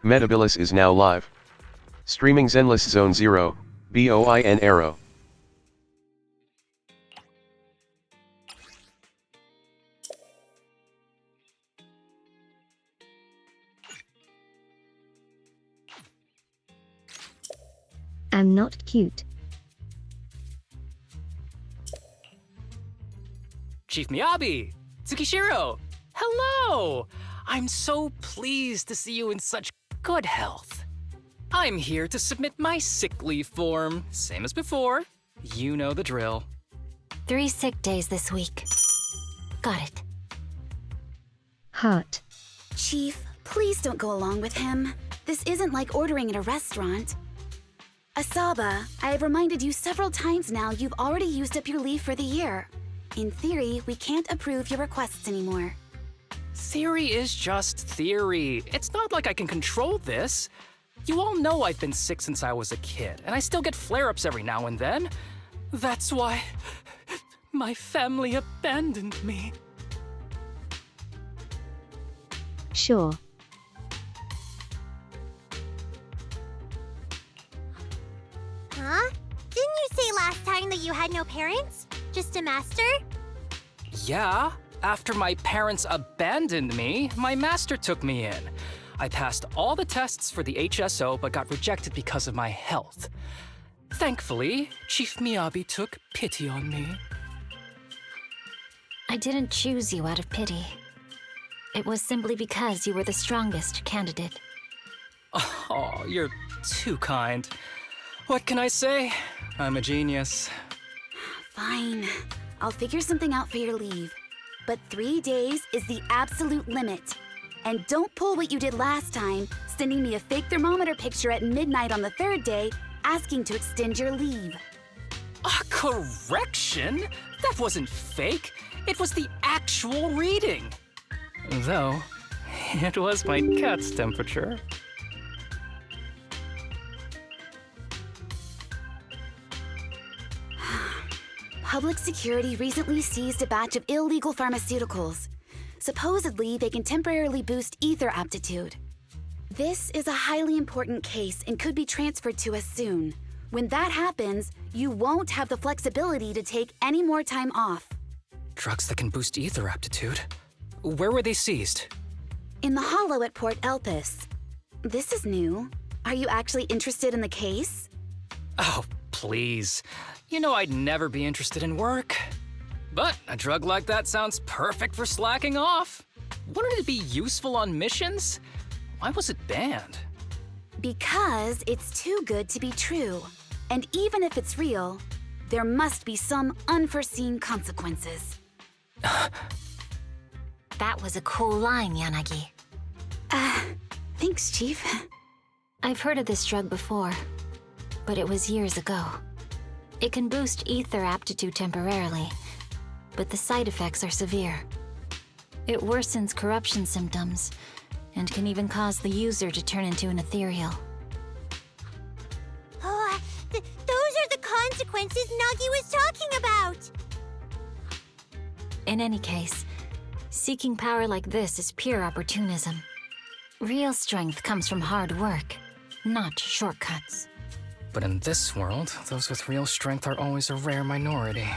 Metabilis is now live. Streaming Zenless Zone 0, BOIN Arrow. I'm not cute. Chief Miyabi! Tsukishiro! Hello! I'm so pleased to see you in such good health. I'm here to submit my sick leave form, same as before. You know the drill. 3 sick days this week. Got it. Heart. Chief, please don't go along with him. This isn't like ordering at a restaurant. Asaba, I have reminded you several times now you've already used up your leave for the year. In theory, we can't approve your requests anymore. Theory is just theory. It's not like I can control this. You all know I've been sick since I was a kid, and I still get flare-ups every now and then. That's why my family abandoned me. Sure. Huh? Didn't you say last time that you had no parents? Just a master? Yeah, after my parents abandoned me, my master took me in. I passed all the tests for the HSO but got rejected because of my health. Thankfully, Chief Miyabi took pity on me. I didn't choose you out of pity. It was simply because you were the strongest candidate. Oh, you're too kind. What can I say? I'm a genius. Fine. I'll figure something out for your leave. But 3 days is the absolute limit. And don't pull what you did last time, sending me a fake thermometer picture at midnight on the 3rd day, asking to extend your leave. A correction? That wasn't fake. It was the actual reading. Though, it was my cat's temperature. Public security recently seized a batch of illegal pharmaceuticals. Supposedly, they can temporarily boost ether aptitude. This is a highly important case and could be transferred to us soon. When that happens, you won't have the flexibility to take any more time off. Drugs that can boost ether aptitude? Where were they seized? In the hollow at Port Elpis. This is new. Are you actually interested in the case? Oh, please. You know I'd never be interested in work. But a drug like that sounds perfect for slacking off. Wouldn't it be useful on missions? Why was it banned? Because it's too good to be true. And even if it's real, there must be some unforeseen consequences. That was a cool line, Yanagi. Thanks, Chief. I've heard of this drug before, but it was years ago. It can boost ether aptitude temporarily, but the side effects are severe. It worsens corruption symptoms, and can even cause the user to turn into an ethereal. Oh, those are the consequences Nagi was talking about! In any case, seeking power like this is pure opportunism. Real strength comes from hard work, not shortcuts. But in this world, those with real strength are always a rare minority.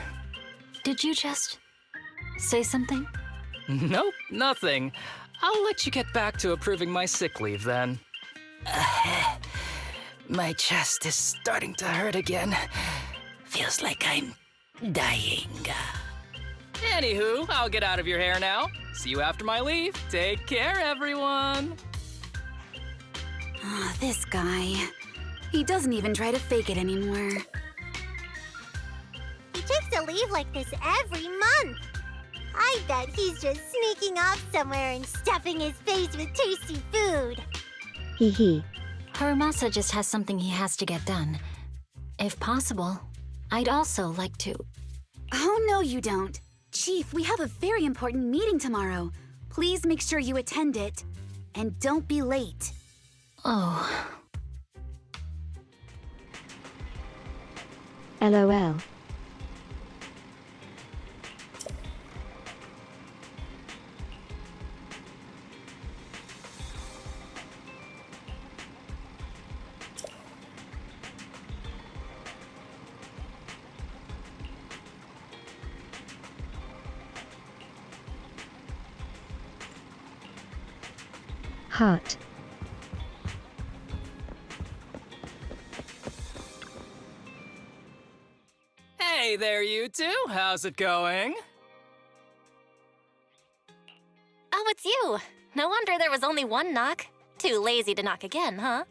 Did you just say something? Nope, nothing. I'll let you get back to approving my sick leave then. My chest is starting to hurt again. Feels like I'm dying. Anywho, I'll get out of your hair now. See you after my leave. Take care, everyone. Oh, this guy. He doesn't even try to fake it anymore. He takes a leave like this every month. I bet he's just sneaking off somewhere and stuffing his face with tasty food. Hee hee. Harumasa just has something he has to get done. If possible, I'd also like to... Oh, no, you don't. Chief, we have a very important meeting tomorrow. Please make sure you attend it. And don't be late. Oh... LOL. Heart. Hey there, you two. How's it going? Oh, it's you. No wonder there was only one knock. Too lazy to knock again, huh?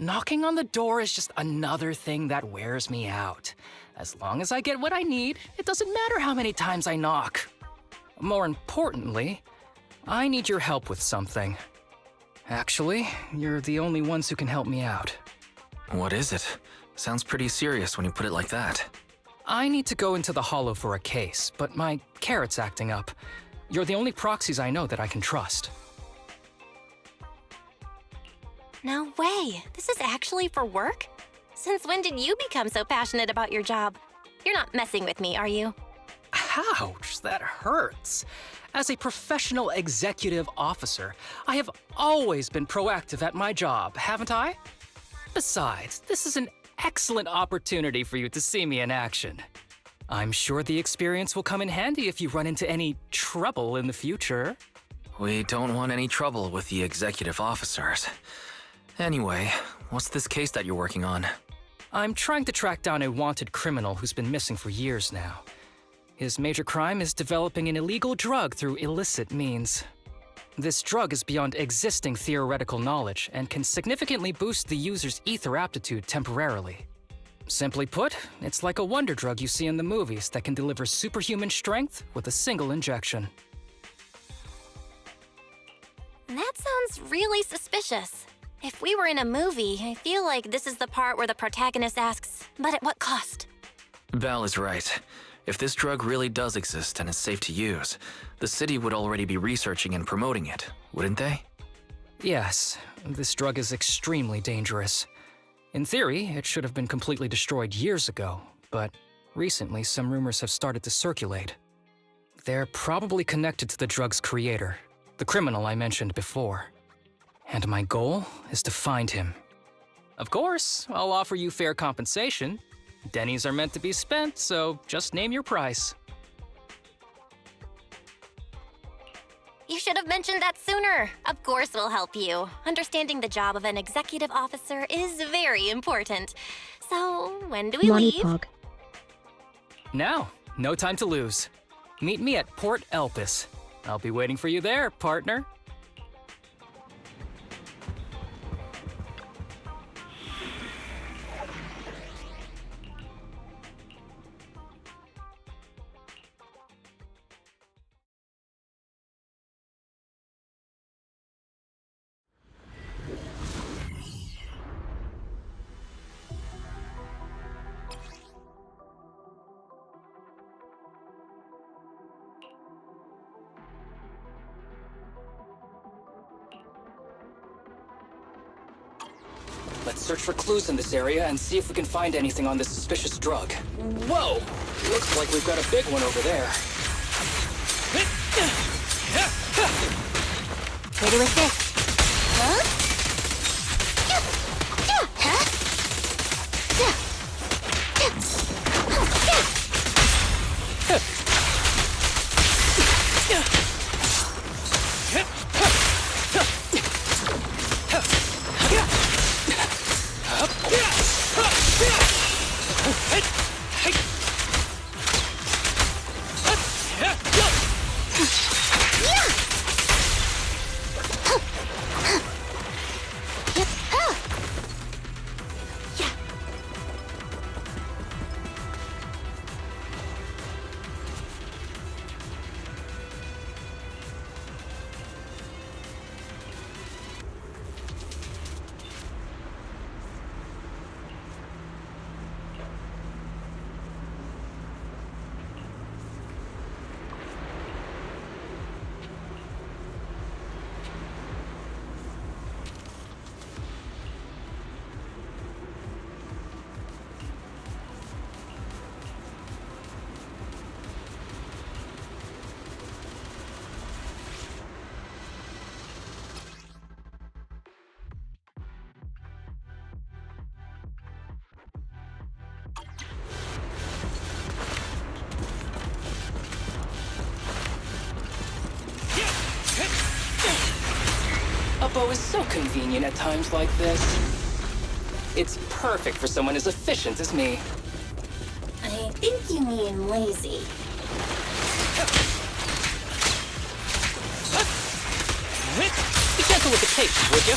Knocking on the door is just another thing that wears me out. As long as I get what I need, it doesn't matter how many times I knock. More importantly, I need your help with something. Actually, you're the only ones who can help me out. What is it? Sounds pretty serious when you put it like that. I need to go into the Hollow for a case, but my carrot's acting up. You're the only proxies I know that I can trust. No way. This is actually for work? Since when did you become so passionate about your job? You're not messing with me, are you? Ouch, that hurts. As a professional executive officer, I have always been proactive at my job, haven't I? Besides, this is an excellent opportunity for you to see me in action. I'm sure the experience will come in handy if you run into any trouble in the future. We don't want any trouble with the executive officers. Anyway, what's this case that you're working on? I'm trying to track down a wanted criminal who's been missing for years now. His major crime is developing an illegal drug through illicit means. This drug is beyond existing theoretical knowledge and can significantly boost the user's ether aptitude temporarily. Simply put, it's like a wonder drug you see in the movies that can deliver superhuman strength with a single injection. That sounds really suspicious. If we were in a movie, I feel like this is the part where the protagonist asks, but at what cost? Belle is right. If this drug really does exist and is safe to use, the city would already be researching and promoting it, wouldn't they? Yes, this drug is extremely dangerous. In theory, it should have been completely destroyed years ago, but recently some rumors have started to circulate. They're probably connected to the drug's creator, the criminal I mentioned before. And my goal is to find him. Of course, I'll offer you fair compensation. Dennies are meant to be spent, so just name your price. You should have mentioned that sooner. Of course we'll help you. Understanding the job of an executive officer is very important. So, when do we leave? Lollipog. Now, no time to lose. Meet me at Port Elpis. I'll be waiting for you there, partner. Let's search for clues in this area and see if we can find anything on this suspicious drug. Whoa! Looks like we've got a big one over there. Ready with this. Huh? elbow is so convenient at times like this. It's perfect for someone as efficient as me. I think you mean lazy. Be gentle with the cake, would you?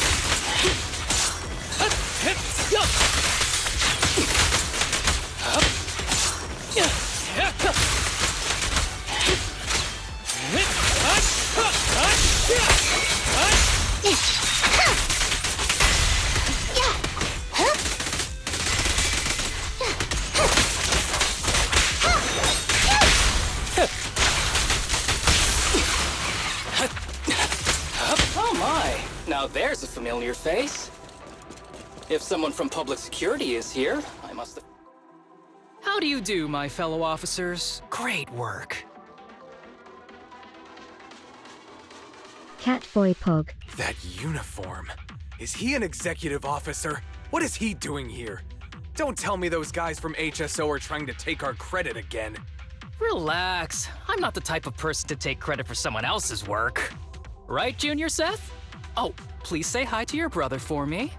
Oh my, now there's a familiar face. If someone from public security is here, I must have... How do you do, my fellow officers? Great work. Catboy Pog. That uniform. Is he an executive officer? What is he doing here? Don't tell me those guys from HSO are trying to take our credit again. Relax. I'm not the type of person to take credit for someone else's work. Right, Junior Seth? Oh, please say hi to your brother for me.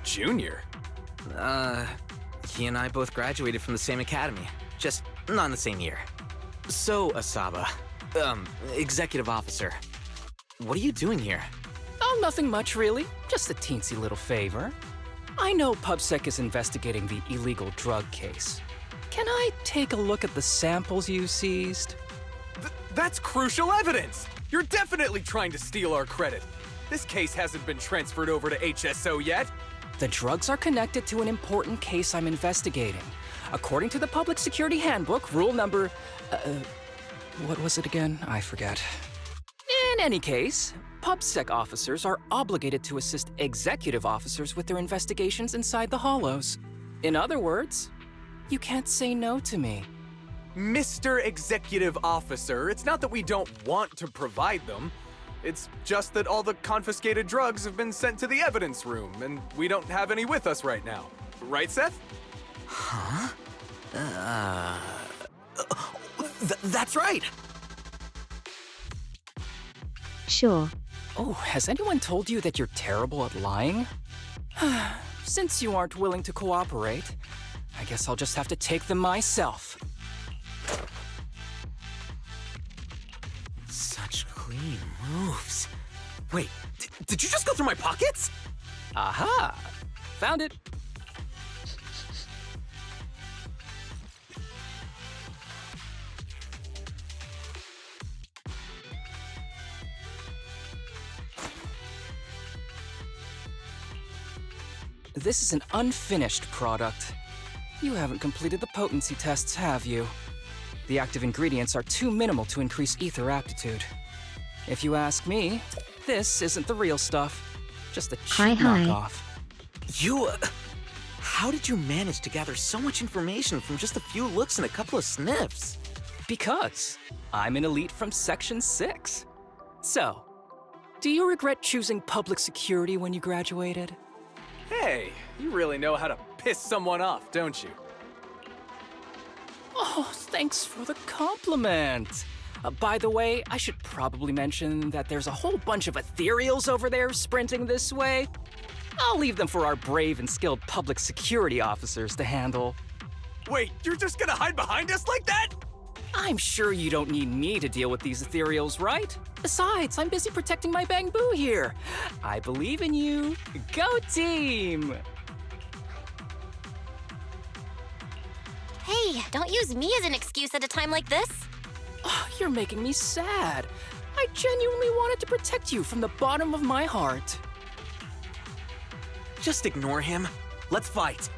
Junior? He and I both graduated from the same academy, just not in the same year. So, Asaba, executive officer, what are you doing here? Oh, nothing much, really. Just a teensy little favor. I know PubSec is investigating the illegal drug case. Can I take a look at the samples you seized? That's crucial evidence! You're definitely trying to steal our credit. This case hasn't been transferred over to HSO yet. The drugs are connected to an important case I'm investigating. According to the Public Security Handbook, rule number... what was it again? I forget. In any case, PubSec officers are obligated to assist executive officers with their investigations inside the Hollows. In other words, you can't say no to me. Mr. Executive Officer, it's not that we don't want to provide them. It's just that all the confiscated drugs have been sent to the evidence room, and we don't have any with us right now. Right, Seth? Huh? That's right! Sure. Oh, has anyone told you that you're terrible at lying? Since you aren't willing to cooperate, I guess I'll just have to take them myself. Such clean moves. Wait, did you just go through my pockets? Aha! Found it. This is an unfinished product. You haven't completed the potency tests, have you? The active ingredients are too minimal to increase ether aptitude. If you ask me, this isn't the real stuff. Just a cheap knockoff. You... how did you manage to gather so much information from just a few looks and a couple of sniffs? Because I'm an elite from Section 6. So, do you regret choosing public security when you graduated? Hey, you really know how to piss someone off, don't you? Oh, thanks for the compliment. By the way, I should probably mention that there's a whole bunch of ethereals over there sprinting this way. I'll leave them for our brave and skilled public security officers to handle. Wait, you're just gonna hide behind us like that? I'm sure you don't need me to deal with these ethereals, right? Besides, I'm busy protecting my Bang-Boo here. I believe in you. Go team! Hey, don't use me as an excuse at a time like this. Oh, you're making me sad. I genuinely wanted to protect you from the bottom of my heart. Just ignore him. Let's fight.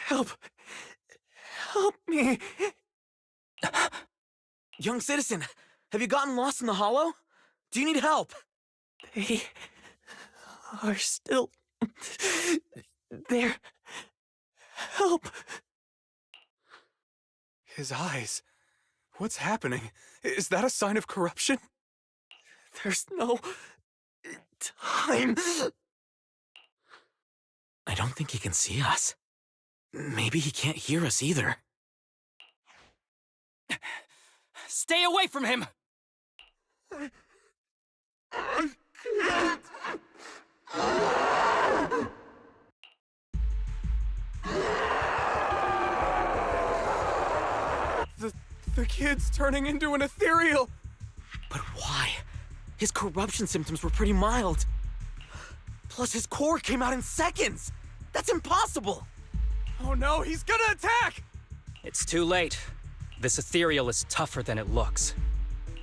Help! Help me! Young citizen, have you gotten lost in the hollow? Do you need help? They are still there. Help! His eyes. What's happening? Is that a sign of corruption? There's no time. I don't think he can see us. Maybe he can't hear us either. Stay away from him! The kid's turning into an ethereal! But why? His corruption symptoms were pretty mild. Plus, his core came out in seconds! That's impossible! Oh no, he's gonna attack! It's too late. This ethereal is tougher than it looks.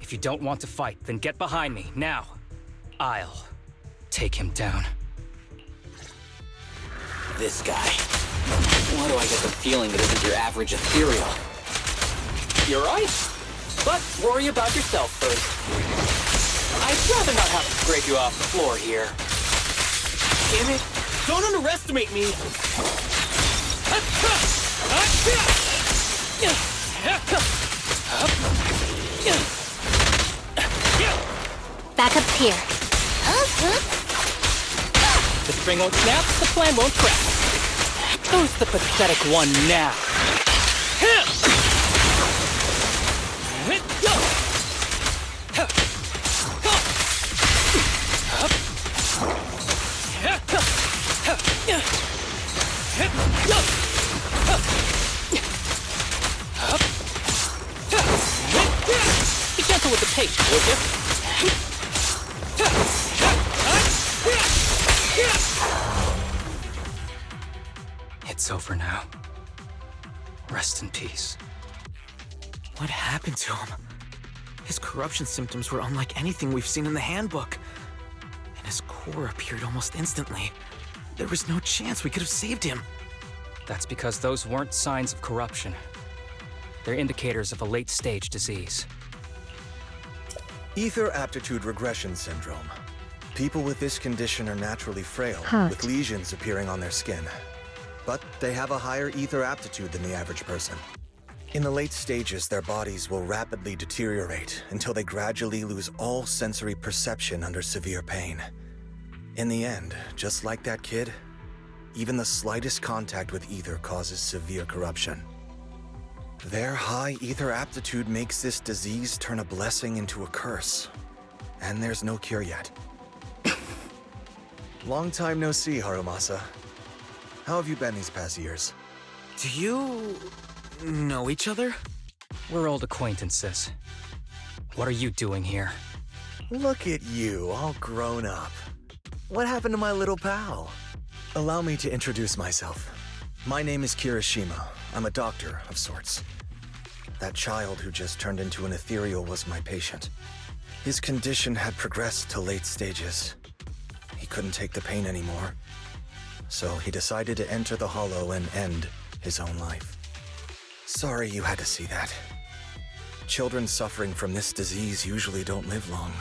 If you don't want to fight, then get behind me, now. I'll take him down. This guy. Why do I get the feeling that isn't your average ethereal? You're right. But worry about yourself first. I'd rather not have to scrape you off the floor here. Damn it! Don't underestimate me! Back up here. The string won't snap, the plan won't crack. Who's the pathetic one now? Be gentle with the pace, would you? It's over now. Rest in peace. What happened to him? His corruption symptoms were unlike anything we've seen in the handbook. And his core appeared almost instantly. There was no chance we could have saved him. That's because those weren't signs of corruption. They're indicators of a late-stage disease. Ether aptitude regression syndrome. People with this condition are naturally frail, Hurt. with lesions appearing on their skin. But they have a higher ether aptitude than the average person. In the late stages, their bodies will rapidly deteriorate until they gradually lose all sensory perception under severe pain. In the end, just like that kid, even the slightest contact with ether causes severe corruption. Their high ether aptitude makes this disease turn a blessing into a curse. And there's no cure yet. Long time no see, Harumasa. How have you been these past years? Do you know each other? We're old acquaintances. What are you doing here? Look at you, all grown up. What happened to my little pal? Allow me to introduce myself. My name is Kirishima. I'm a doctor of sorts. That child who just turned into an ethereal was my patient. His condition had progressed to late stages. He couldn't take the pain anymore. So he decided to enter the Hollow and end his own life. Sorry you had to see that. Children suffering from this disease usually don't live long.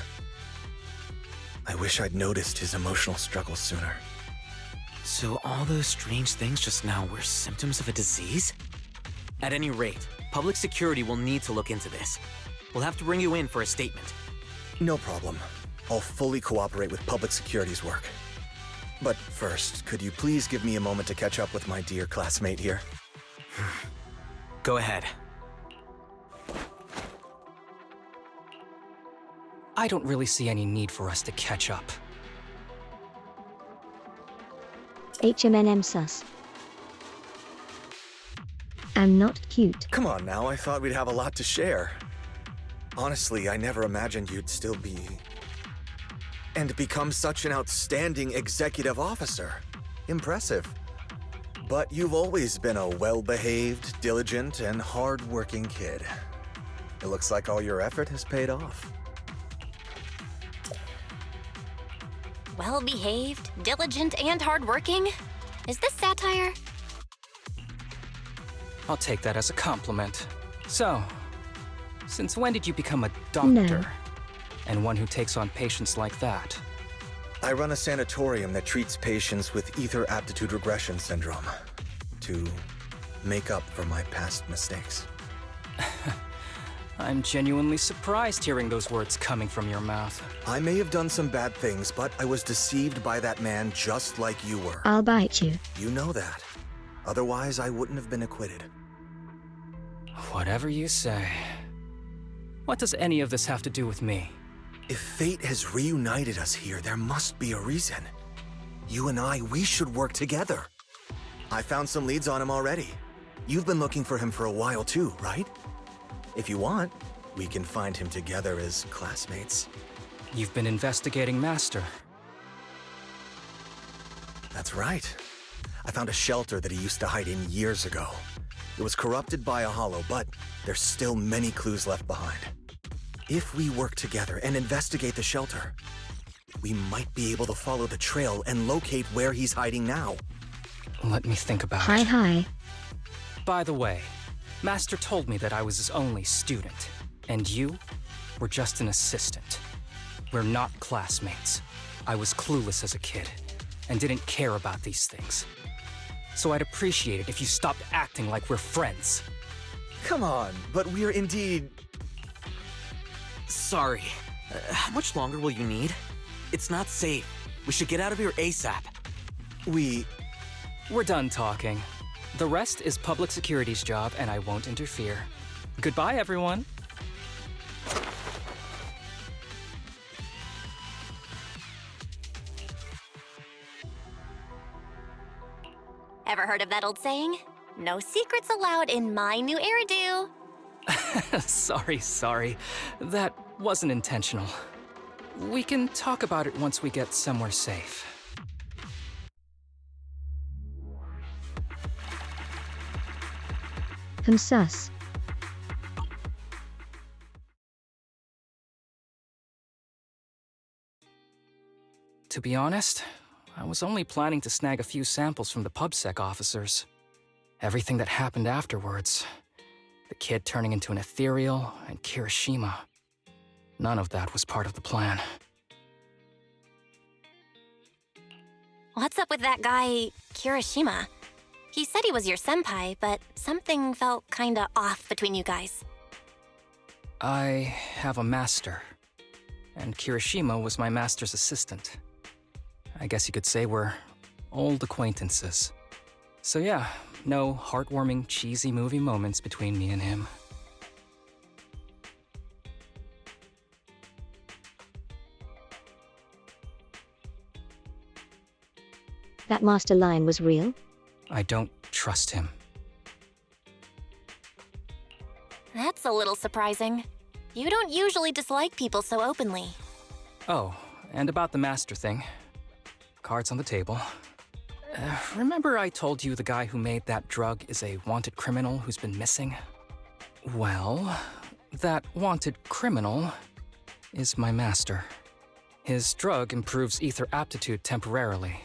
I wish I'd noticed his emotional struggles sooner. So all those strange things just now were symptoms of a disease? At any rate, public security will need to look into this. We'll have to bring you in for a statement. No problem. I'll fully cooperate with public security's work. But first, could you please give me a moment to catch up with my dear classmate here? Go ahead. I don't really see any need for us to catch up. HMNM sus. I'm not cute. Come on now, I thought we'd have a lot to share. Honestly, I never imagined you'd still be... and become such an outstanding executive officer. Impressive. But you've always been a well-behaved, diligent, and hard-working kid. It looks like all your effort has paid off. Well-behaved, diligent, and hardworking? Is this satire? I'll take that as a compliment. So, since when did you become a doctor? No. And one who takes on patients like that? I run a sanatorium that treats patients with ether aptitude regression syndrome to make up for my past mistakes. I'm genuinely surprised hearing those words coming from your mouth. I may have done some bad things, but I was deceived by that man just like you were. I'll bite you. You know that. Otherwise, I wouldn't have been acquitted. Whatever you say. What does any of this have to do with me? If fate has reunited us here, there must be a reason. You and I, we should work together. I found some leads on him already. You've been looking for him for a while too, right? If you want, we can find him together as classmates. You've been investigating Master. That's right. I found a shelter that he used to hide in years ago. It was corrupted by a hollow, but there's still many clues left behind. If we work together and investigate the shelter, we might be able to follow the trail and locate where he's hiding now. Let me think about Hi, it. hi. By the way, Master told me that I was his only student, and you were just an assistant. We're not classmates. I was clueless as a kid, and didn't care about these things. So I'd appreciate it if you stopped acting like we're friends. Come on, but we're indeed... Sorry. How much longer will you need? It's not safe. We should get out of here ASAP. We're done talking. The rest is public security's job, and I won't interfere. Goodbye, everyone. Ever heard of that old saying? No secrets allowed in my new hairdo. Sorry. That wasn't intentional. We can talk about it once we get somewhere safe. Sus. To be honest, I was only planning to snag a few samples from the PubSec officers. Everything that happened afterwards, the kid turning into an ethereal, and Kirishima, none of that was part of the plan. What's up with that guy, Kirishima? He said he was your senpai, but something felt kinda off between you guys. I have a master, and Kirishima was my master's assistant. I guess you could say we're old acquaintances. So yeah, no heartwarming, cheesy movie moments between me and him. That master line was real? I don't trust him. That's a little surprising. You don't usually dislike people so openly. Oh, and about the master thing. Cards on the table. Remember I told you the guy who made that drug is a wanted criminal who's been missing? Well, that wanted criminal is my master. His drug improves ether aptitude temporarily,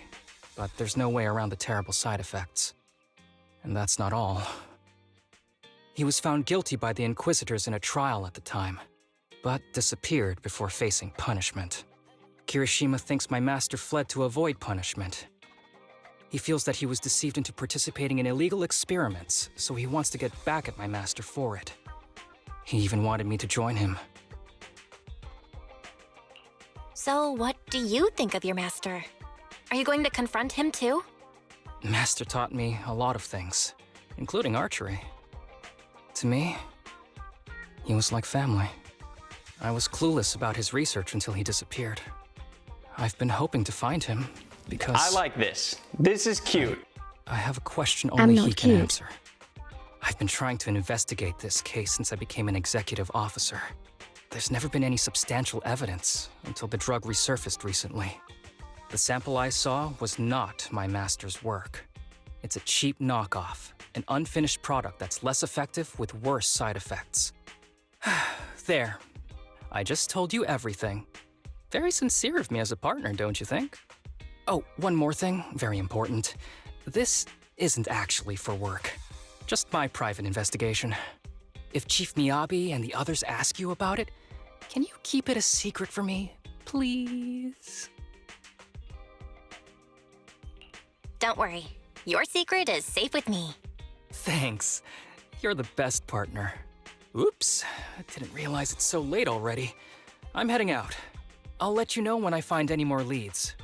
but there's no way around the terrible side effects. And that's not all. He was found guilty by the Inquisitors in a trial at the time, but disappeared before facing punishment. Kirishima thinks my master fled to avoid punishment. He feels that he was deceived into participating in illegal experiments, so he wants to get back at my master for it. He even wanted me to join him. So what do you think of your master? Are you going to confront him too? Master taught me a lot of things, including archery. To me, he was like family. I was clueless about his research until he disappeared. I've been hoping to find him because... I like this. This is cute. I have a question I'm only not he can cute. answer. I've been trying to investigate this case since I became an executive officer. There's never been any substantial evidence until the drug resurfaced recently. The sample I saw was not my master's work. It's a cheap knockoff, an unfinished product that's less effective with worse side effects. There. I just told you everything. Very sincere of me as a partner, don't you think? Oh, one more thing, very important. This isn't actually for work. Just my private investigation. If Chief Miyabi and the others ask you about it, can you keep it a secret for me, please? Don't worry. Your secret is safe with me. Thanks. You're the best partner. Oops, I didn't realize it's so late already. I'm heading out. I'll let you know when I find any more leads.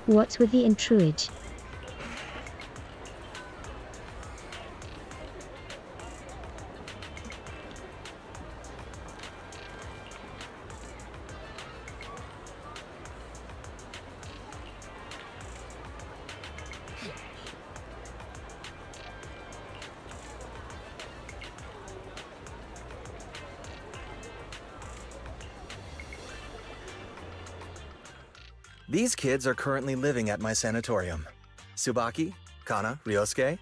What's with the intruage? These kids are currently living at my sanatorium. Tsubaki, Kana, Ryosuke,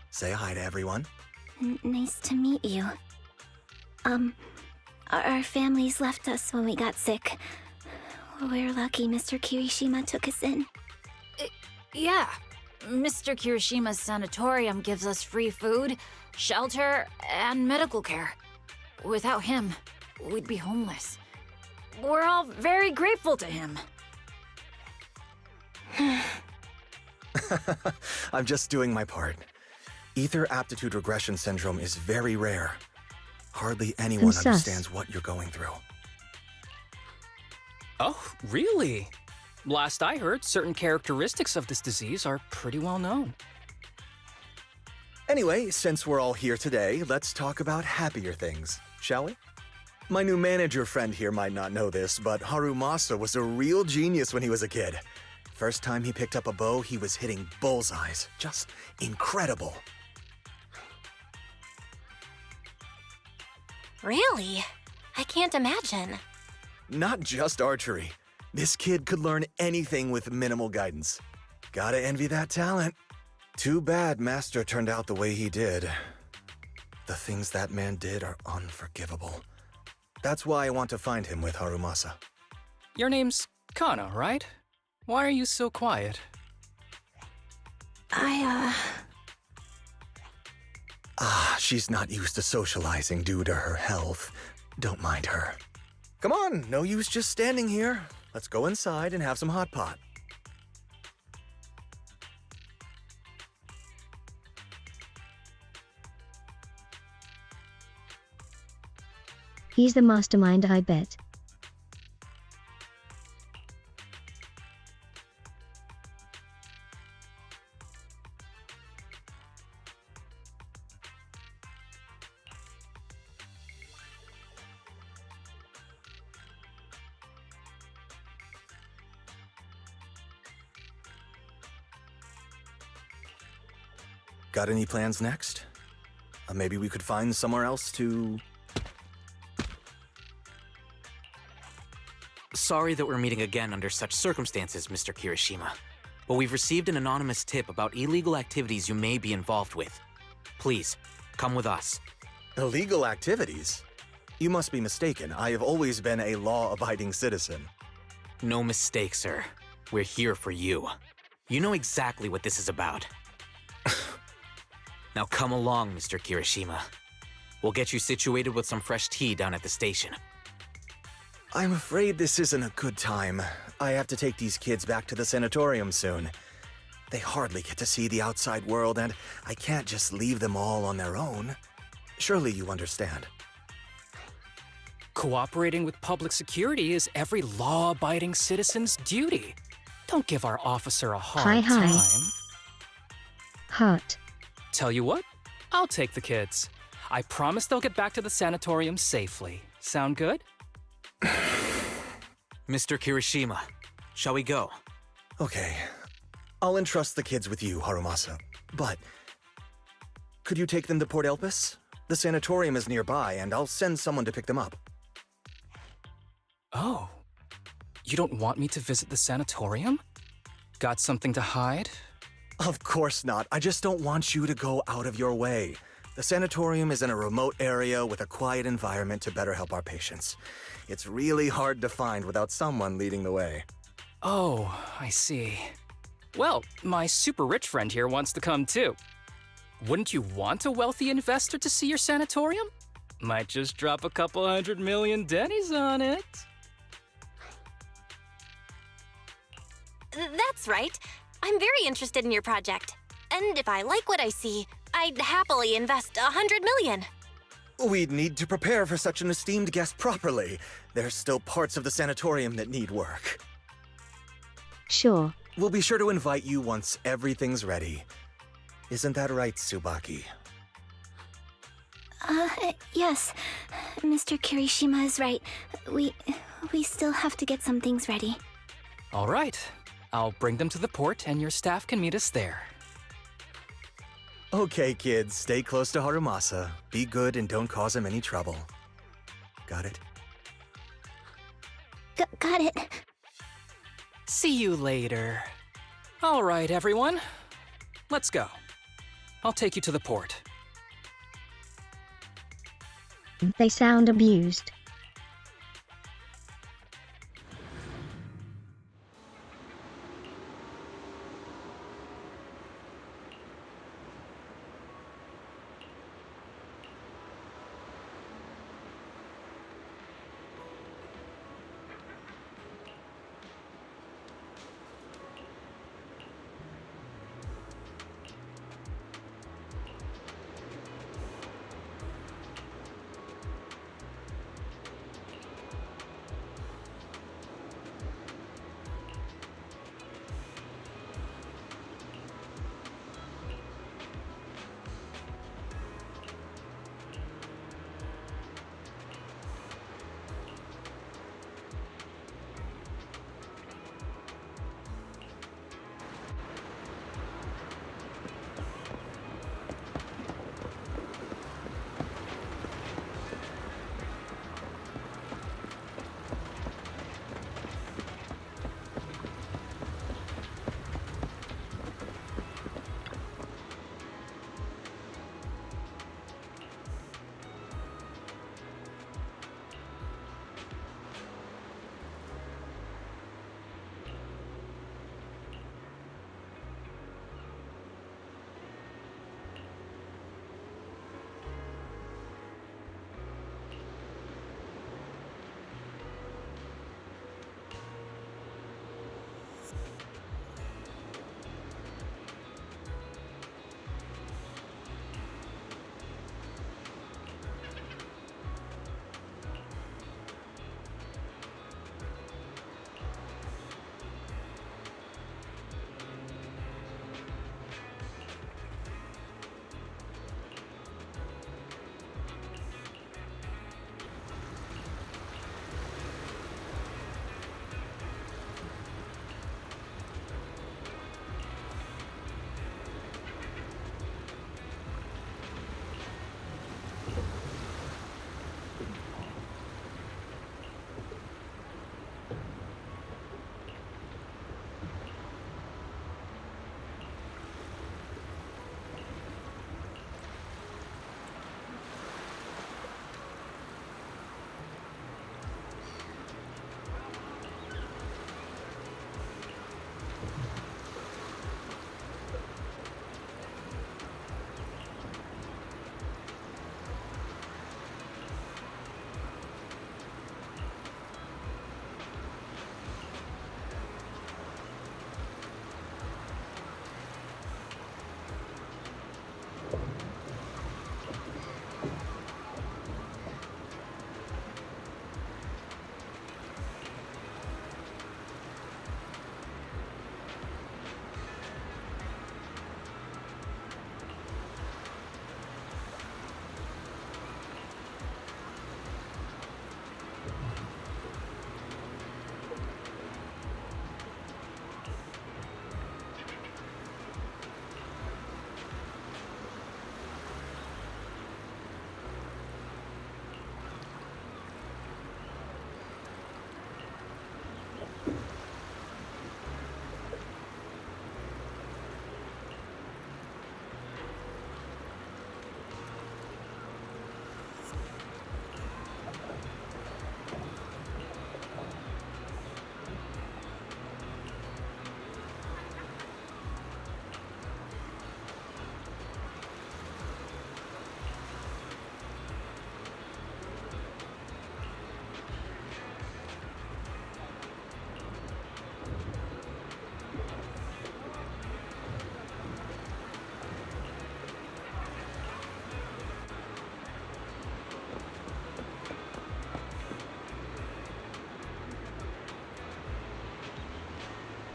say hi to everyone. Nice to meet you. Our families left us when we got sick. We're lucky Mr. Kirishima took us in. Yeah. Mr. Kirishima's sanatorium gives us free food, shelter, and medical care. Without him, we'd be homeless. We're all very grateful to him. I'm just doing my part. Ether aptitude regression syndrome is very rare. Hardly anyone Sus. understands what you're going through. Oh, really? Last I heard, certain characteristics of this disease are pretty well known. Anyway, since we're all here today, let's talk about happier things, shall we? My new manager friend here might not know this, but Harumasa was a real genius when he was a kid. First time he picked up a bow, he was hitting bullseyes. Just incredible. Really? I can't imagine. Not just archery. This kid could learn anything with minimal guidance. Gotta envy that talent. Too bad Master turned out the way he did. The things that man did are unforgivable. That's why I want to find him with Harumasa. Your name's Kana, right? Why are you so quiet? She's not used to socializing due to her health. Don't mind her. Come on, no use just standing here. Let's go inside and have some hot pot. He's the mastermind, I bet. Got any plans next? Maybe we could find somewhere else to... Sorry that we're meeting again under such circumstances, Mr. Kirishima. But we've received an anonymous tip about illegal activities you may be involved with. Please, come with us. Illegal activities? You must be mistaken. I have always been a law-abiding citizen. No mistake, sir. We're here for you. You know exactly what this is about. Now come along, Mr. Kirishima. We'll get you situated with some fresh tea down at the station. I'm afraid this isn't a good time. I have to take these kids back to the sanatorium soon. They hardly get to see the outside world, and I can't just leave them all on their own. Surely you understand. Cooperating with public security is every law-abiding citizen's duty. Don't give our officer a hard Hi. time. Heart. Tell you what, I'll take the kids. I promise they'll get back to the sanatorium safely. Sound good? Mr. Kirishima, shall we go? Okay. I'll entrust the kids with you, Harumasa. But... could you take them to Port Elpis? The sanatorium is nearby, and I'll send someone to pick them up. Oh. You don't want me to visit the sanatorium? Got something to hide? Of course not. I just don't want you to go out of your way. The sanatorium is in a remote area with a quiet environment to better help our patients. It's really hard to find without someone leading the way. Oh, I see. Well, my super rich friend here wants to come too. Wouldn't you want a wealthy investor to see your sanatorium? Might just drop a couple $100 million dennies on it. That's right. I'm very interested in your project. And if I like what I see, I'd happily invest $100 million. We'd need to prepare for such an esteemed guest properly. There's still parts of the sanatorium that need work. Sure. We'll be sure to invite you once everything's ready. Isn't that right, Tsubaki? Yes. Mr. Kirishima is right. We still have to get some things ready. All right. I'll bring them to the port and your staff can meet us there. Okay, kids, stay close to Harumasa. Be good and don't cause him any trouble. Got it? Got it. See you later. All right, everyone. Let's go. I'll take you to the port. They sound abused.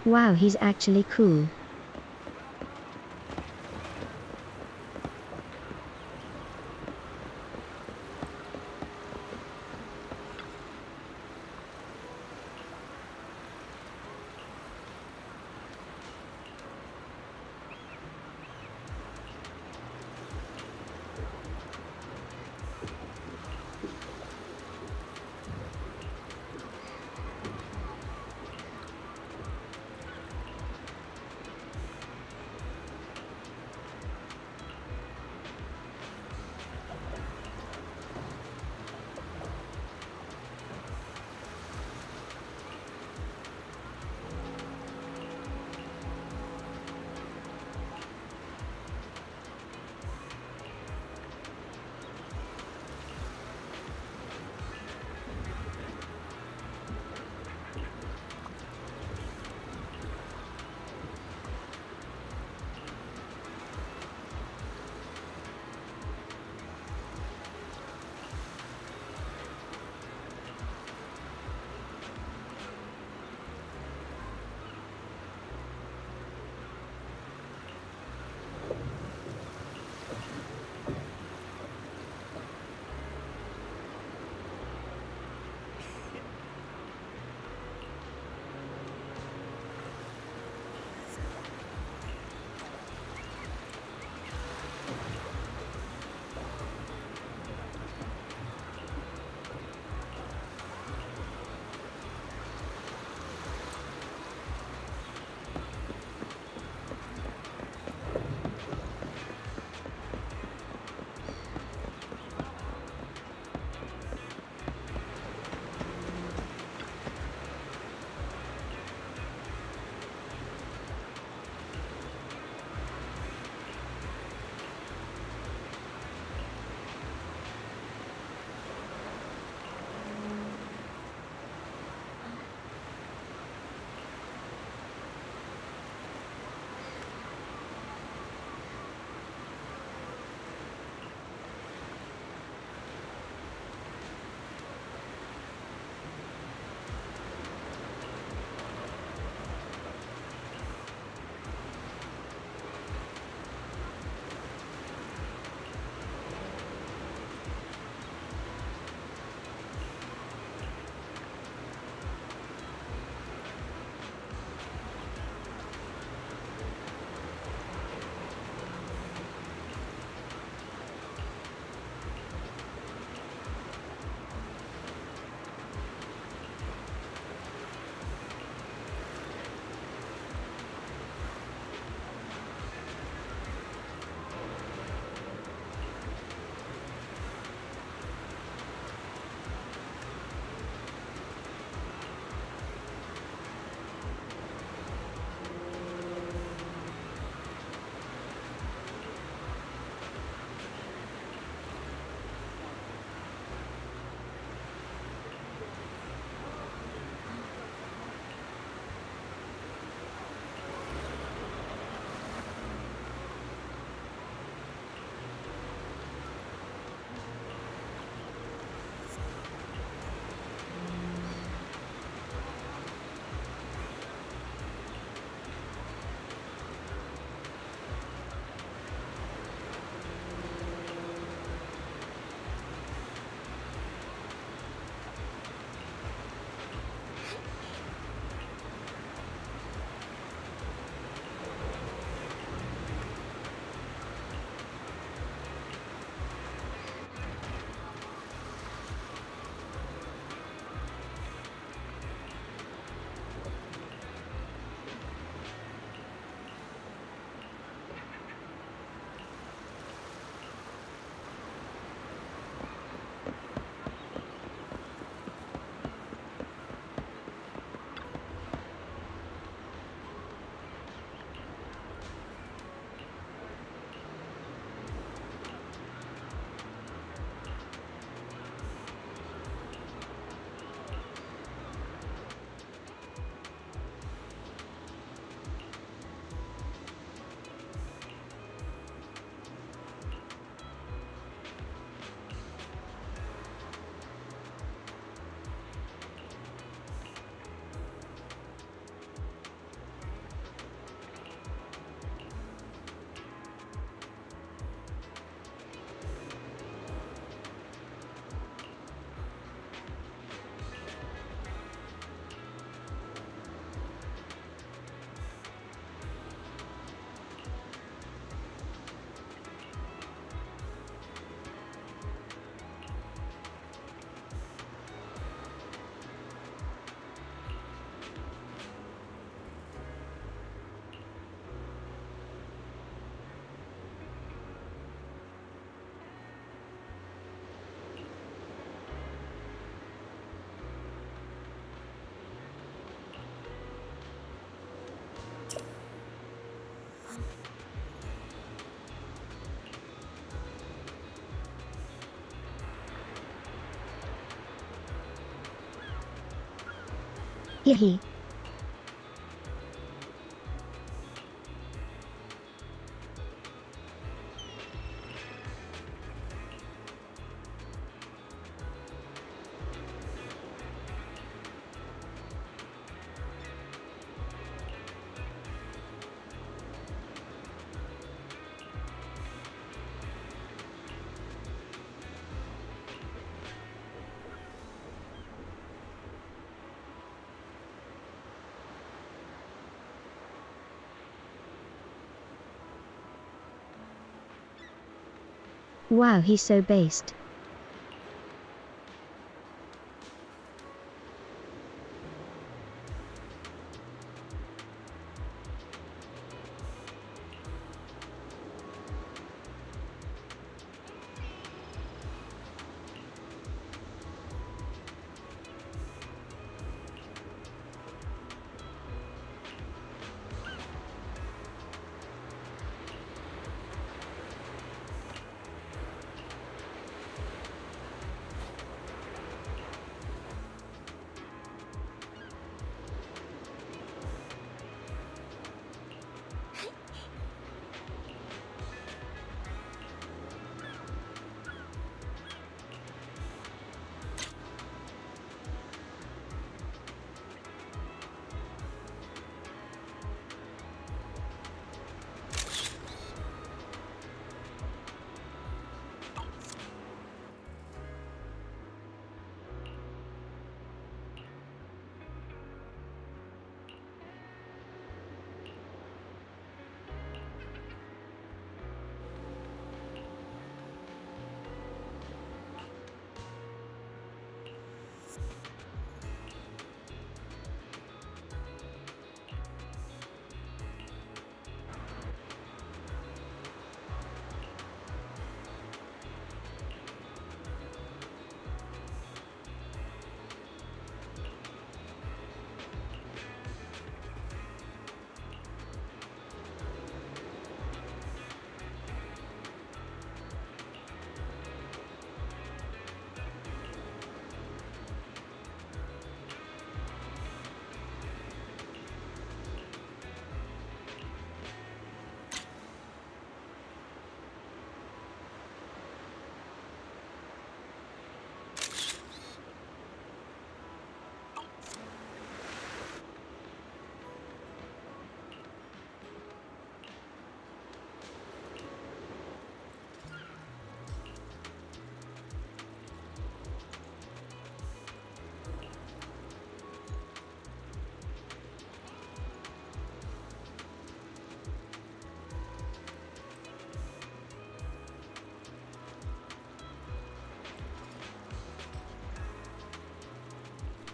Wow, he's actually cool. Hee. Wow, he's so based.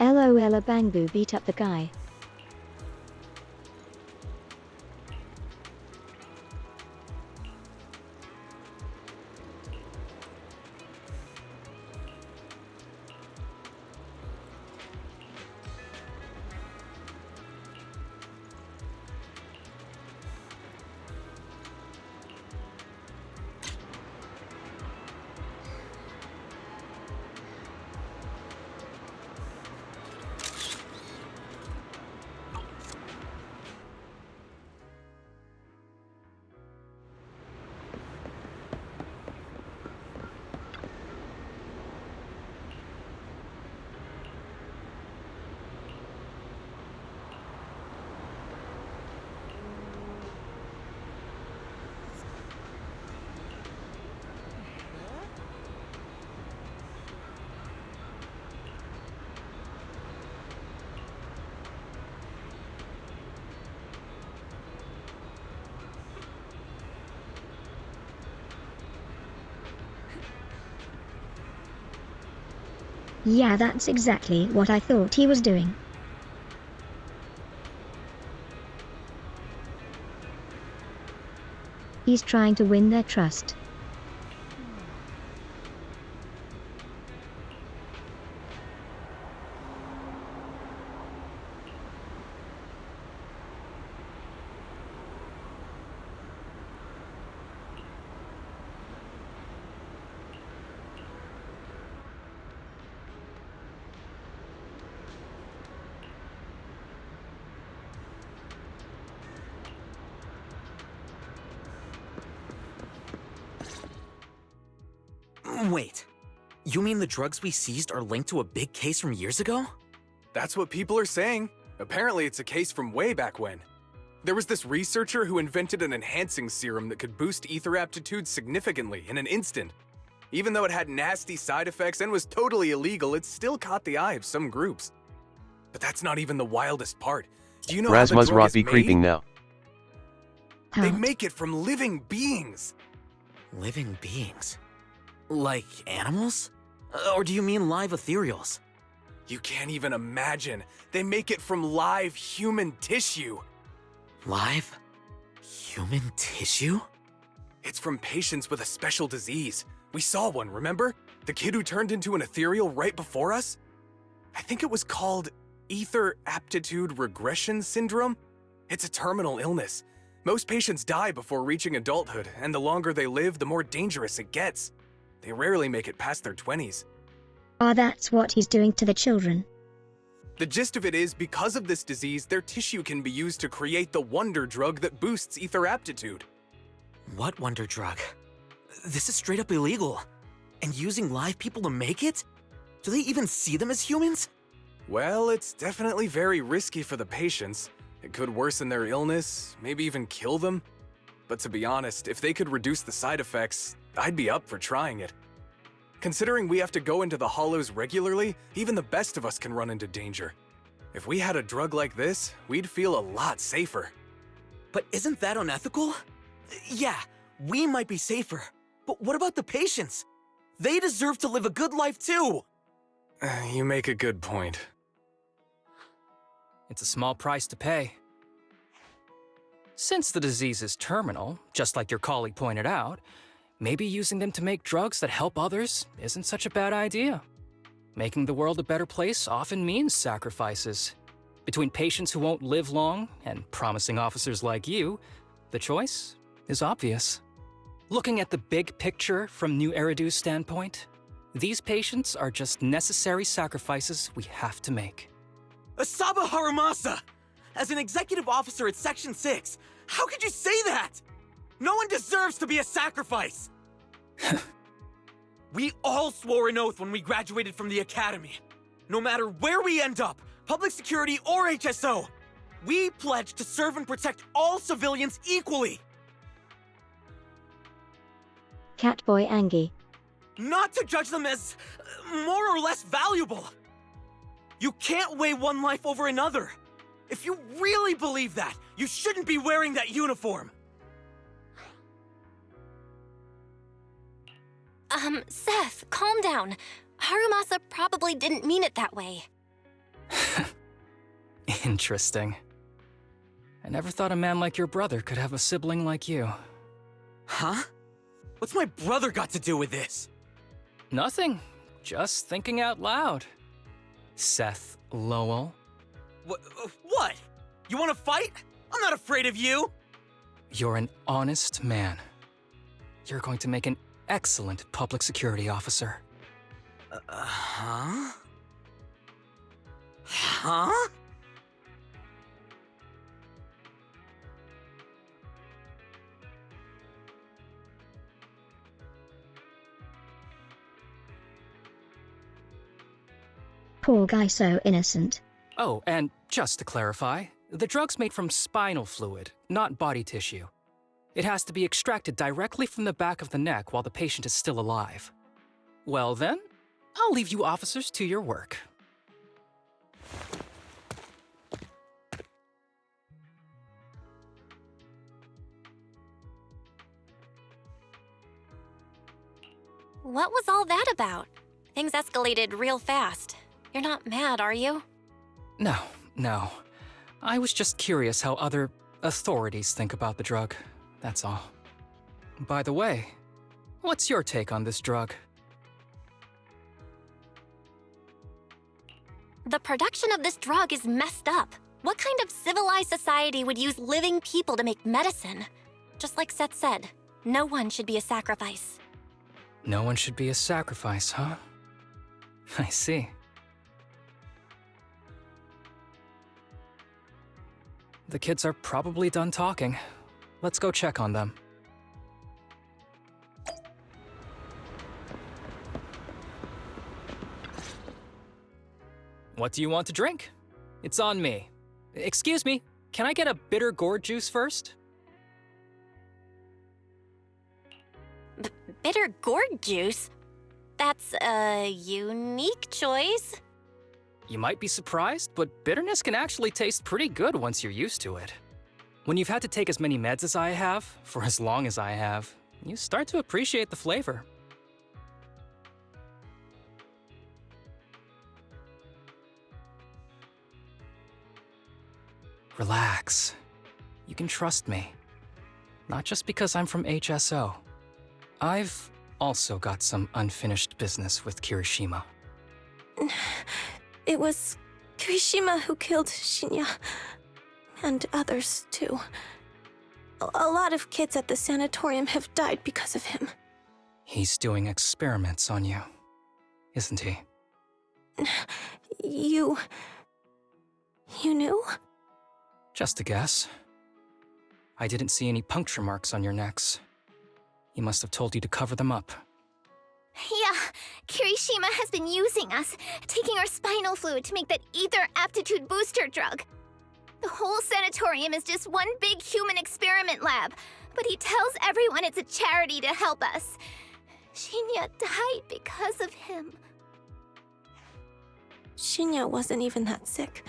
LOL, Bangbu beat up the guy. Yeah, that's exactly what I thought he was doing. He's trying to win their trust. Wait, you mean the drugs we seized are linked to a big case from years ago? That's what people are saying. Apparently it's a case from way back when. There was this researcher who invented an enhancing serum that could boost ether aptitude significantly in an instant. Even though it had nasty side effects and was totally illegal, it still caught the eye of some groups. But that's not even the wildest part. Do you know how the Rasmus drug Rot is be made? creeping now. They How? make it from living beings. Living beings? Like animals? Or do you mean live ethereals? You can't even imagine. They make it from live human tissue. Live? Human tissue? It's from patients with a special disease. We saw one, remember? The kid who turned into an ethereal right before us? I think it was called Ether Aptitude Regression Syndrome. It's a terminal illness. Most patients die before reaching adulthood, and the longer they live, the more dangerous it gets. They rarely make it past their 20s. Ah, that's what he's doing to the children. The gist of it is, because of this disease, their tissue can be used to create the wonder drug that boosts ether aptitude. What wonder drug? This is straight up illegal. And using live people to make it? Do they even see them as humans? Well, it's definitely very risky for the patients. It could worsen their illness, maybe even kill them. But to be honest, if they could reduce the side effects, I'd be up for trying it. Considering we have to go into the hollows regularly, even the best of us can run into danger. If we had a drug like this, we'd feel a lot safer. But isn't that unethical? Yeah, we might be safer. But what about the patients? They deserve to live a good life too! You make a good point. It's a small price to pay. Since the disease is terminal, just like your colleague pointed out, maybe using them to make drugs that help others isn't such a bad idea. Making the world a better place often means sacrifices. Between patients who won't live long and promising officers like you, the choice is obvious. Looking at the big picture from New Eridu's standpoint, these patients are just necessary sacrifices we have to make. Asaba Harumasa! As an executive officer at Section 6, how could you say that? No one deserves to be a sacrifice! We all swore an oath when we graduated from the academy. No matter where we end up, public security or HSO, we pledge to serve and protect all civilians equally. Catboy Angie. Not to judge them as more or less valuable. You can't weigh one life over another. If you really believe that, you shouldn't be wearing that uniform. Seth, calm down. Harumasa probably didn't mean it that way. Interesting. I never thought a man like your brother could have a sibling like you. Huh? What's my brother got to do with this? Nothing. Just thinking out loud. Seth Lowell. What? You want to fight? I'm not afraid of you. You're an honest man. You're going to make an excellent public security officer. Huh? Huh? Poor guy, so innocent. Oh, and just to clarify, the drug's made from spinal fluid, not body tissue. It has to be extracted directly from the back of the neck while the patient is still alive. Well then, I'll leave you officers to your work. What was all that about? Things escalated real fast. You're not mad, are you? No. I was just curious how other authorities think about the drug, that's all. By the way, what's your take on this drug? The production of this drug is messed up. What kind of civilized society would use living people to make medicine? Just like Seth said, no one should be a sacrifice. No one should be a sacrifice, huh? I see. The kids are probably done talking. Let's go check on them. What do you want to drink? It's on me. Excuse me, can I get a bitter gourd juice first? Bitter gourd juice? That's a unique choice. You might be surprised, but bitterness can actually taste pretty good once you're used to it. When you've had to take as many meds as I have, for as long as I have, you start to appreciate the flavor. Relax. You can trust me. Not just because I'm from HSO. I've also got some unfinished business with Kirishima. It was Kirishima who killed Shinya. And others, too. A lot of kids at the sanatorium have died because of him. He's doing experiments on you, isn't he? You knew? Just a guess. I didn't see any puncture marks on your necks. He must have told you to cover them up. Yeah, Kirishima has been using us, taking our spinal fluid to make that ether aptitude booster drug. The whole sanatorium is just one big human experiment lab, but he tells everyone it's a charity to help us. Shinya died because of him. Shinya wasn't even that sick.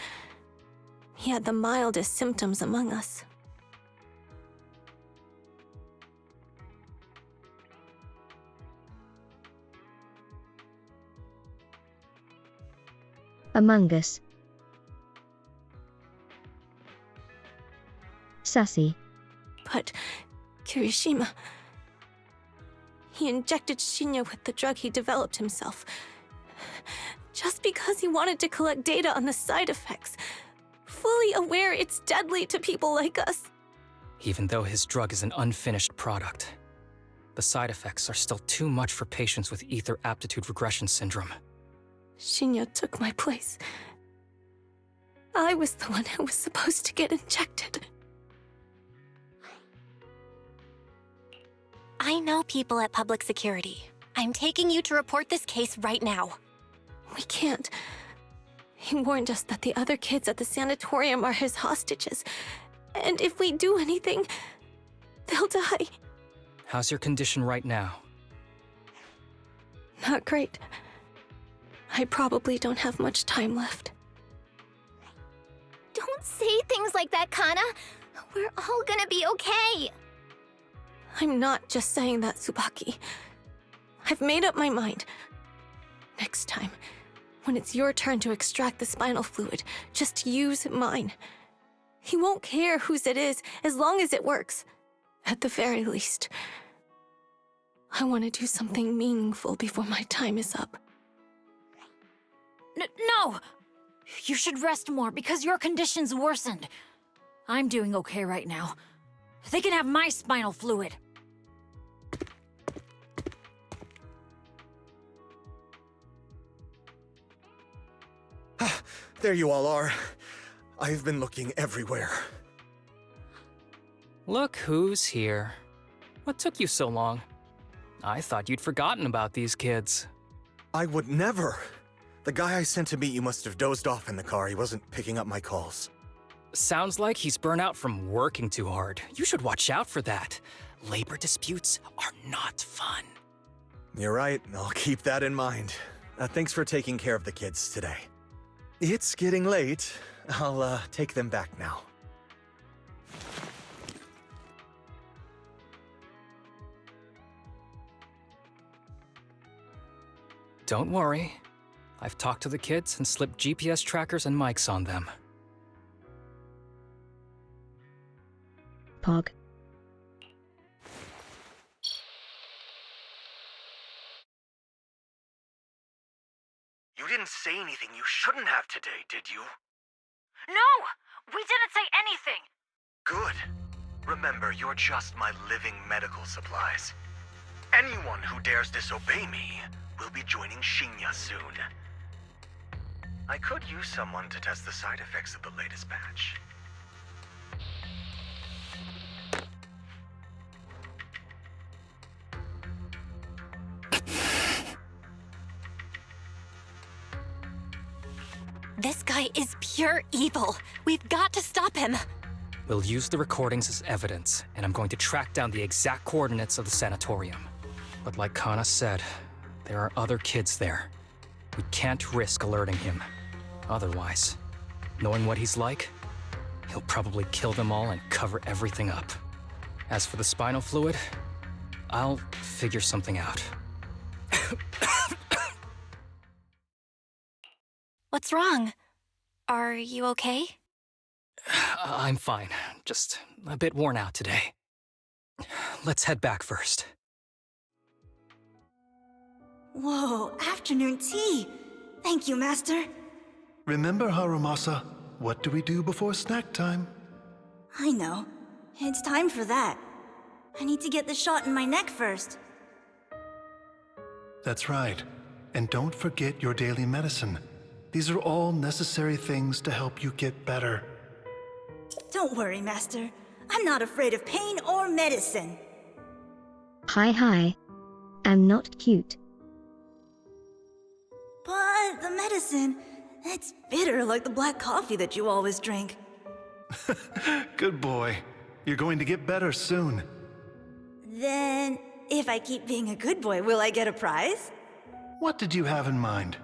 He had the mildest symptoms among us. Among Us. Sassy. But Kirishima... He injected Shinya with the drug he developed himself. Just because he wanted to collect data on the side effects. Fully aware it's deadly to people like us. Even though his drug is an unfinished product, the side effects are still too much for patients with ether aptitude regression syndrome. Shinya took my place. I was the one who was supposed to get injected. I know people at public security. I'm taking you to report this case right now. We can't. He warned us that the other kids at the sanatorium are his hostages. And if we do anything, they'll die. How's your condition right now? Not great. I probably don't have much time left. Don't say things like that, Kana. We're all gonna be okay. I'm not just saying that, Tsubaki. I've made up my mind. Next time, when it's your turn to extract the spinal fluid, just use mine. He won't care whose it is, as long as it works. At the very least. I want to do something meaningful before my time is up. No! You should rest more because your condition's worsened. I'm doing okay right now. They can have my spinal fluid. There you all are. I've been looking everywhere. Look who's here. What took you so long? I thought you'd forgotten about these kids. I would never. The guy I sent to meet you must have dozed off in the car. He wasn't picking up my calls. Sounds like he's burnt out from working too hard. You should watch out for that. Labor disputes are not fun. You're right. I'll keep that in mind. Thanks for taking care of the kids today. It's getting late. I'll take them back now. Don't worry. I've talked to the kids and slipped GPS trackers and mics on them. Pog. You didn't say anything you shouldn't have today, did you? No! We didn't say anything! Good. Remember, you're just my living medical supplies. Anyone who dares disobey me will be joining Shinya soon. I could use someone to test the side effects of the latest batch. This guy is pure evil. We've got to stop him. We'll use the recordings as evidence, and I'm going to track down the exact coordinates of the sanatorium. But like Kana said, there are other kids there. We can't risk alerting him. Otherwise, knowing what he's like, he'll probably kill them all and cover everything up. As for the spinal fluid, I'll figure something out. What's wrong? Are you okay? I'm fine, just a bit worn out today. Let's head back first. Whoa, afternoon tea! Thank you, Master. Remember, Harumasa, what do we do before snack time? I know. It's time for that. I need to get the shot in my neck first. That's right. And don't forget your daily medicine. These are all necessary things to help you get better. Don't worry, Master. I'm not afraid of pain or medicine. Hi. I'm not cute. But the medicine, it's bitter like the black coffee that you always drink. Good boy. You're going to get better soon. Then, if I keep being a good boy, will I get a prize? What did you have in mind?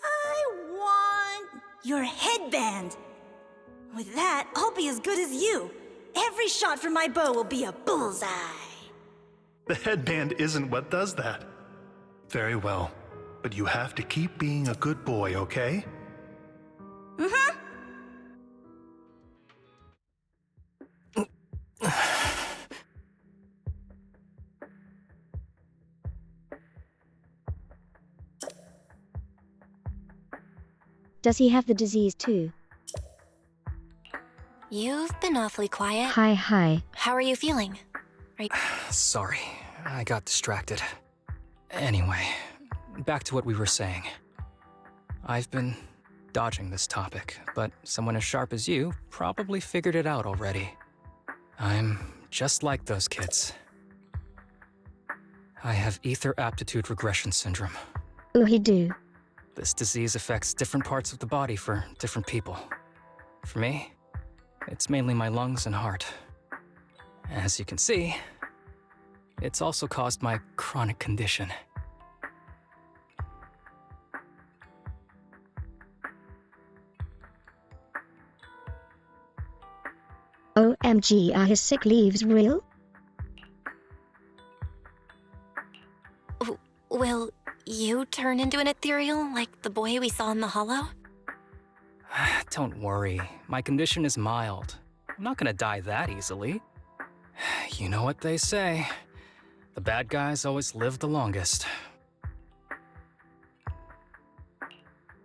I want your headband. With that, I'll be as good as you. Every shot from my bow will be a bullseye. The headband isn't what does that. Very well. But you have to keep being a good boy, okay? Mm-hmm. Does he have the disease too? You've been awfully quiet. Hi. How are you feeling? Sorry, I got distracted. Anyway, back to what we were saying. I've been dodging this topic, but someone as sharp as you probably figured it out already. I'm just like those kids. I have ether aptitude regression syndrome. Oh, he do. This disease affects different parts of the body for different people. For me, it's mainly my lungs and heart. As you can see, it's also caused my chronic condition. OMG, are his sick leaves real? Will you turn into an ethereal like the boy we saw in the hollow? Don't worry, my condition is mild. I'm not gonna die that easily. You know what they say. The bad guys always live the longest.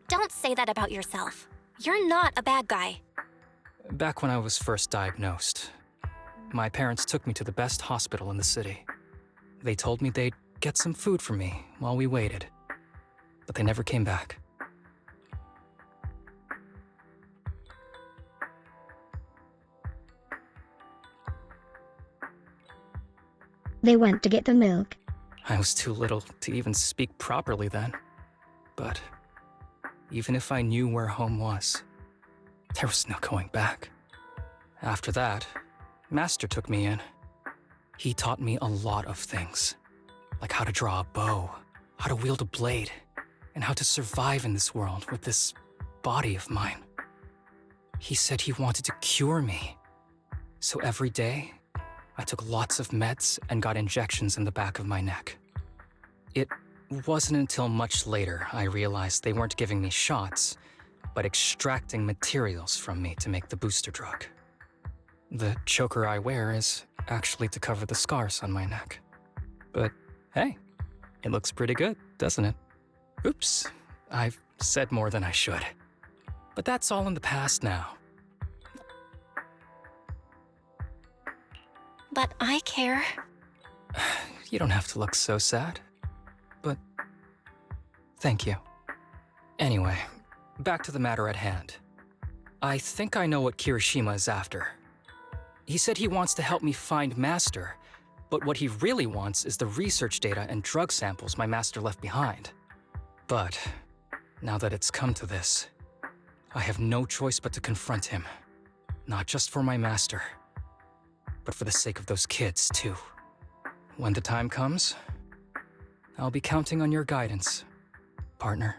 Don't say that about yourself. You're not a bad guy. Back when I was first diagnosed, my parents took me to the best hospital in the city. They told me they'd get some food for me while we waited, but they never came back. They went to get the milk. I was too little to even speak properly then. But even if I knew where home was, there was no going back. After that, Master took me in. He taught me a lot of things, like how to draw a bow, how to wield a blade, and how to survive in this world with this body of mine. He said he wanted to cure me. So every day, I took lots of meds and got injections in the back of my neck. It wasn't until much later I realized they weren't giving me shots, but extracting materials from me to make the booster drug. The choker I wear is actually to cover the scars on my neck. But hey, it looks pretty good, doesn't it? Oops, I've said more than I should. But that's all in the past now. But I care. You don't have to look so sad. But thank you. Anyway, back to the matter at hand. I think I know what Kirishima is after. He said he wants to help me find Master, but what he really wants is the research data and drug samples my master left behind. But now that it's come to this, I have no choice but to confront him. Not just for my master, but for the sake of those kids, too. When the time comes, I'll be counting on your guidance, partner.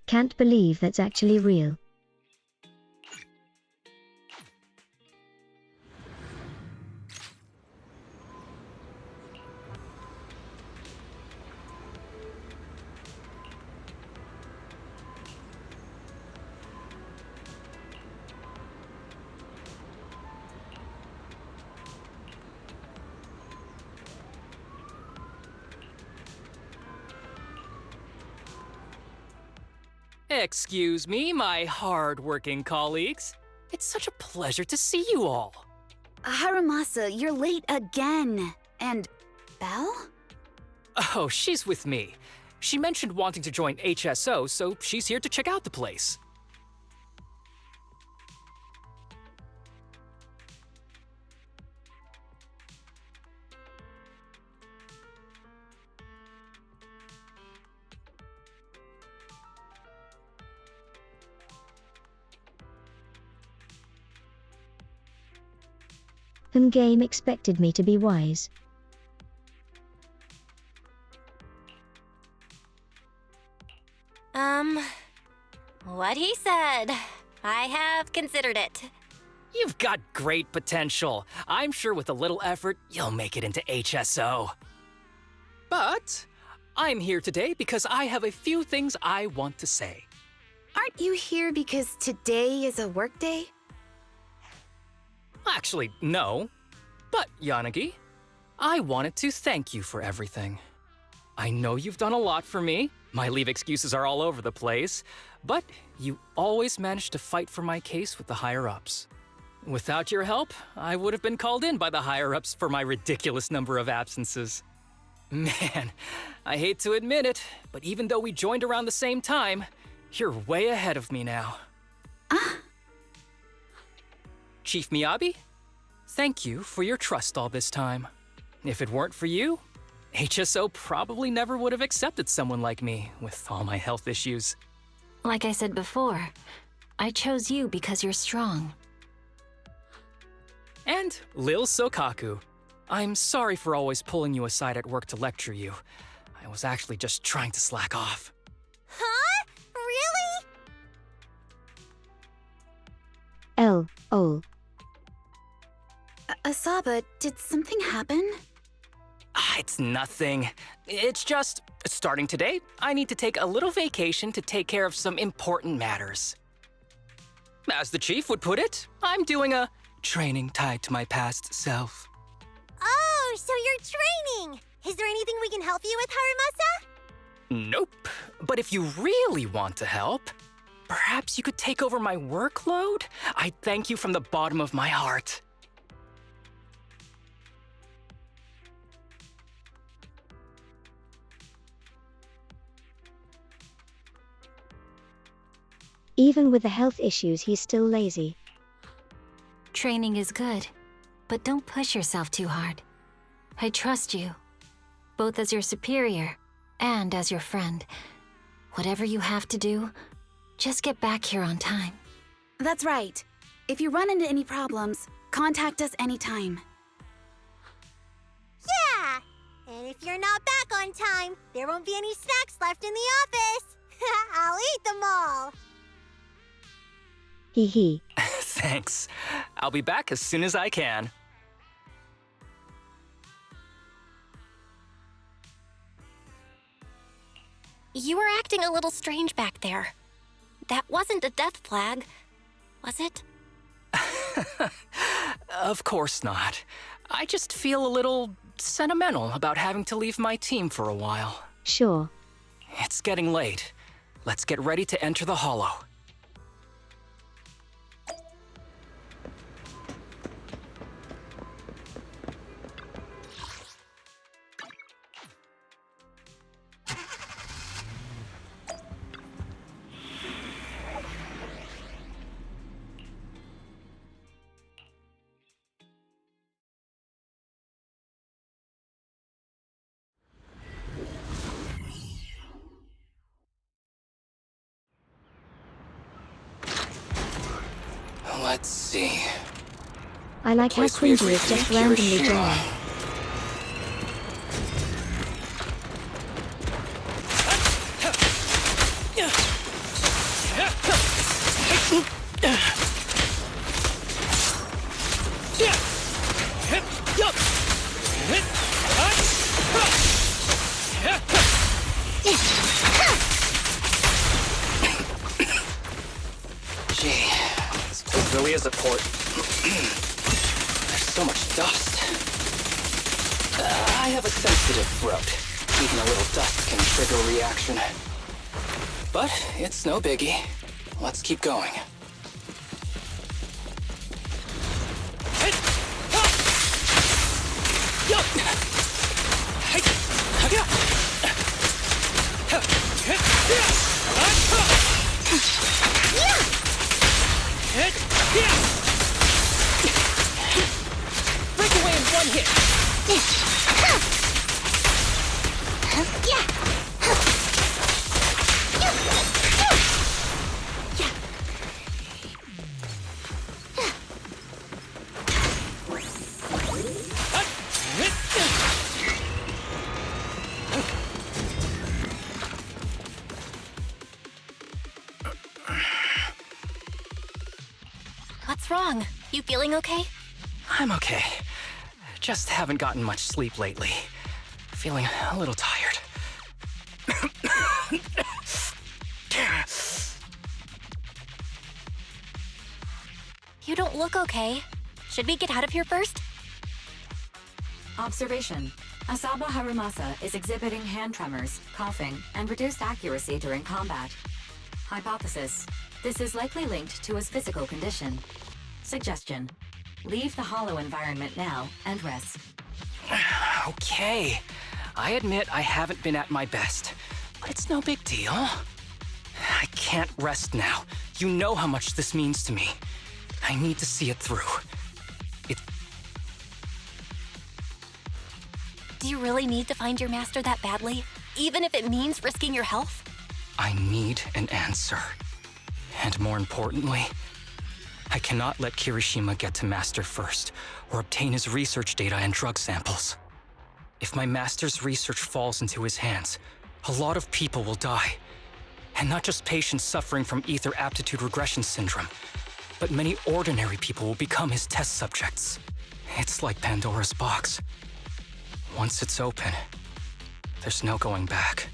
Can't believe that's actually real. Excuse me, my hard-working colleagues. It's such a pleasure to see you all. Harumasa, you're late again. And Belle? Oh, she's with me. She mentioned wanting to join HSO, so she's here to check out the place. Game expected me to be wise. What he said. I have considered it. You've got great potential. I'm sure with a little effort, you'll make it into HSO. But I'm here today because I have a few things I want to say. Aren't you here because today is a work day? Actually, no. But, Yanagi, I wanted to thank you for everything. I know you've done a lot for me. My leave excuses are all over the place. But you always managed to fight for my case with the higher-ups. Without your help, I would have been called in by the higher-ups for my ridiculous number of absences. Man, I hate to admit it, but even though we joined around the same time, you're way ahead of me now. Chief Miyabi, thank you for your trust all this time. If it weren't for you, HSO probably never would have accepted someone like me with all my health issues. Like I said before, I chose you because you're strong. And Lil Sokaku, I'm sorry for always pulling you aside at work to lecture you. I was actually just trying to slack off. Huh? Really? Asaba, did something happen? It's nothing. It's just, starting today, I need to take a little vacation to take care of some important matters. As the chief would put it, I'm doing a training tied to my past self. Oh, so you're training! Is there anything we can help you with, Harumasa? Nope. But if you really want to help, perhaps you could take over my workload? I thank you from the bottom of my heart. Even with the health issues, he's still lazy. Training is good, but don't push yourself too hard. I trust you, both as your superior and as your friend. Whatever you have to do, just get back here on time. That's right. If you run into any problems, contact us anytime. Yeah! And if you're not back on time, there won't be any snacks left in the office. I'll eat them all. Hee hee. Thanks. I'll be back as soon as I can. You were acting a little strange back there. That wasn't a death flag, was it? Of course not. I just feel a little sentimental about having to leave my team for a while. Sure. It's getting late. Let's get ready to enter the Hollow. Let's see. I like how Place we Quincy agreed is to just meet randomly Kirishima. joined. Gee, this place really is a port. There's so much dust. I have a sensitive throat. Even a little dust can trigger a reaction. But it's no biggie. Let's keep going. Break away in one hit! What's wrong? You feeling okay? I'm okay. Just haven't gotten much sleep lately. Feeling a little tired. You don't look okay. Should we get out of here first? Observation. Asaba Harumasa is exhibiting hand tremors, coughing, and reduced accuracy during combat. Hypothesis. This is likely linked to his physical condition. Suggestion. Leave the hollow environment now and rest. Okay. I admit I haven't been at my best, but it's no big deal. I can't rest now. You know how much this means to me. I need to see it through. Do you really need to find your master that badly? Even if it means risking your health? I need an answer. And more importantly, I cannot let Kirishima get to Master first, or obtain his research data and drug samples. If my Master's research falls into his hands, a lot of people will die. And not just patients suffering from ether aptitude regression syndrome, but many ordinary people will become his test subjects. It's like Pandora's box. Once it's open, there's no going back.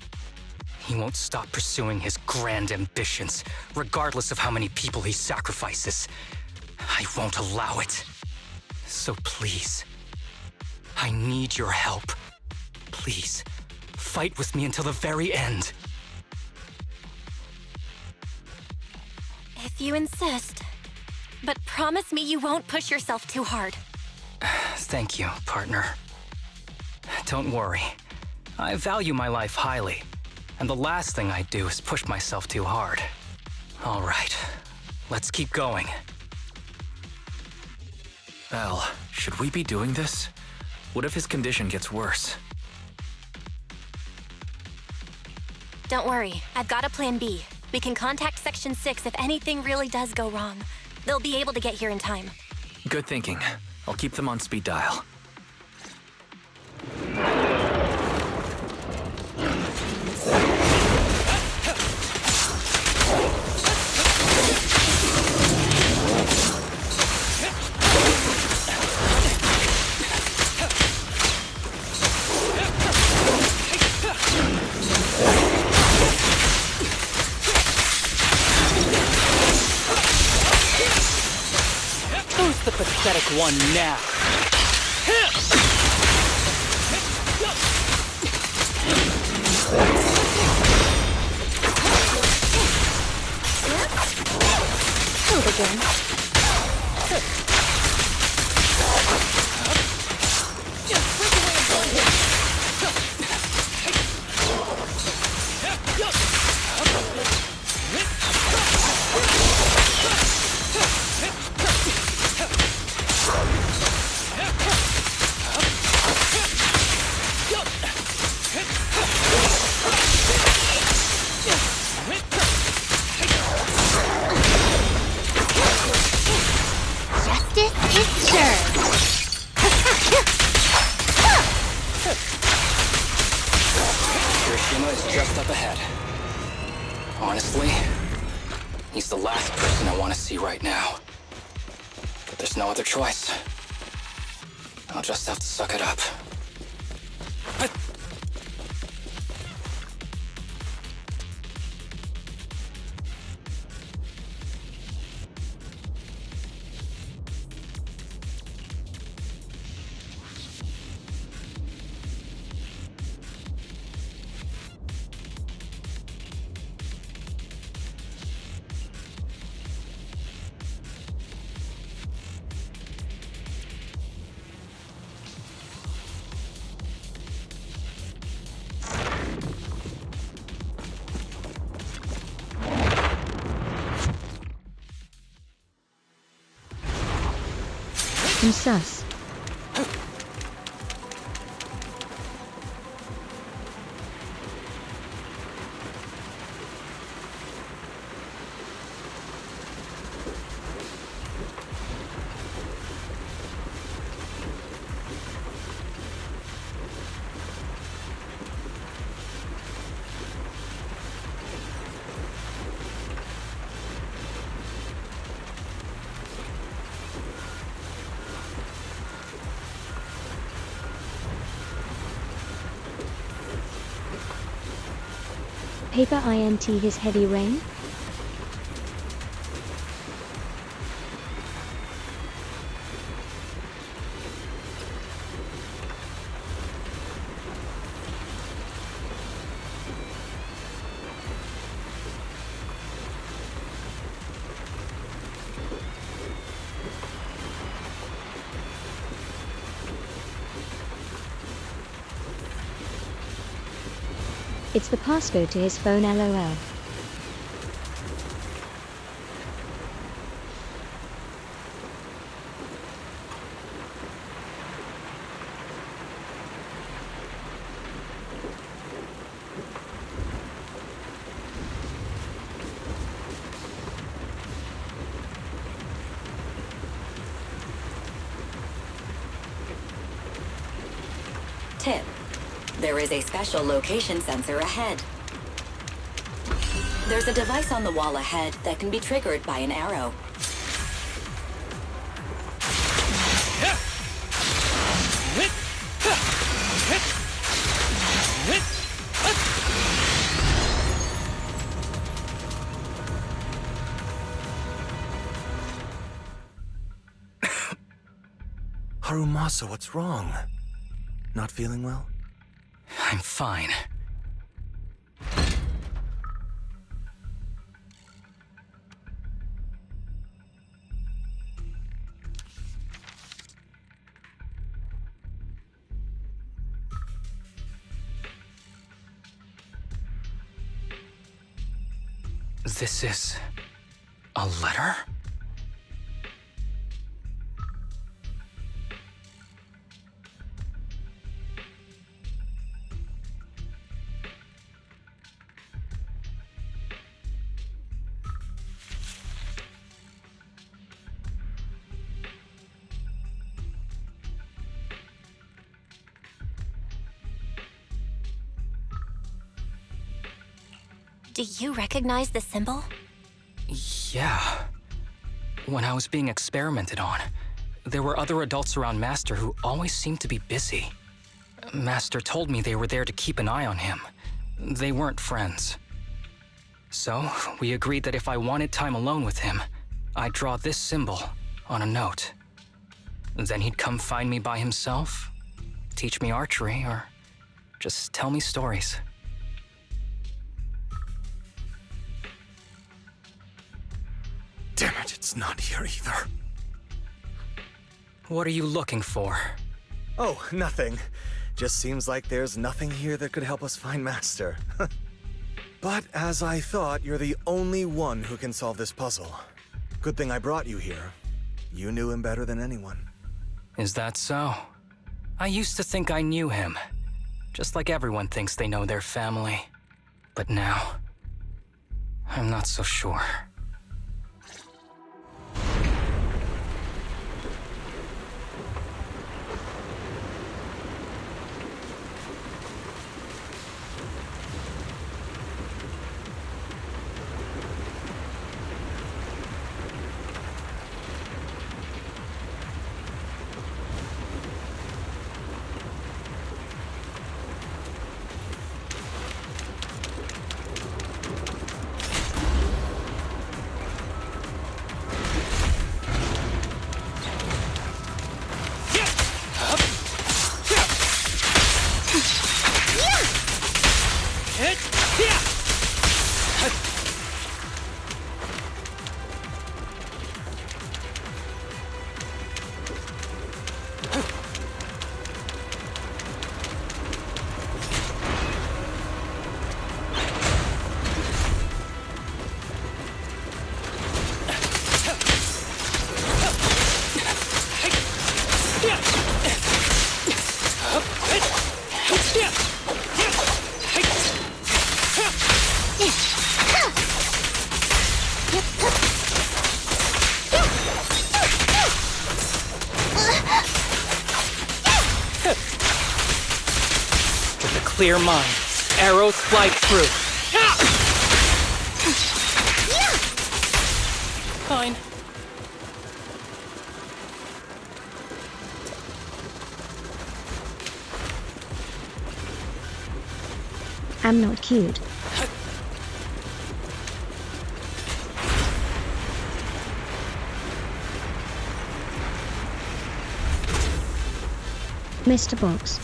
He won't stop pursuing his grand ambitions, regardless of how many people he sacrifices. I won't allow it. So please, I need your help. Please, fight with me until the very end. If you insist. But promise me you won't push yourself too hard. Thank you, partner. Don't worry. I value my life highly, and the last thing I do is push myself too hard. All right, let's keep going. Belle, should we be doing this? What if his condition gets worse? Don't worry, I've got a plan B. We can contact Section 6 if anything really does go wrong. They'll be able to get here in time. Good thinking. I'll keep them on speed dial. Who's the pathetic one now? Hold again. Kirishima is just up ahead. Honestly, he's the last person I want to see right now. But there's no other choice. I'll just have to suck it up. I'm sus. Paper INT his heavy rain? It's the passcode to his phone, LOL. Tip. There is a special location sensor ahead. There's a device on the wall ahead that can be triggered by an arrow. Harumasa, what's wrong? Not feeling well? I'm fine. This is a letter? Do you recognize the symbol? Yeah. When I was being experimented on, there were other adults around Master who always seemed to be busy. Master told me they were there to keep an eye on him. They weren't friends. So, we agreed that if I wanted time alone with him, I'd draw this symbol on a note. Then he'd come find me by himself, teach me archery, or just tell me stories. Damn it, it's not here either. What are you looking for? Oh, nothing. Just seems like there's nothing here that could help us find Master. But as I thought, you're the only one who can solve this puzzle. Good thing I brought you here. You knew him better than anyone. Is that so? I used to think I knew him. Just like everyone thinks they know their family. But now, I'm not so sure. clear mind. Arrows fly through. Fine. I'm not cute. Mr. Box.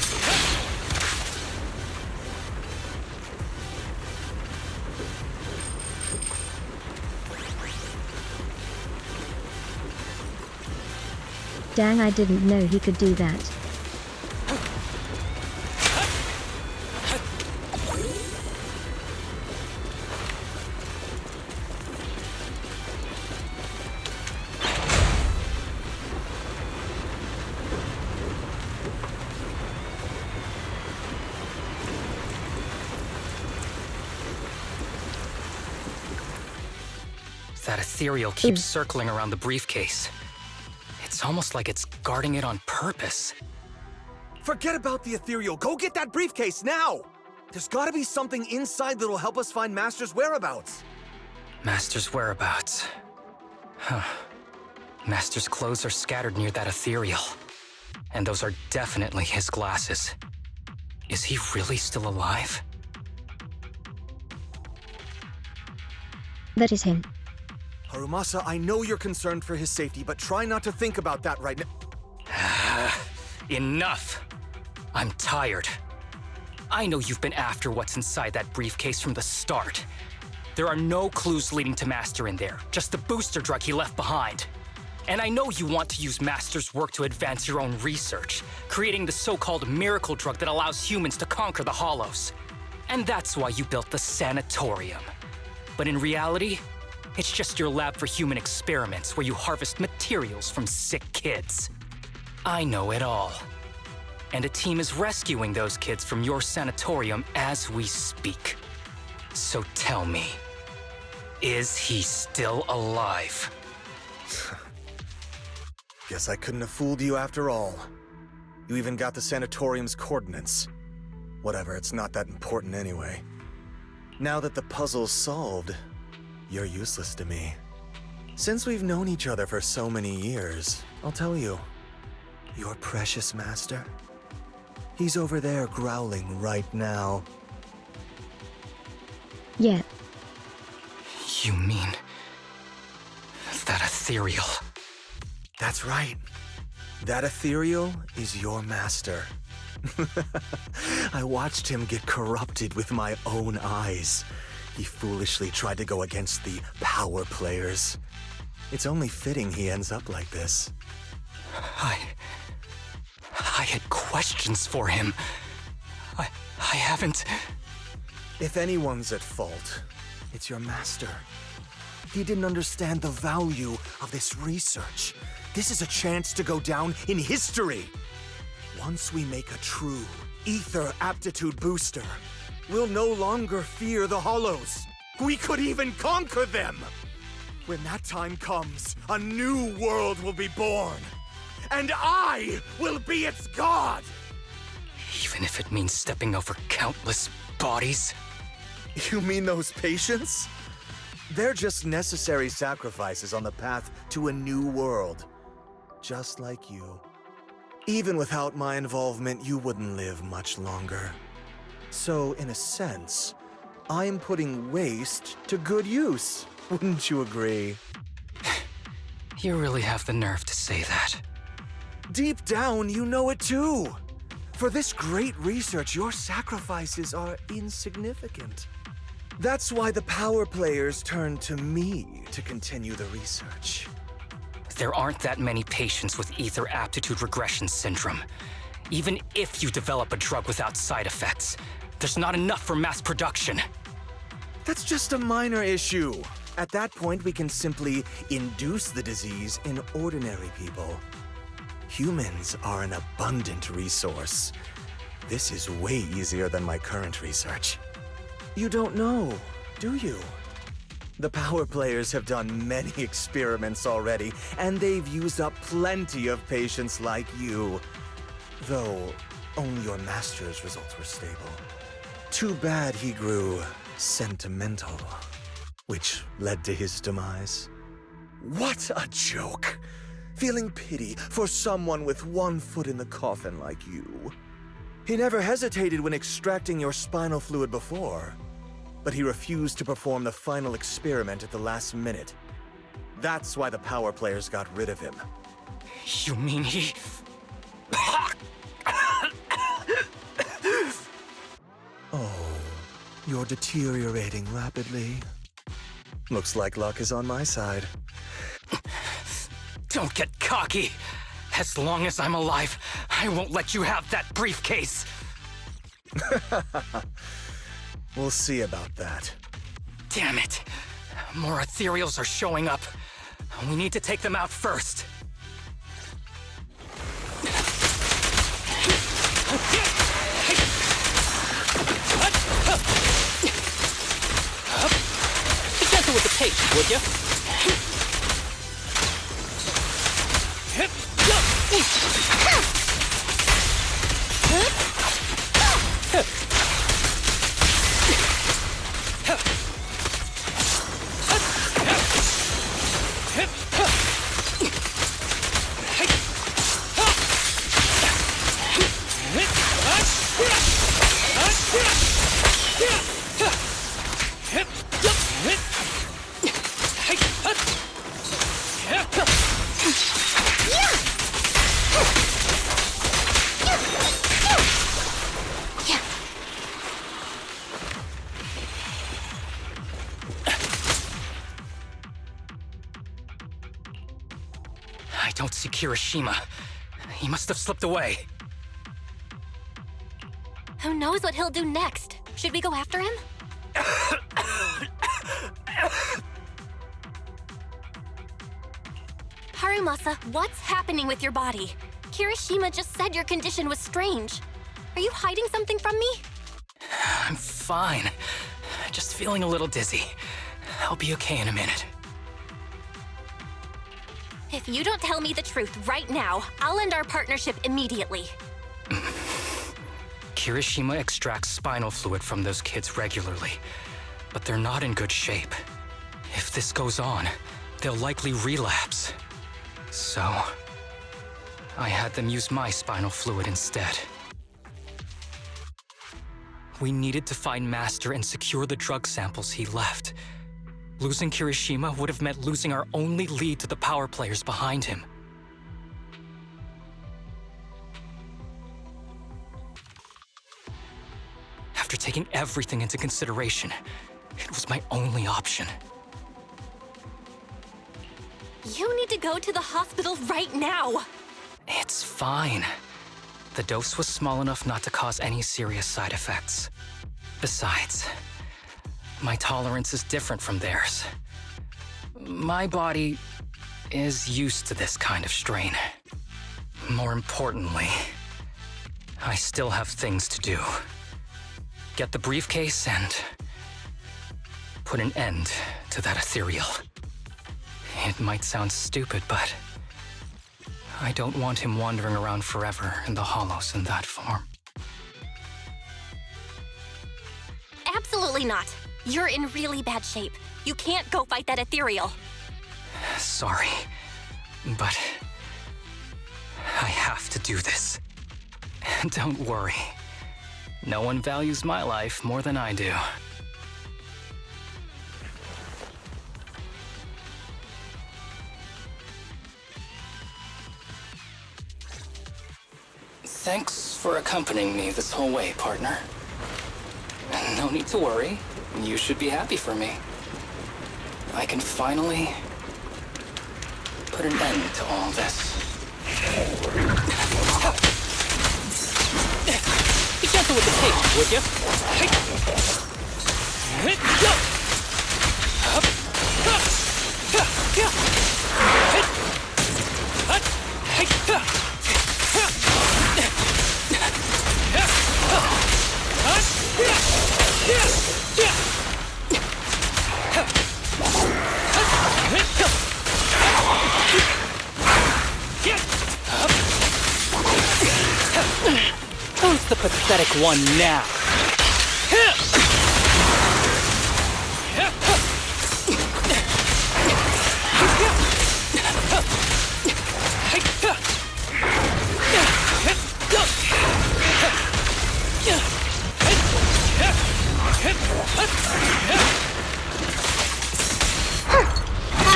Dang, I didn't know he could do that. That ethereal keeps circling around the briefcase. It's almost like it's guarding it on purpose. Forget about the ethereal. Go get that briefcase now! There's gotta be something inside that'll help us find Master's whereabouts. Master's whereabouts. Huh. Master's clothes are scattered near that ethereal. And those are definitely his glasses. Is he really still alive? That is him. Harumasa, I know you're concerned for his safety, but try not to think about that right now. Enough! I'm tired. I know you've been after what's inside that briefcase from the start. There are no clues leading to Master in there, just the booster drug he left behind. And I know you want to use Master's work to advance your own research, creating the so-called miracle drug that allows humans to conquer the Hollows. And that's why you built the sanatorium. But in reality, it's just your lab for human experiments where you harvest materials from sick kids. I know it all. And a team is rescuing those kids from your sanatorium as we speak. So tell me, is he still alive? Guess I couldn't have fooled you after all. You even got the sanatorium's coordinates. Whatever, it's not that important anyway. Now that the puzzle's solved, you're useless to me. Since we've known each other for so many years, I'll tell you, your precious master, he's over there growling right now. Yeah. You mean that ethereal? That's right. That ethereal is your master. I watched him get corrupted with my own eyes. He foolishly tried to go against the power players. It's only fitting he ends up like this. I had questions for him. I haven't... If anyone's at fault, it's your master. He didn't understand the value of this research. This is a chance to go down in history. Once we make a true ether aptitude booster, we'll no longer fear the Hollows. We could even conquer them. When that time comes, a new world will be born. And I will be its god! Even if it means stepping over countless bodies? You mean those patients? They're just necessary sacrifices on the path to a new world. Just like you. Even without my involvement, you wouldn't live much longer. So, in a sense, I'm putting waste to good use. Wouldn't you agree? You really have the nerve to say that. Deep down, you know it too. For this great research, your sacrifices are insignificant. That's why the power players turn to me to continue the research. There aren't that many patients with ether aptitude regression syndrome. Even if you develop a drug without side effects, there's not enough for mass production. That's just a minor issue. At that point, we can simply induce the disease in ordinary people. Humans are an abundant resource. This is way easier than my current research. You don't know, do you? The power players have done many experiments already, and they've used up plenty of patients like you. Though, only your master's results were stable. Too bad he grew sentimental, which led to his demise. What a joke! Feeling pity for someone with one foot in the coffin like you. He never hesitated when extracting your spinal fluid before, but he refused to perform the final experiment at the last minute. That's why the power players got rid of him. You mean he... Oh, you're deteriorating rapidly. Looks like luck is on my side. Don't get cocky. As long as I'm alive, I won't let you have that briefcase. We'll see about that. Damn it. More ethereals are showing up. We need to take them out first. Be gentle with the pace, would you? I don't see Kirishima. He must have slipped away. Who knows what he'll do next? Should we go after him? Harumasa, what's happening with your body? Kirishima just said your condition was strange. Are you hiding something from me? I'm fine. Just feeling a little dizzy. I'll be okay in a minute. If you don't tell me the truth right now, I'll end our partnership immediately. Kirishima extracts spinal fluid from those kids regularly, but they're not in good shape. If this goes on, they'll likely relapse. So, I had them use my spinal fluid instead. We needed to find Master and secure the drug samples he left. Losing Kirishima would have meant losing our only lead to the power players behind him. After taking everything into consideration, it was my only option. You need to go to the hospital right now! It's fine. The dose was small enough not to cause any serious side effects. Besides, my tolerance is different from theirs. My body is used to this kind of strain. More importantly, I still have things to do. Get the briefcase and put an end to that ethereal. It might sound stupid, but I don't want him wandering around forever in the hollows in that form. Absolutely not. You're in really bad shape. You can't go fight that ethereal. Sorry, but I have to do this. Don't worry. No one values my life more than I do. Thanks for accompanying me this whole way, partner. No need to worry. You should be happy for me. I can finally put an end to all this. Be gentle with the pace, would you? Who's the pathetic one now?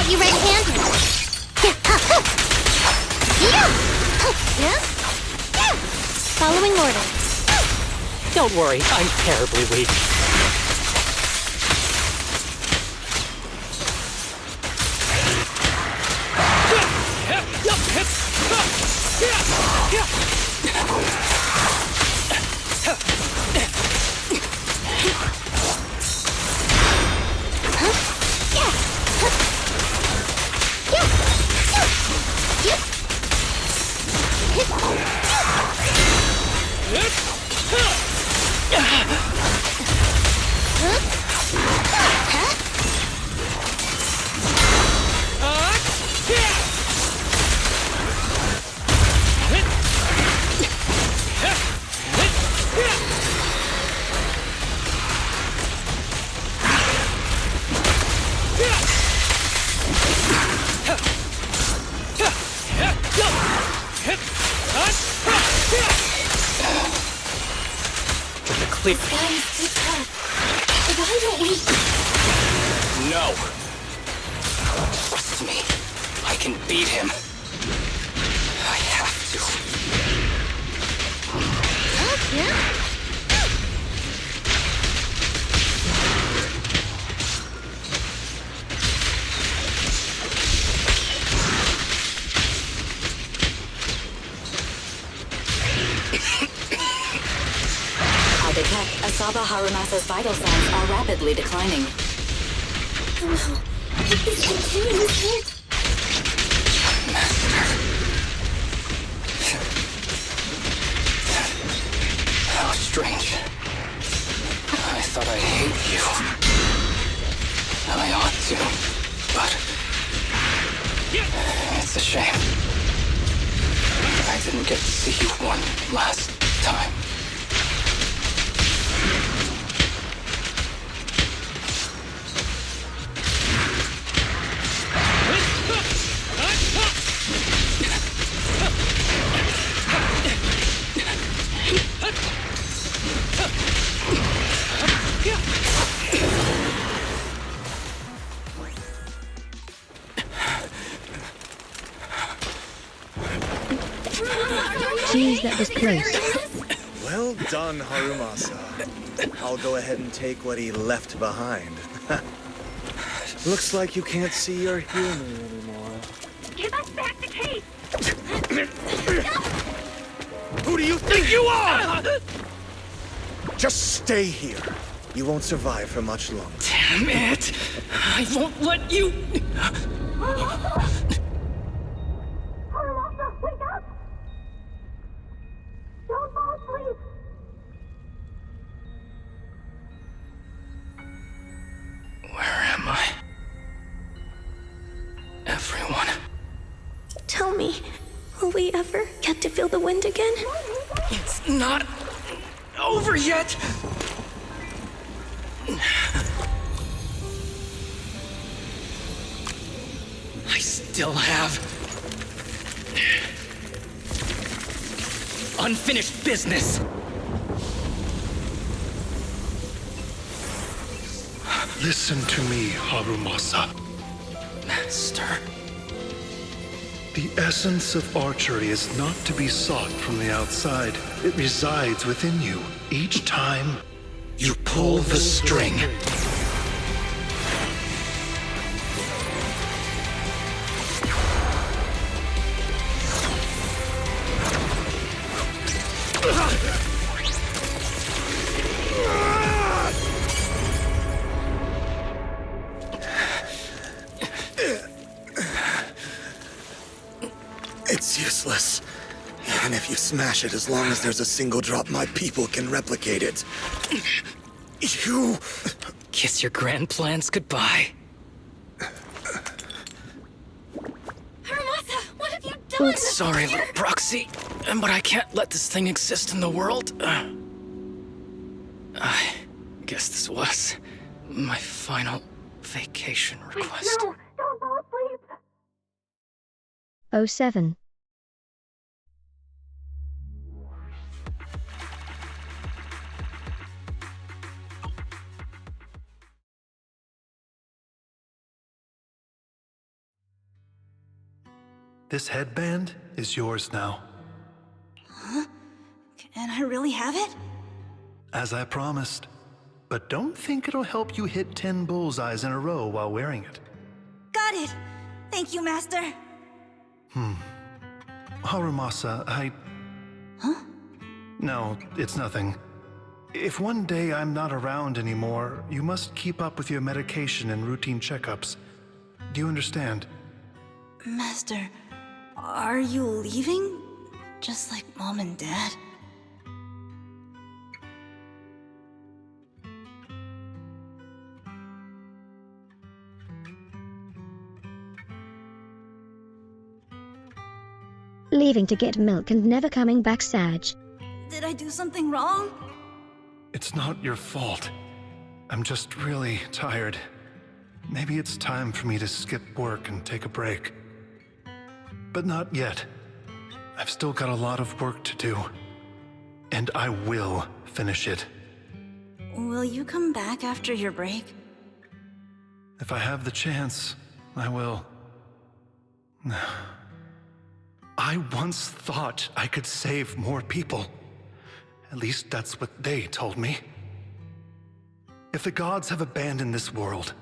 got you red-handed. Following orders. Don't worry, I'm terribly weak. Clear. Why don't we... No. Trust me. I can beat him. I have to. I detect Asaba Harumasa's vital signs are rapidly declining. Oh no. If this continues, it... How strange. I thought I'd hate you. I ought to, but it's a shame. I didn't get to see you one last time. Jeez, that was close. Well done, Harumasa. I'll go ahead and take what he left behind. Looks like you can't see or hear me anymore. Give us back the case! Who do you think you are? Just stay here. You won't survive for much longer. Damn it! I won't let you... Harumasa, wake up! Don't fall asleep! Where am I? Everyone. Tell me, will we ever get to feel the wind again? It's not over yet! I still have unfinished business. Listen to me, Harumasa. Master. The essence of archery is not to be sought from the outside. It resides within you. Each time You pull the string. It's useless. Even if you smash it, as long as there's a single drop, my people can replicate it. You... Kiss your grand plans goodbye. Harumasa, what have you done? Sorry, little Proxy, but I can't let this thing exist in the world. I guess this was my final vacation request. No, don't fall asleep! 07. This headband is yours now. Huh? Can I really have it? As I promised. But don't think it'll help you hit 10 bullseyes in a row while wearing it. Got it! Thank you, Master! Harumasa, Huh? No, it's nothing. If one day I'm not around anymore, you must keep up with your medication and routine checkups. Do you understand? Master, are you leaving? Just like Mom and Dad? Leaving to get milk and never coming back, Saj. Did I do something wrong? It's not your fault. I'm just really tired. Maybe it's time for me to skip work and take a break. But not yet. I've still got a lot of work to do. And I will finish it. Will you come back after your break? If I have the chance, I will. I once thought I could save more people. At least that's what they told me. If the gods have abandoned this world,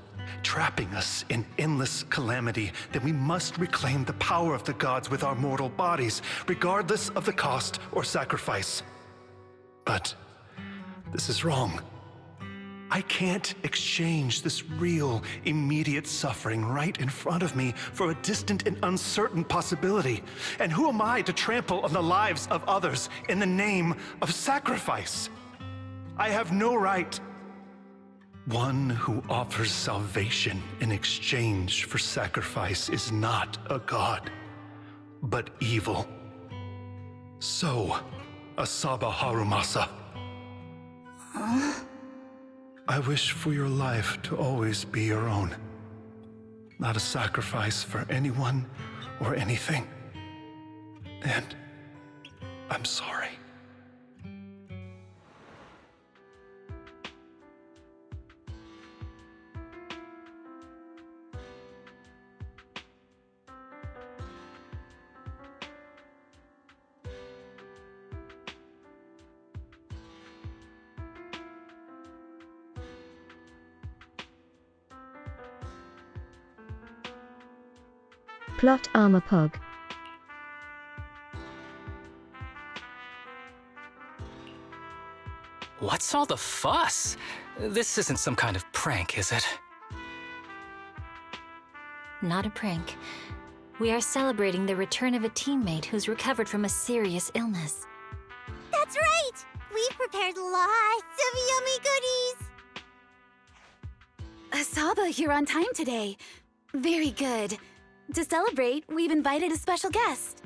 trapping us in endless calamity, then we must reclaim the power of the gods with our mortal bodies, regardless of the cost or sacrifice. But this is wrong. I can't exchange this real, immediate suffering right in front of me for a distant and uncertain possibility. And who am I to trample on the lives of others in the name of sacrifice? I have no right. One who offers salvation in exchange for sacrifice is not a god, but evil. So, Asaba Harumasa. Huh? I wish for your life to always be your own. Not a sacrifice for anyone or anything. And I'm sorry. Plot armor pog. What's all the fuss? This isn't some kind of prank, is it? Not a prank. We are celebrating the return of a teammate who's recovered from a serious illness. That's right! We've prepared lots of yummy goodies! Asaba, you're on time today. Very good. To celebrate, we've invited a special guest.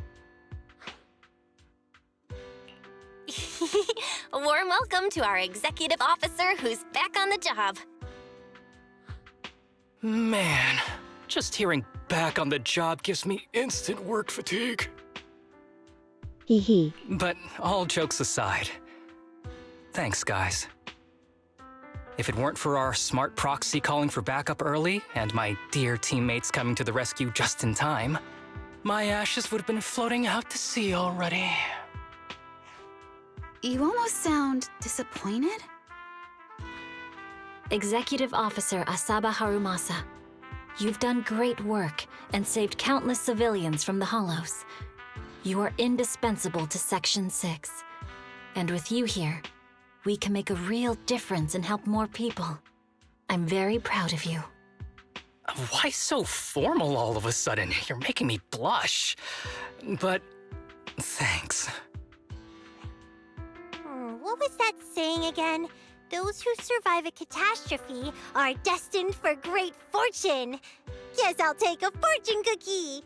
A warm welcome to our executive officer who's back on the job. Man, just hearing back on the job gives me instant work fatigue. Hee hee. But all jokes aside, thanks, guys. If it weren't for our smart proxy calling for backup early and my dear teammates coming to the rescue just in time, my ashes would have been floating out to sea already. You almost sound disappointed? Executive Officer Asaba Harumasa, you've done great work and saved countless civilians from the Hollows. You are indispensable to Section 6. And with you here, we can make a real difference and help more people. I'm very proud of you. Why so formal all of a sudden? You're making me blush. But thanks. What was that saying again? Those who survive a catastrophe are destined for great fortune. Guess I'll take a fortune cookie.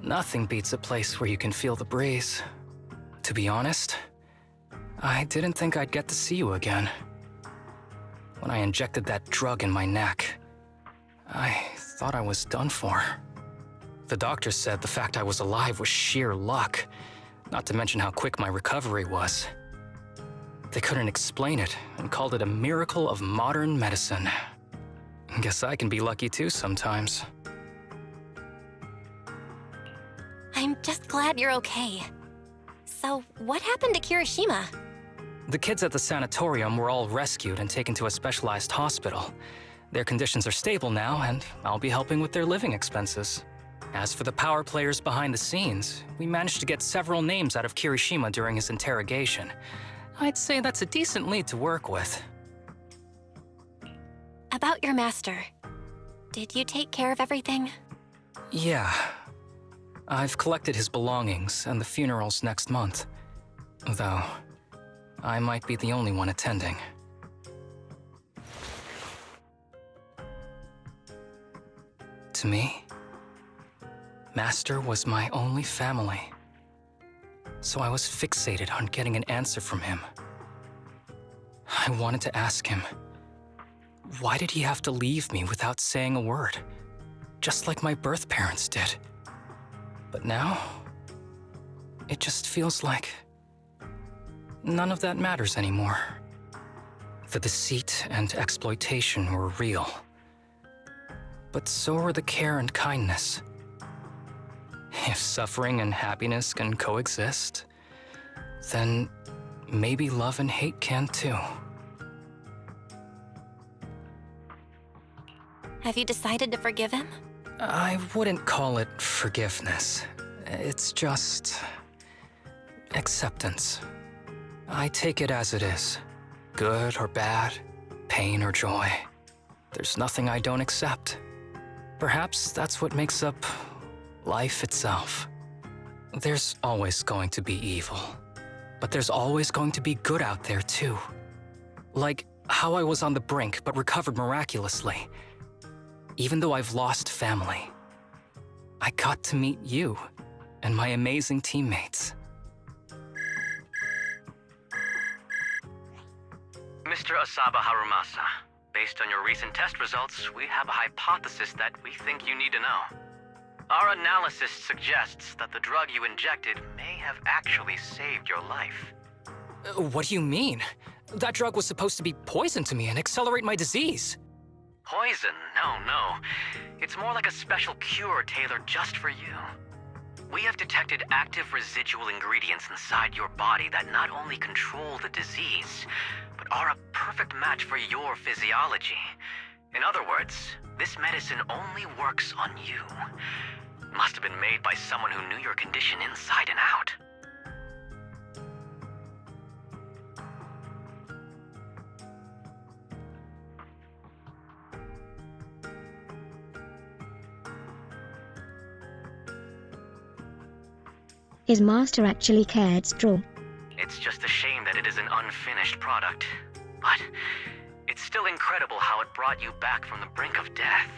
Nothing beats a place where you can feel the breeze. To be honest, I didn't think I'd get to see you again. When I injected that drug in my neck, I thought I was done for. The doctor said the fact I was alive was sheer luck, not to mention how quick my recovery was. They couldn't explain it and called it a miracle of modern medicine. Guess I can be lucky too sometimes. I'm just glad you're okay. So, what happened to Kirishima? The kids at the sanatorium were all rescued and taken to a specialized hospital. Their conditions are stable now, and I'll be helping with their living expenses. As for the power players behind the scenes, we managed to get several names out of Kirishima during his interrogation. I'd say that's a decent lead to work with. About your master. Did you take care of everything? Yeah. I've collected his belongings, and the funeral's next month. Though, I might be the only one attending. To me, Master was my only family. So I was fixated on getting an answer from him. I wanted to ask him, why did he have to leave me without saying a word? Just like my birth parents did. But now, it just feels like none of that matters anymore. The deceit and exploitation were real. But so were the care and kindness. If suffering and happiness can coexist, then maybe love and hate can too. Have you decided to forgive him? I wouldn't call it forgiveness. It's just acceptance. I take it as it is. Good or bad, pain or joy. There's nothing I don't accept. Perhaps that's what makes up life itself. There's always going to be evil, but there's always going to be good out there too. Like how I was on the brink but recovered miraculously. Even though I've lost family, I got to meet you and my amazing teammates. Mr. Asaba Harumasa, based on your recent test results, we have a hypothesis that we think you need to know. Our analysis suggests that the drug you injected may have actually saved your life. What do you mean? That drug was supposed to be poison to me and accelerate my disease. Poison? No. It's more like a special cure tailored just for you. We have detected active residual ingredients inside your body that not only control the disease, but are a perfect match for your physiology. In other words, this medicine only works on you. Must have been made by someone who knew your condition inside and out. His master actually cared straw. It's just a shame that it is an unfinished product. But it's still incredible how it brought you back from the brink of death.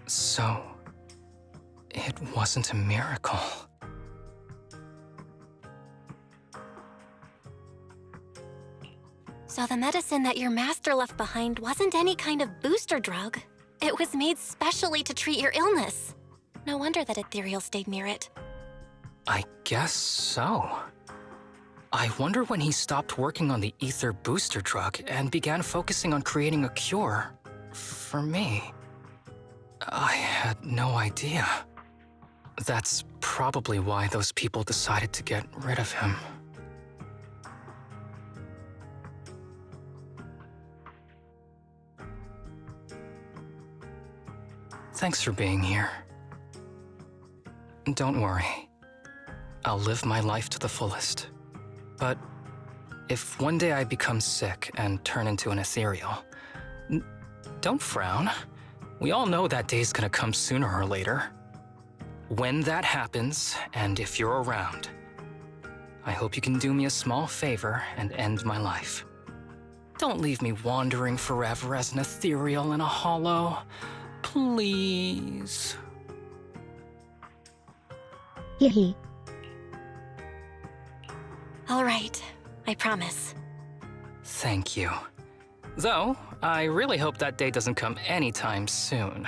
So, it wasn't a miracle. So the medicine that your master left behind wasn't any kind of booster drug. It was made specially to treat your illness. No wonder that Ethereal stayed near it. I guess so. I wonder when he stopped working on the ether booster drug and began focusing on creating a cure for me. I had no idea. That's probably why those people decided to get rid of him. Thanks for being here. Don't worry. I'll live my life to the fullest. But if one day I become sick and turn into an ethereal, don't frown. We all know that day's gonna come sooner or later. When that happens, and if you're around, I hope you can do me a small favor and end my life. Don't leave me wandering forever as an ethereal in a hollow. Please. Hee. All right, I promise. Thank you. Though, I really hope that day doesn't come anytime soon.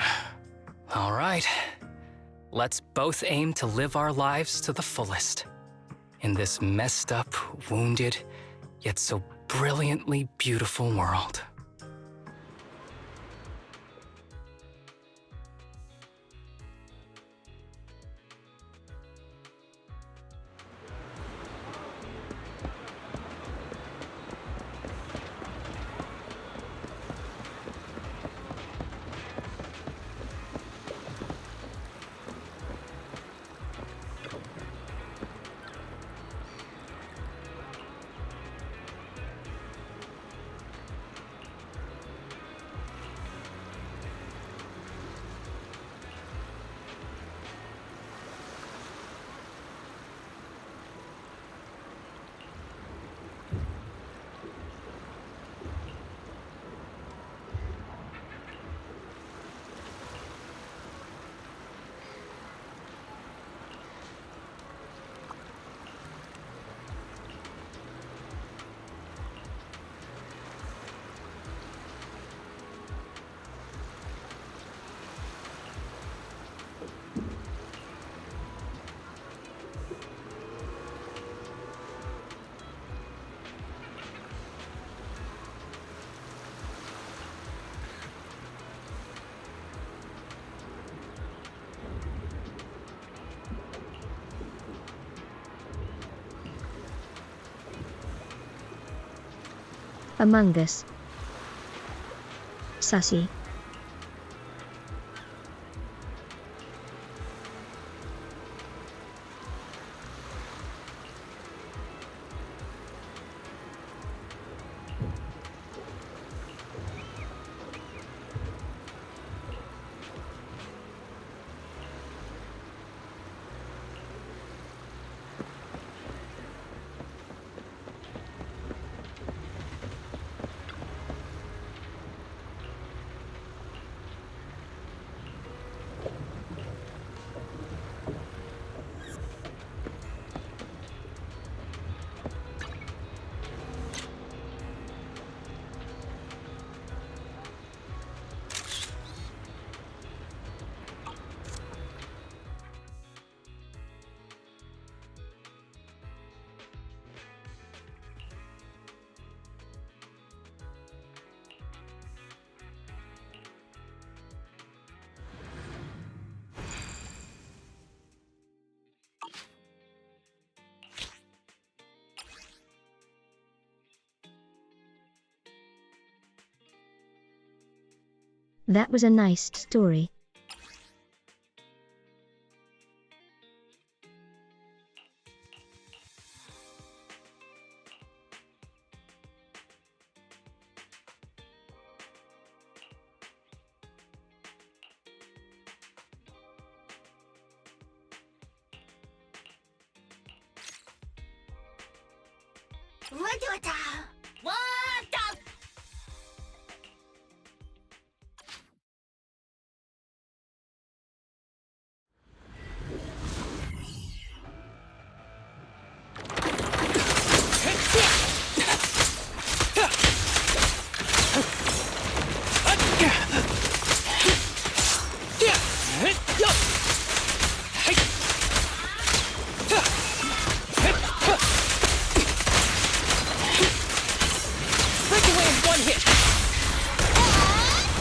All right. Let's both aim to live our lives to the fullest. In this messed up, wounded, yet so brilliantly beautiful world. Among Us. Sassy. That was a nice story.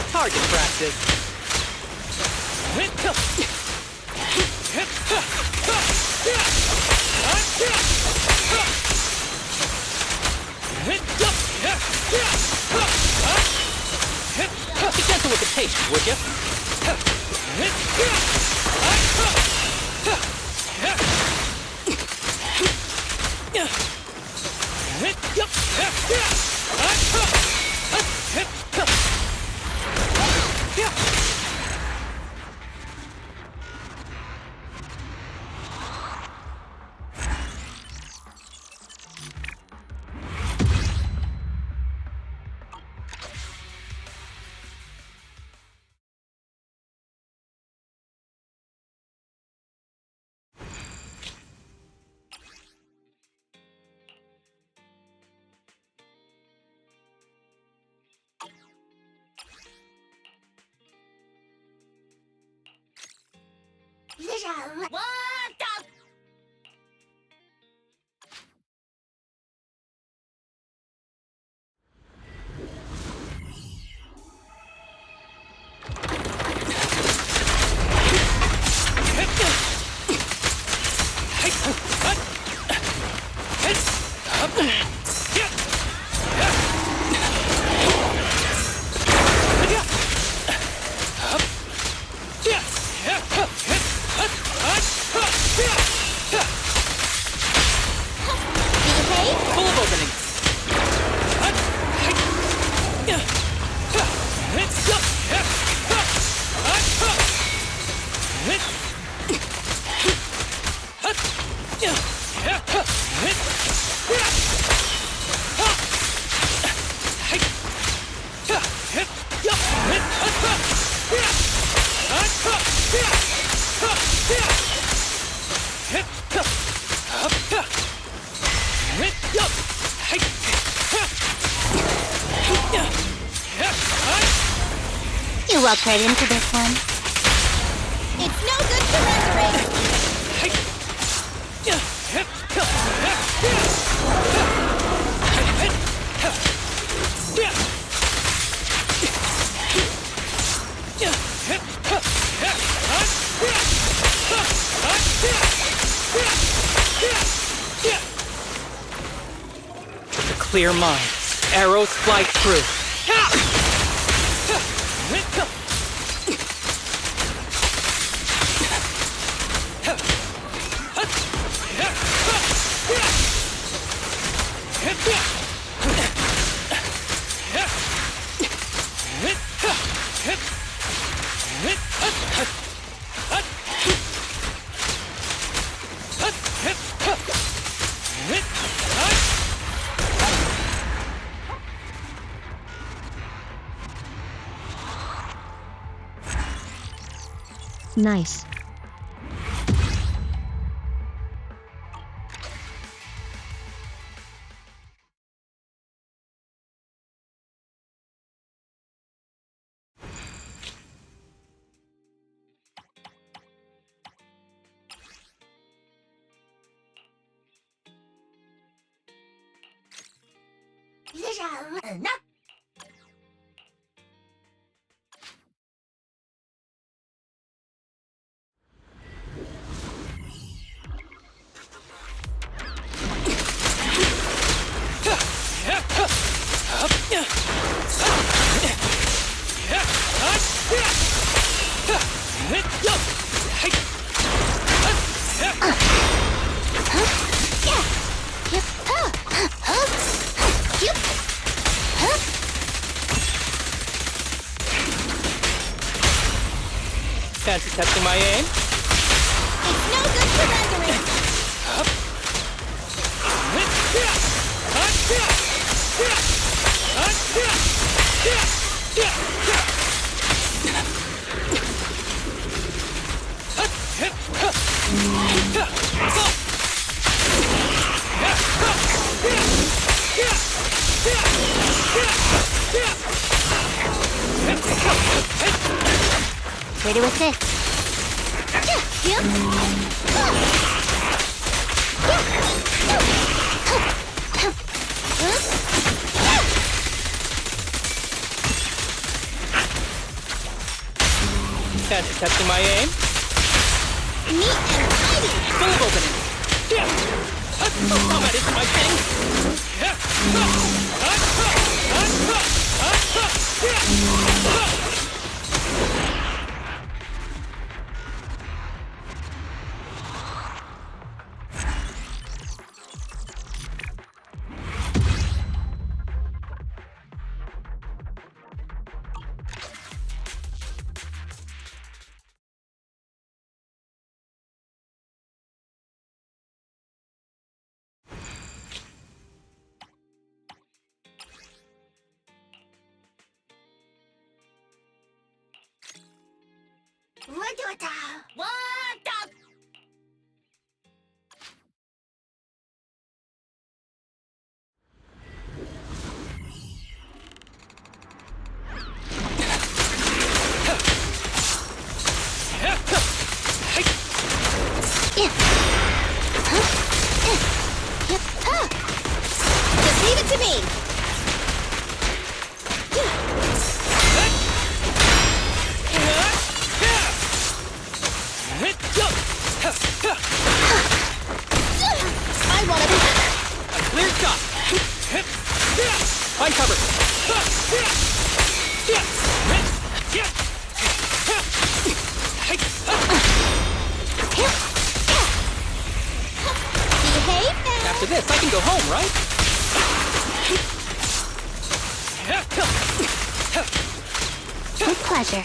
Target practice. Be gentle with the pace, would you? Full of openings. You walked right into this one. It's no good surrendering! With a clear mind, arrows fly through. Nice. Fancy testing my aim? It's no good surrendering! Where to assist? Fancy testing my aim? Neat and tidy! Full of openings. Combat isn't my thing. What the? Just leave it to me! Find cover! After this, I can go home, right? With pleasure.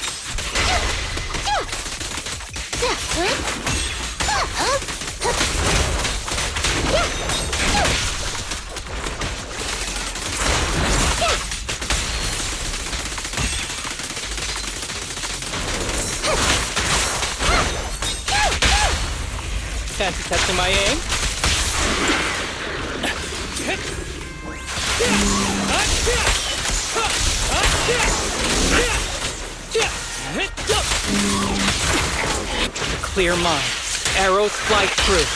Fancy testing my aim? Clear mind. Arrows fly through.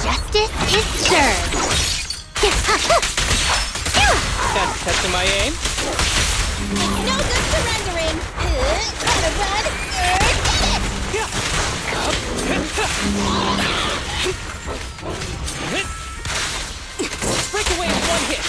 Justice is served. That's testing my aim. No good surrendering. Gotta run. Break away in one hit.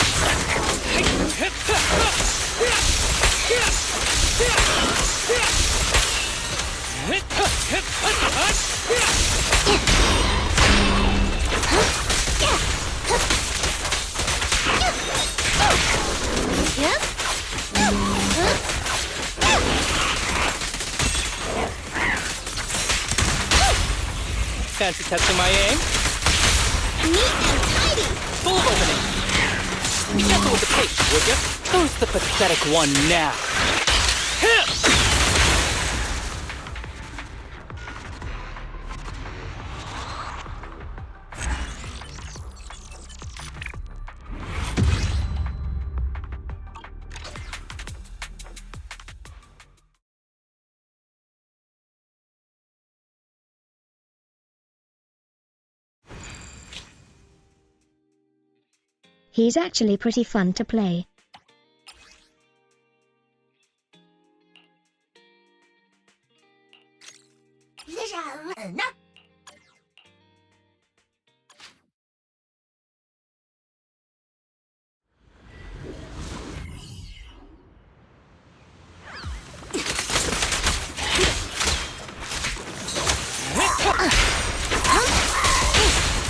Fancy testing my aim? Neat and tidy. Full of opening. Be gentle with the pace, would you? Who's the pathetic one now? He's actually pretty fun to play.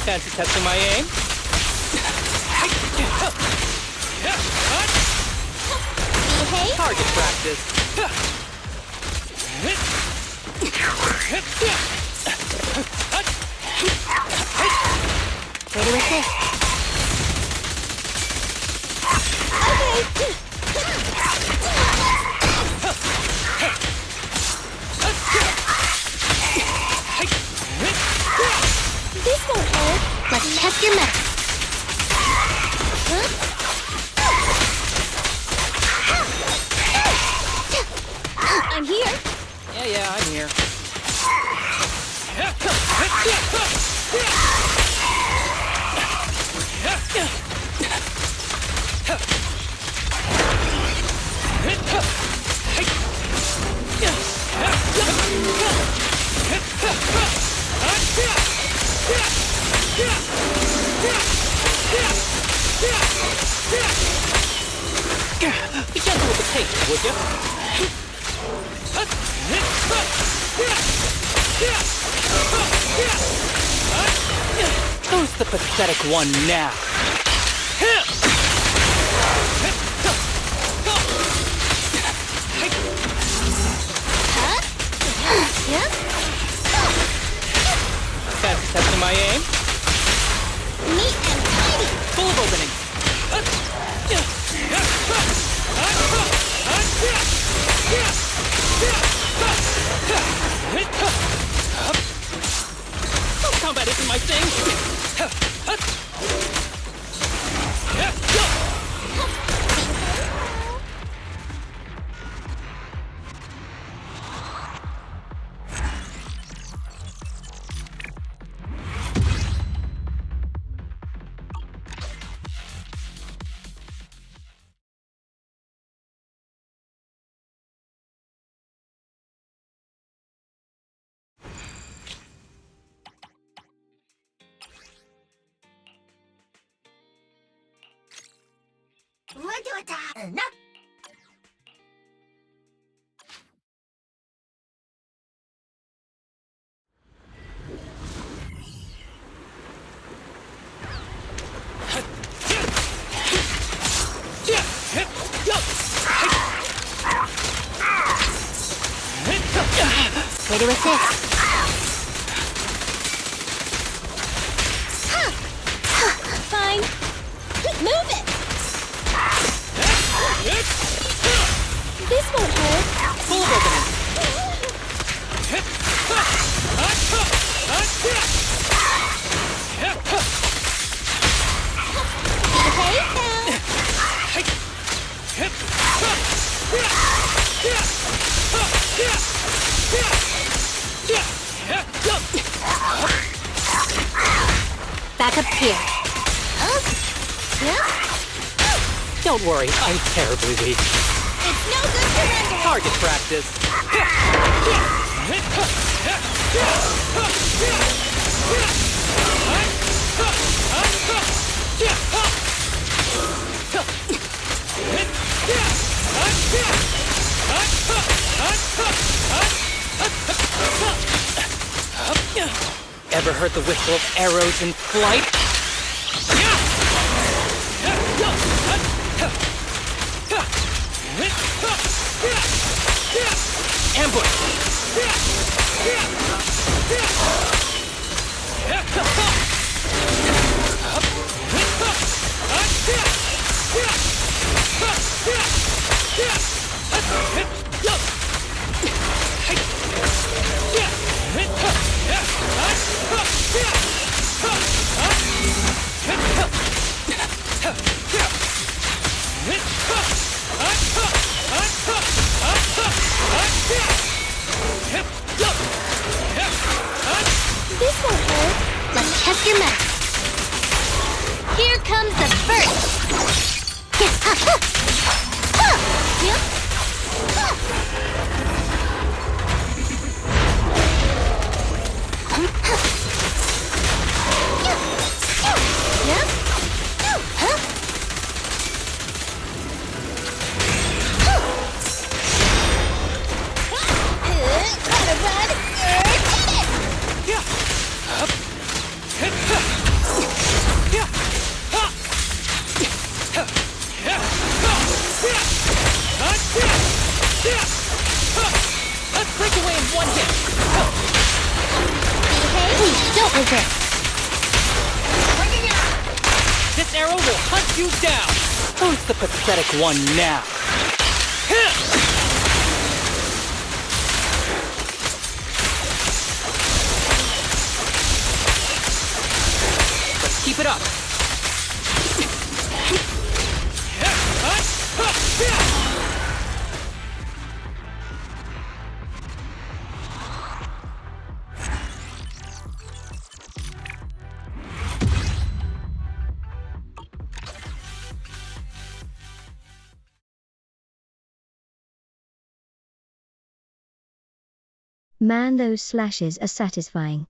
Fancy testing my aim? Target practice. Ready with this. This won't hurt. Let's test your mettle. I'm here. Yeah, I'm here. Be gentle with the pace, would you? Who's the pathetic one now? Fancy testing my aim? Neat and tidy. Full of opening. Combat isn't my thing. Way to assist. Fine. Move it! This won't hurt. Full of opening. Back up here. Don't worry, I'm terribly weak. It's no good surrendering. Target practice. Ever heard the whistle of arrows in flight? Ambush! This won't hurt. Let's test your mettle. Here comes the first. Let's break away in one hit. Please, don't resist. This arrow will hunt you down. Who's the pathetic one now? Let's keep it up. Man, those slashes are satisfying.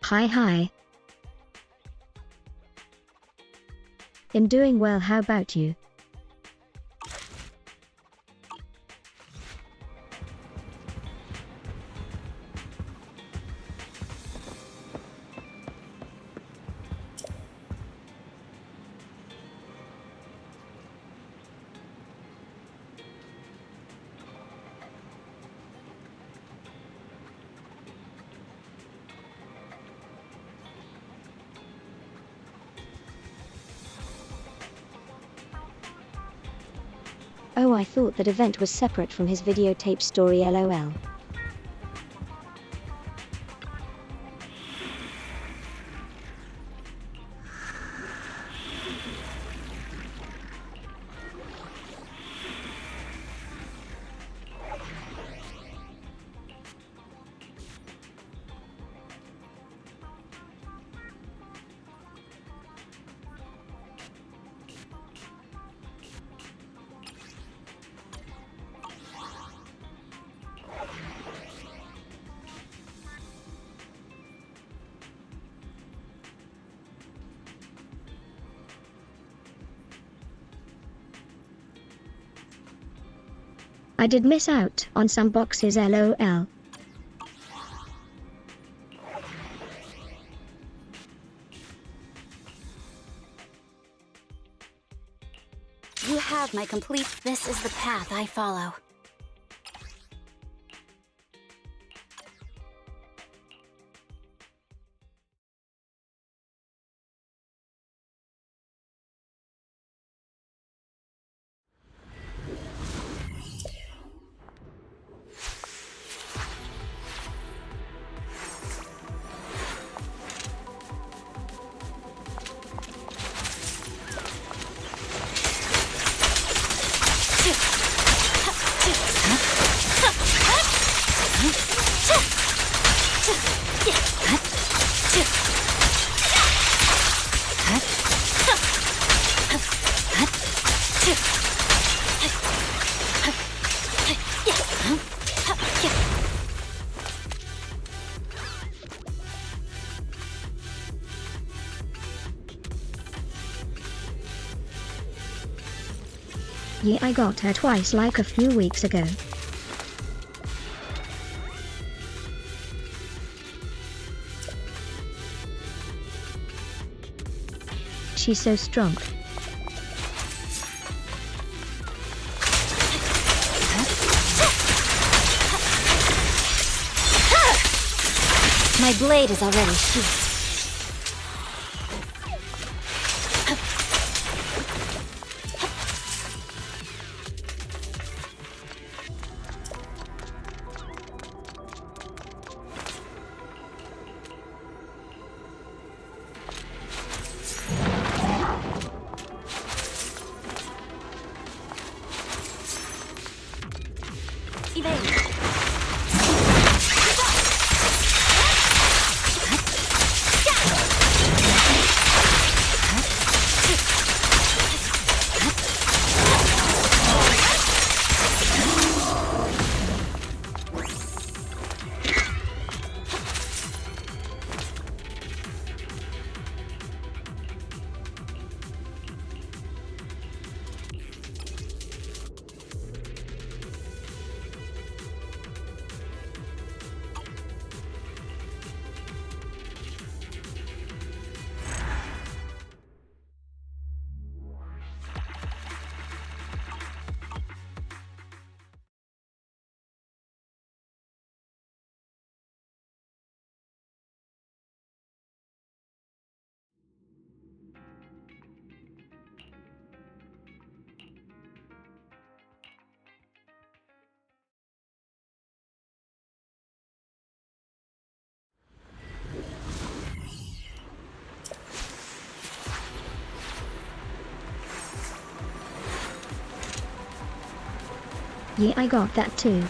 Hi. I'm doing well, how about you? Oh, I thought that event was separate from his videotape story, lol. I did miss out on some boxes, lol. You have my complete... This is the path I follow. Yeah, I got her twice like a few weeks ago. She's so strong. My blade is already sheathed. Yeah, I got that too.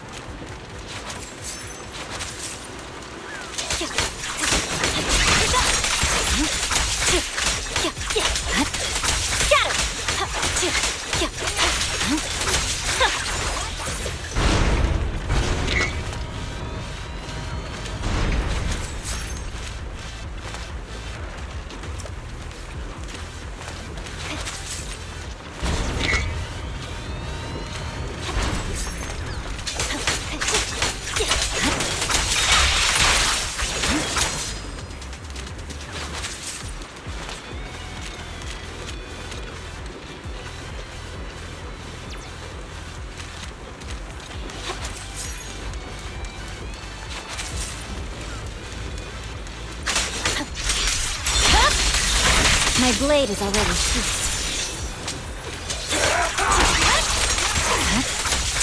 My blade is already sheathed.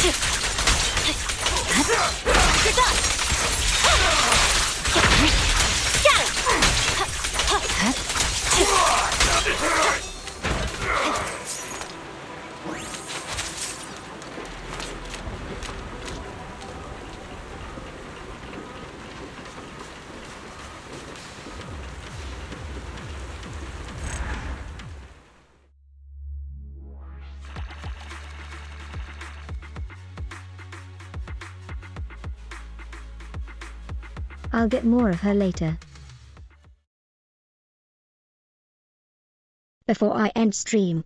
You're done! I'll get more of her later. Before I end stream.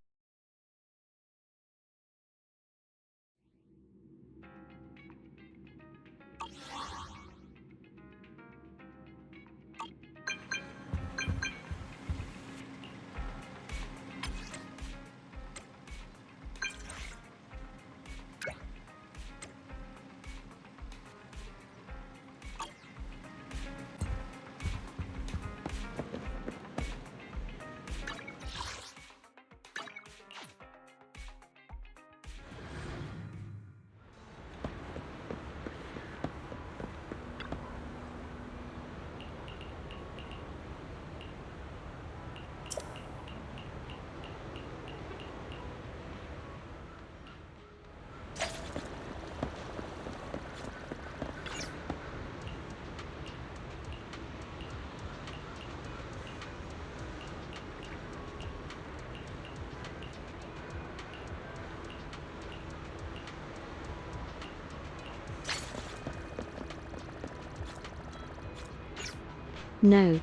No.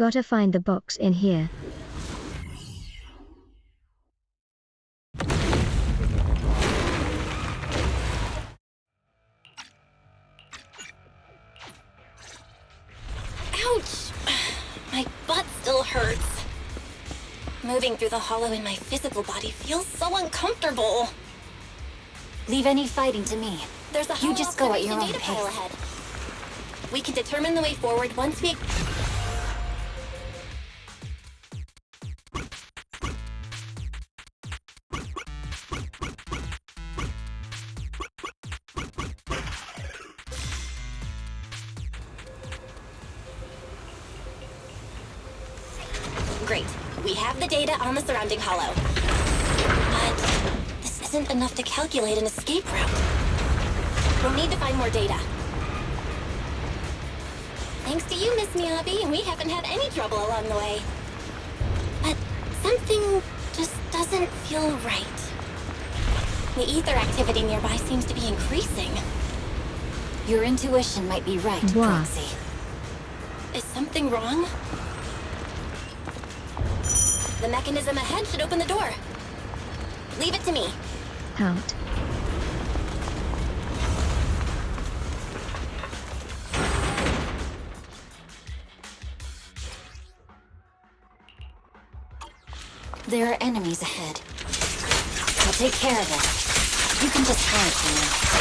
Gotta find the box in here. Ouch! My butt still hurts. Moving through the hollow in my physical body feels so uncomfortable. Leave any fighting to me. There's a You just go at your own data pile pace. ahead. We can determine the way forward once we... Great. We have the data on the surrounding hollow. But this isn't enough to calculate an escape route. We'll need to find more data. Thanks to you, Miss Miyabi, we haven't had any trouble along the way. But something just doesn't feel right. The ether activity nearby seems to be increasing. Your intuition might be right, Wow. Proxy. Is something wrong? The mechanism ahead should open the door. Leave it to me. Out. There are enemies ahead. I'll take care of it. You can just hide for now.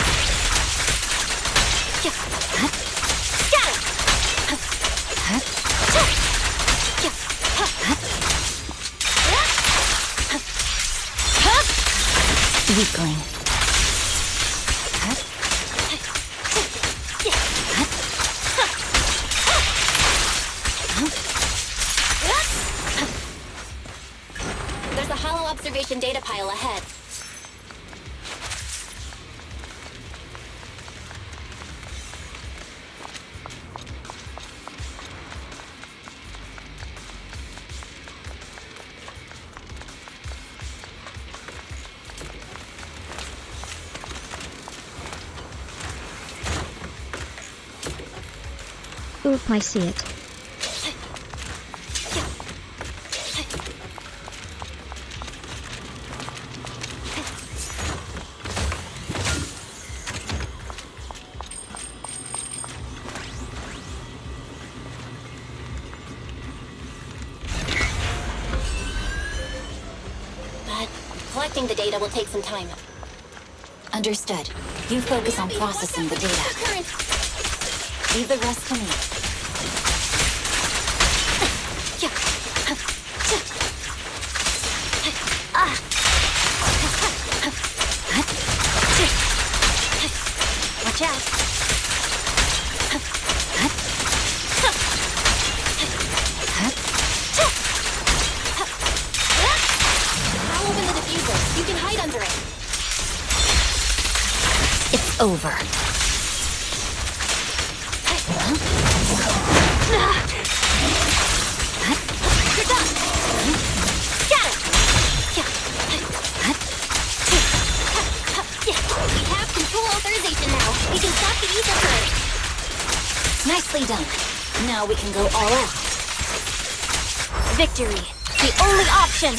Weakling. There's a hollow observation data pile ahead. thought I see it. But collecting the data will take some time. Understood. You focus on processing the data. Leave the rest to me. Watch out. I'll open the diffuser. You can hide under it. It's over. You're done. Get it. We have control authorization now. We can stop the ether current. Nicely done. Now we can go all out. Victory. The only option.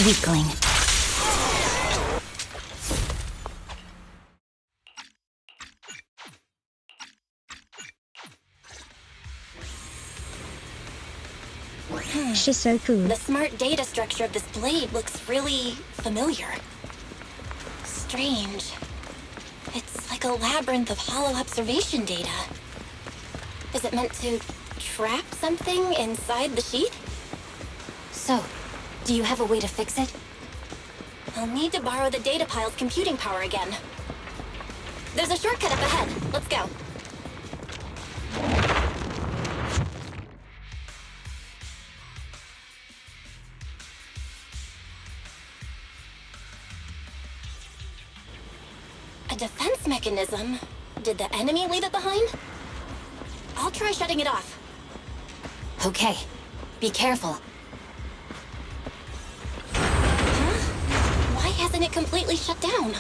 Weakling. She's so cool. The smart data structure of this blade looks really familiar. Strange. It's like a labyrinth of hollow observation data. Is it meant to trap something inside the sheet? So, do you have a way to fix it? I'll need to borrow the data pile's computing power again. There's a shortcut up ahead. Let's go. A defense mechanism? Did the enemy leave it behind? I'll try shutting it off. Okay. Be careful. Why hasn't it completely shut down?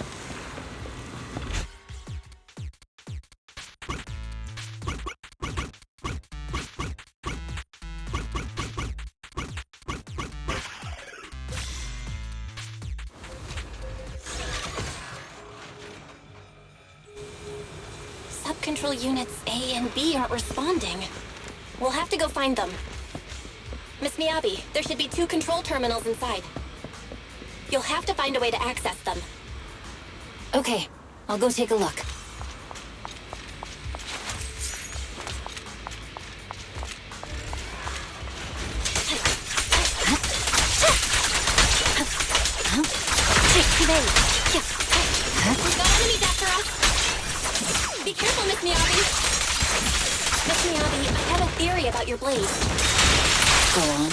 Sub-control units A and B aren't responding. We'll have to go find them. Miss Miyabi, there should be 2 control terminals inside. You'll have to find a way to access them. Okay, I'll go take a look. We've got enemies after us! Be careful, Miss Miyabi! Miss Miyabi, I have a theory about your blade. Go on.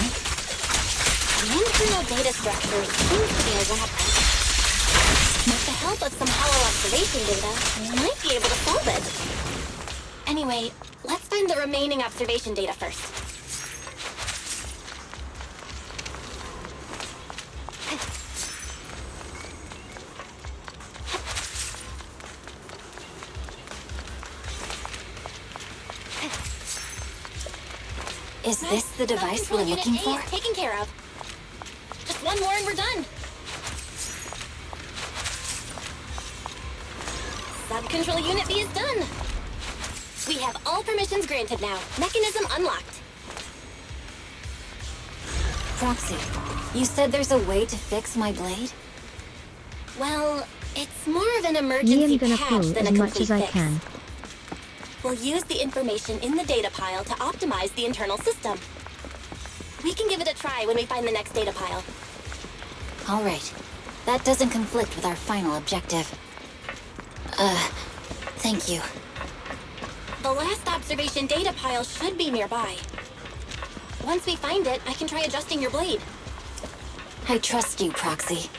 The internal data structure seems to be a labyrinth. With the help of some hollow observation data, we might be able to solve it. Anyway, let's find the remaining observation data first. Is this the device we're looking for? Taken care of. Just one more and we're done. Sub-control unit B is done. We have all permissions granted now. Mechanism unlocked. Proxy, you said there's a way to fix my blade? Well, it's more of an I'm emergency gonna patch pull than as a much complete as I fix. can. We'll use the information in the data pile to optimize the internal system. We can give it a try when we find the next data pile. All right. That doesn't conflict with our final objective. Thank you. The last observation data pile should be nearby. Once we find it, I can try adjusting your blade. I trust you, Proxy.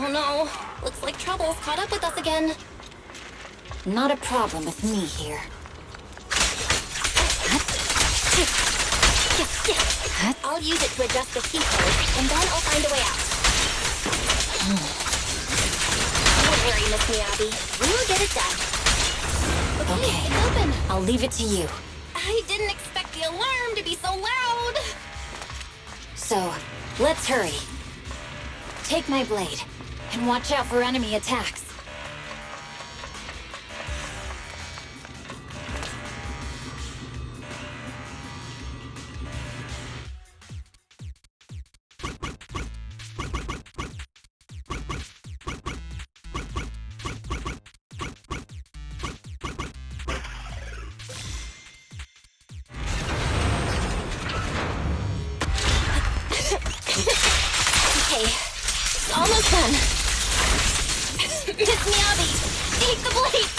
Oh no, looks like trouble's caught up with us again. Not a problem with me here. I'll use it to adjust the key code, and then I'll find a way out. Don't worry, Miss Miyabi. We'll get it done. Okay, it's open. I'll leave it to you. I didn't expect the alarm to be so loud. So, let's hurry. Take my blade, and watch out for enemy attacks. Okay, it's almost done. Miss Miyabi, take the blade.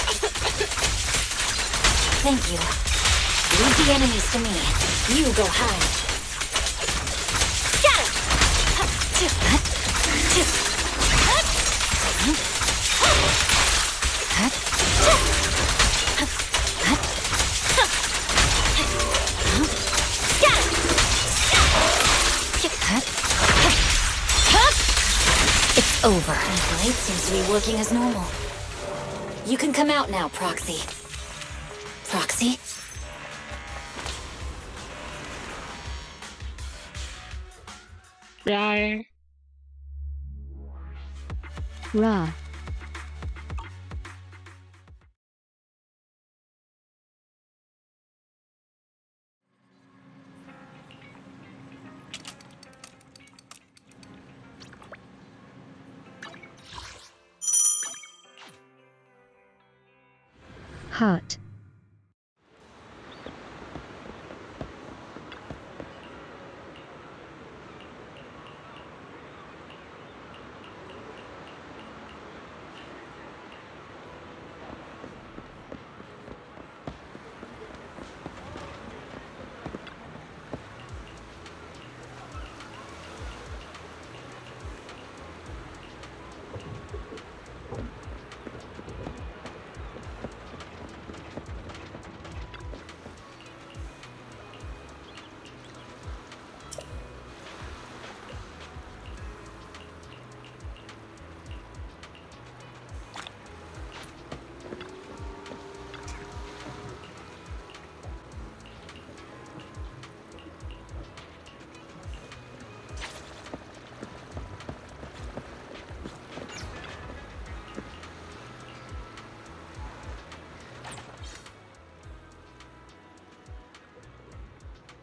Thank you. Leave the enemies to me. You go hide. Got It's over. My blade seems to be working as normal. You can come out now, Proxy. Proxy? Rar. Ra. Heart.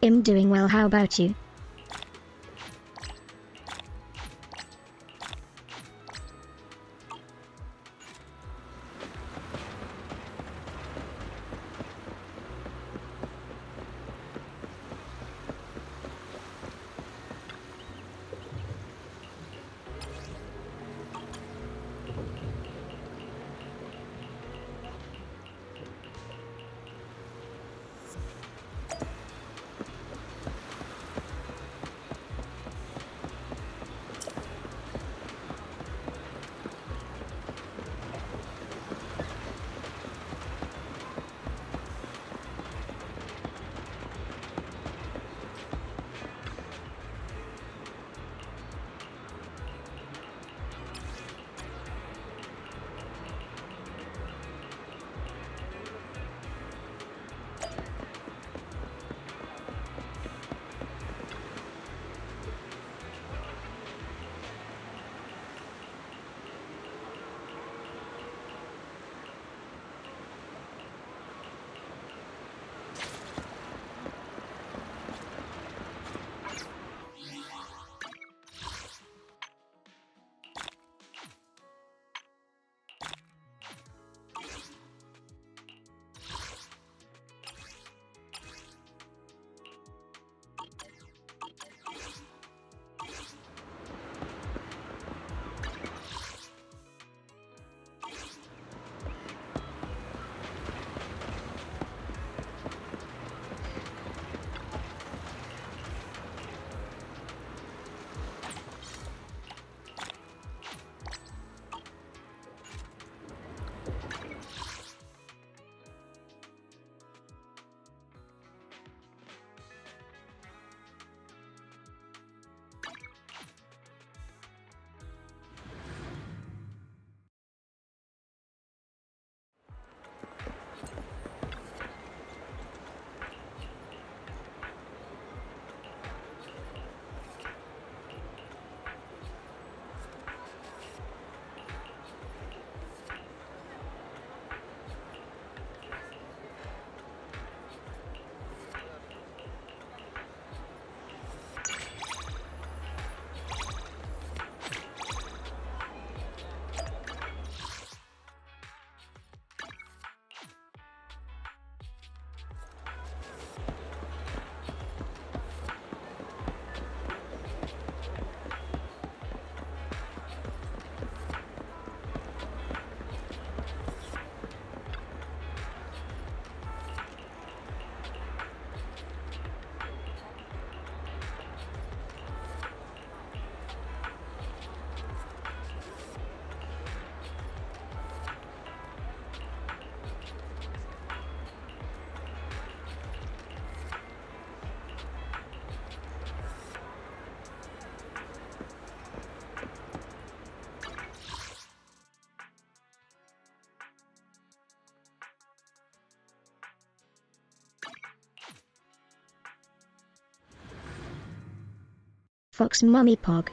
I'm doing well, how about you? Fox Mummy Pog.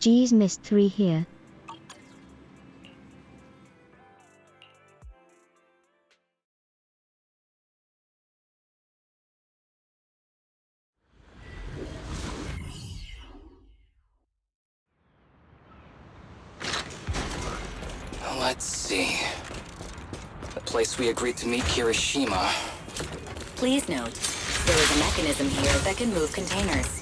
Geez, missed 3 here. Let's see. The place we agreed to meet Kirishima. Please note, there is a mechanism here that can move containers.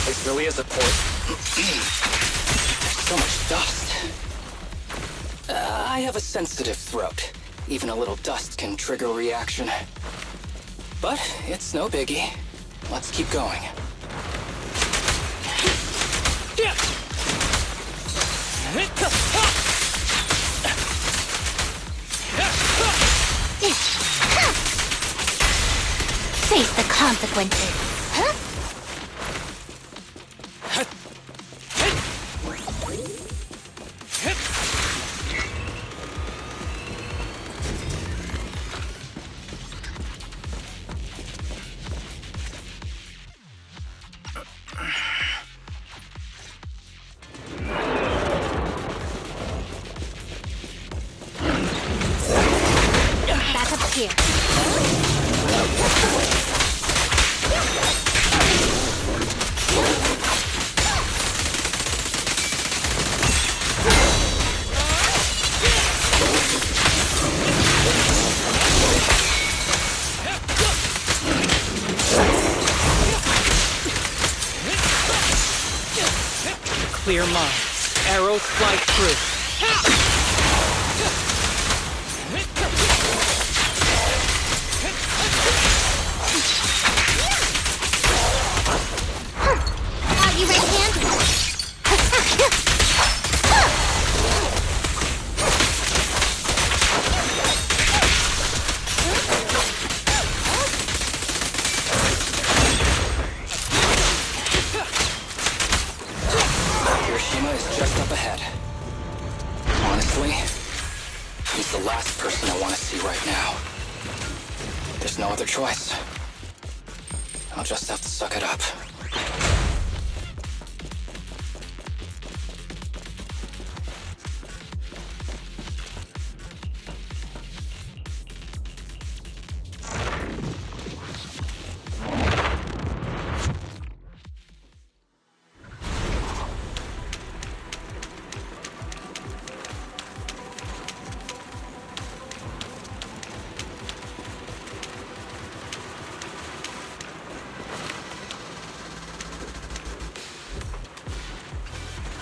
This really is a port. So much dust. I have a sensitive throat. Even a little dust can trigger a reaction. But it's no biggie. Let's keep going. Face the consequences. Huh? Back up here. Clear minds. Arrows fly through. Out, you right hand. Kirishima is just up ahead. Honestly, he's the last person I want to see right now. There's no other choice. I'll just have to suck it up.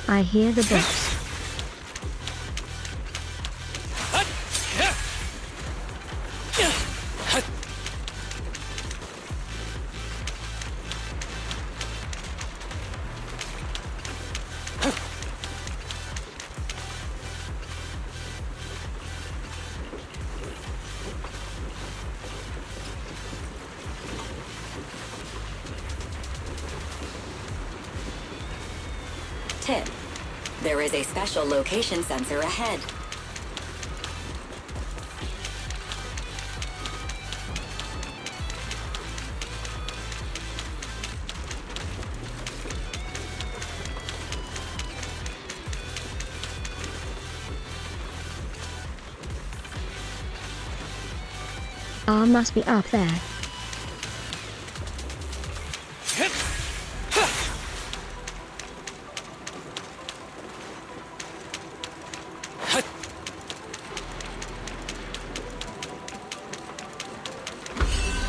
I hear the box. Tip. There is a special location sensor ahead. R must be up there.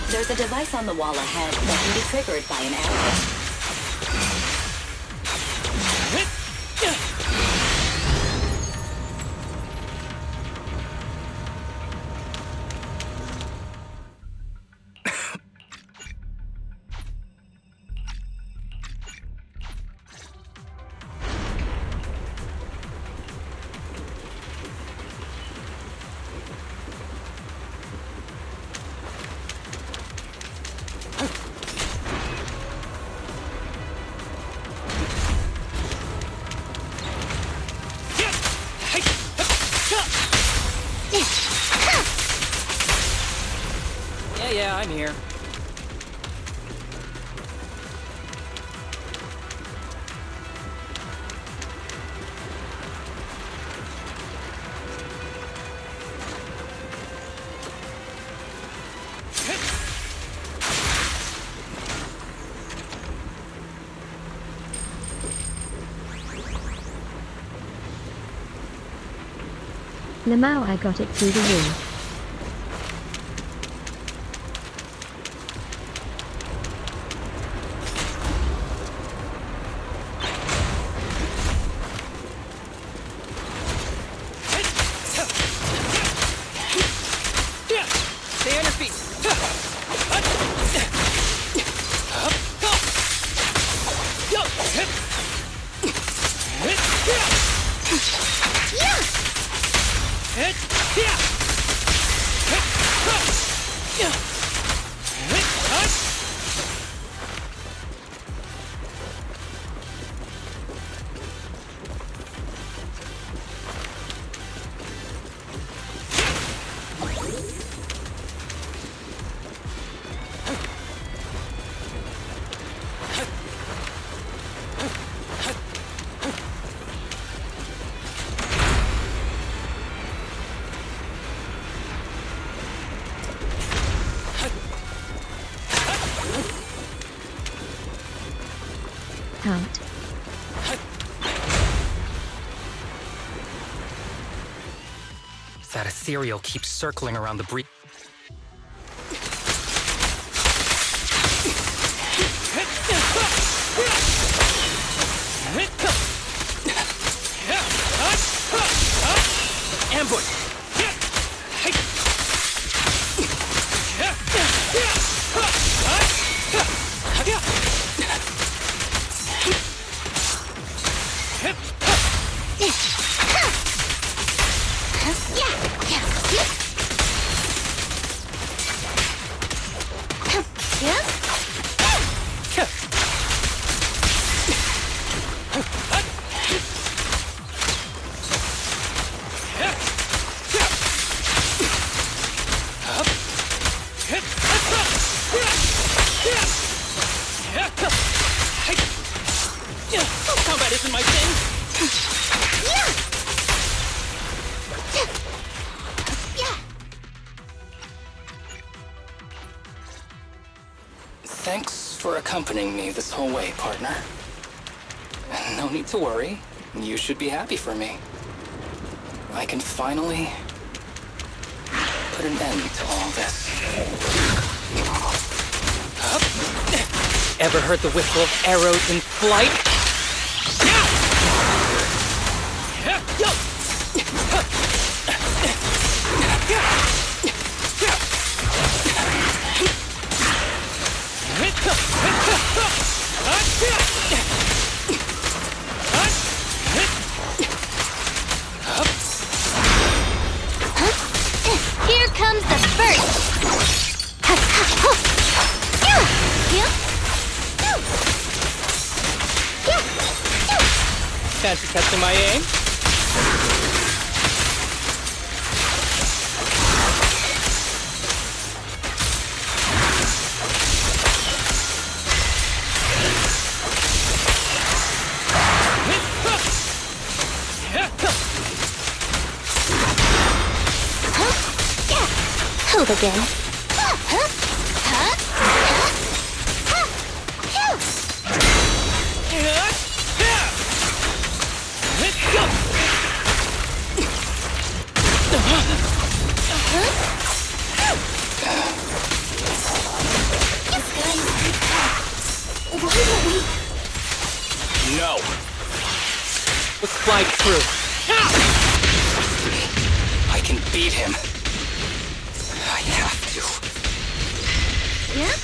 There's a device on the wall ahead that can be triggered by an arrow. Yeah, I'm here. Lamau, I got it through the wall. Stay on your feet. Out. That ethereal keeps circling around the breach. Ambush! Combat isn't my thing. Thanks for accompanying me this whole way, partner. No need to worry. You should be happy for me. I can finally put an end to all this. Ever heard the whistle of arrows in flight? Here comes the first! Fancy testing my aim? Hold again. fight through. I can beat him. I have to. Yeah?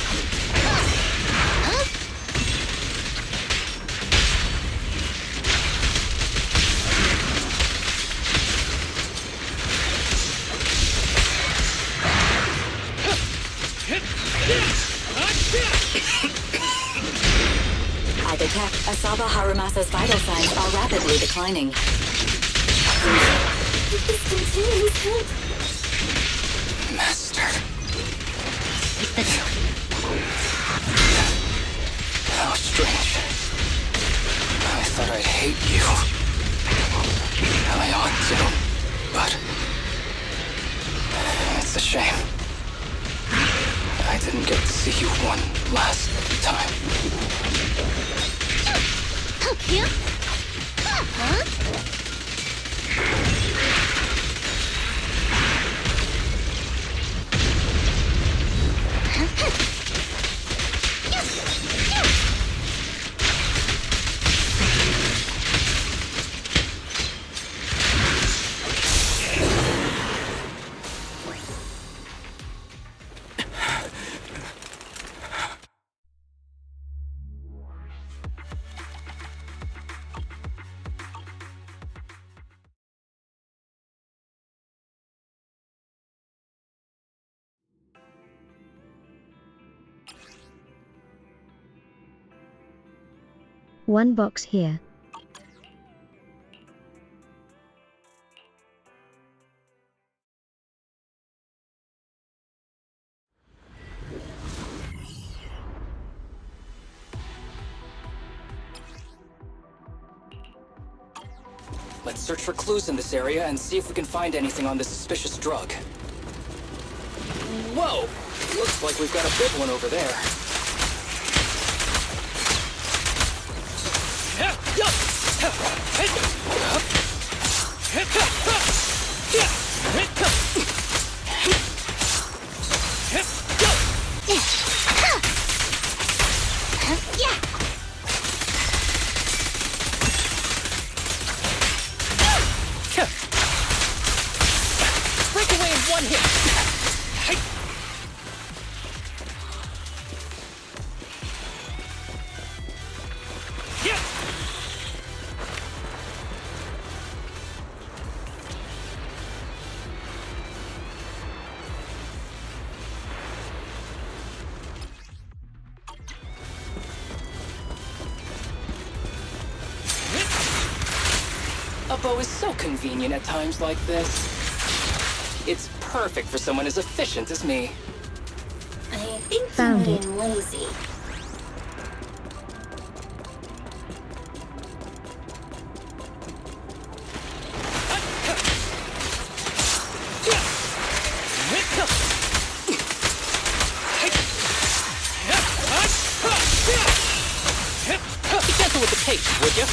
I detect Asaba Harumasa's vital signs are rapidly declining. If this continues, help. Master. How strange. I thought I'd hate you. I ought to, but it's a shame. I didn't get to see you one last time. Yeah? Huh? One box here. Let's search for clues in this area and see if we can find anything on this suspicious drug. Whoa! Looks like we've got a big one over there. Break away in one hit! A bow is so convenient at times like this. It's perfect for someone as efficient as me. I think Found you're it. being lazy. Be gentle with the pace, would you?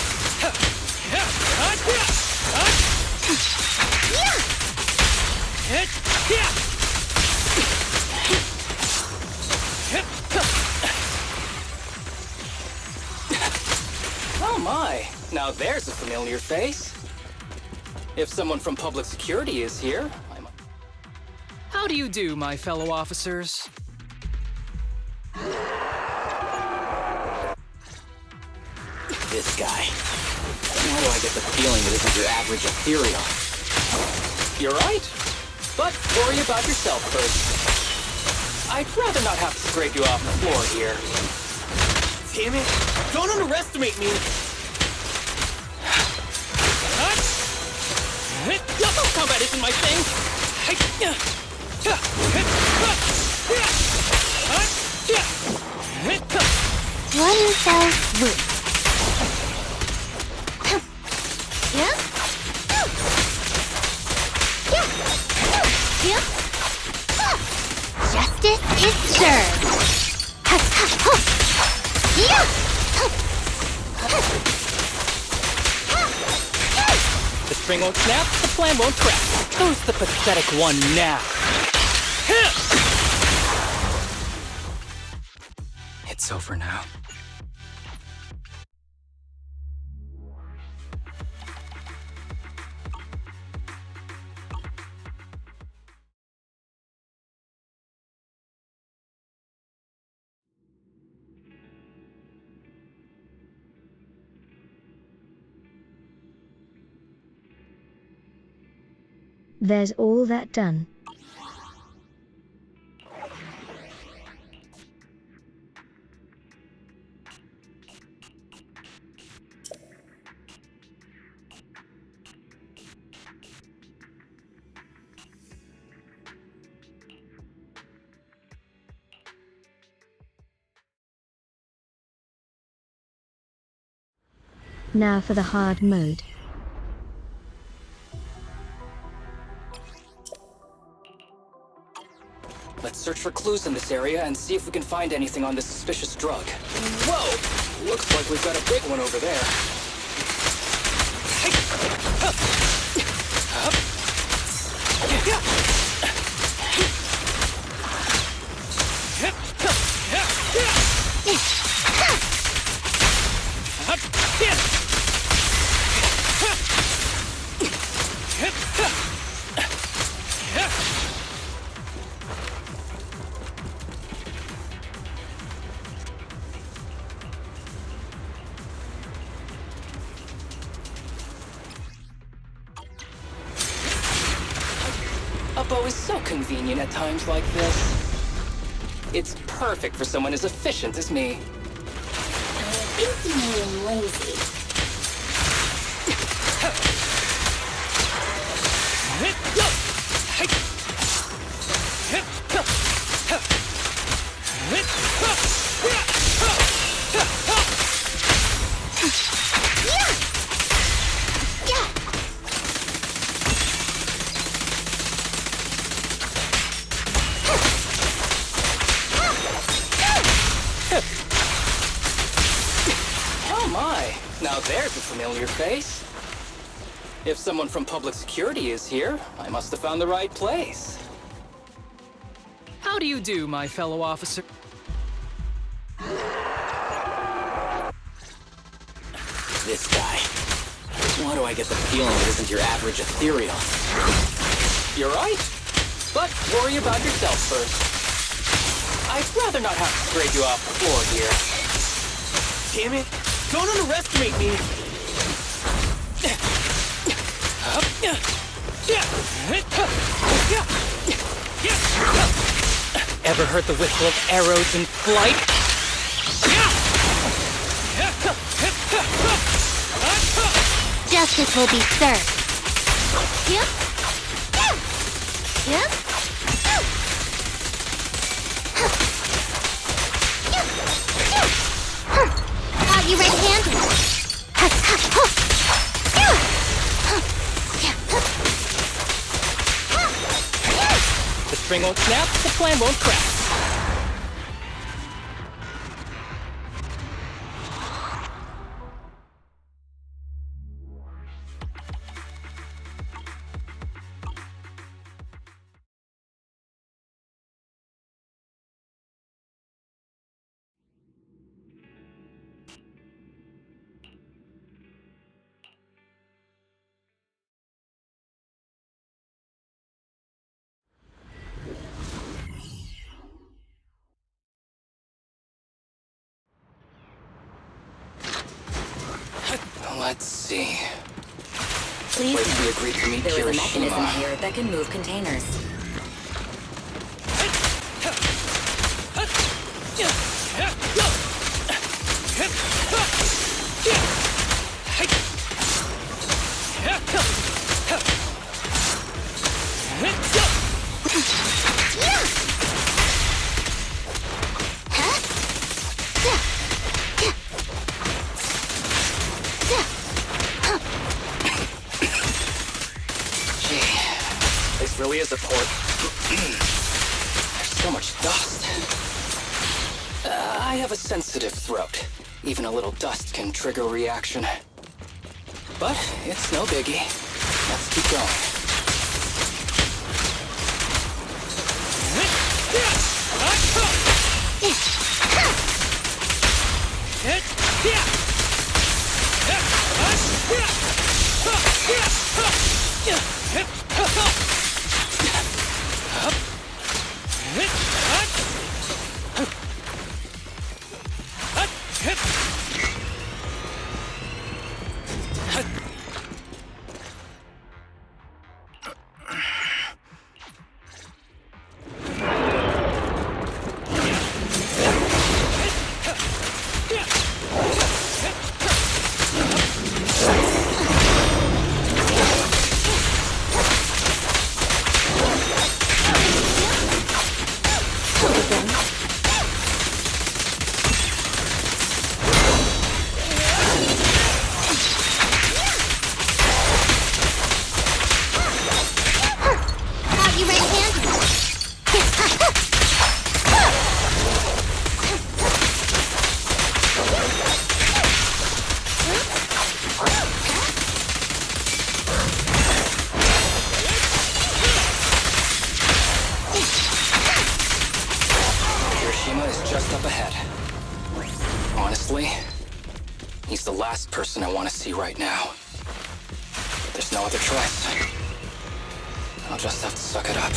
Oh my, now there's a familiar face. If someone from public security is here, How do you do, my fellow officers? This guy. Why do I get the feeling it isn't your average ethereal? You're right. But worry about yourself first. I'd rather not have to scrape you off the floor here. Damn it! Don't underestimate me! Combat isn't my thing! One fell swoop. Yeah? Yeah? Justice is served. Yeah! The string won't snap, the plan won't crack. Who's the pathetic one now? It's over now. There's all that done. Now for the hard mode. Let's search for clues in this area and see if we can find anything on this suspicious drug. Whoa! Looks like we've got a big one over there. A bow is so convenient at times like this. It's perfect for someone as efficient as me. I think you mean lazy. Oh my, now there's a familiar face. If someone from public security is here, I must have found the right place. How do you do, my fellow officer? This guy. Why do I get the feeling it isn't your average ethereal? You're right. But worry about yourself first. I'd rather not have to scrape you off the floor here. Damn it! Don't underestimate me! Ever heard the whistle of arrows in flight? Justice will be served. Yep. Yep. Got you red-handed. The string won't snap, the plan won't crack. Let's see. Please Place we note, agreed to meet there is a Kirishima. mechanism here that can move containers. This really is a port. There's so much dust. I have a sensitive throat. Even a little dust can trigger a reaction. But it's no biggie. Let's keep going. last person I want to see right now. There's no other choice. I'll just have to suck it up.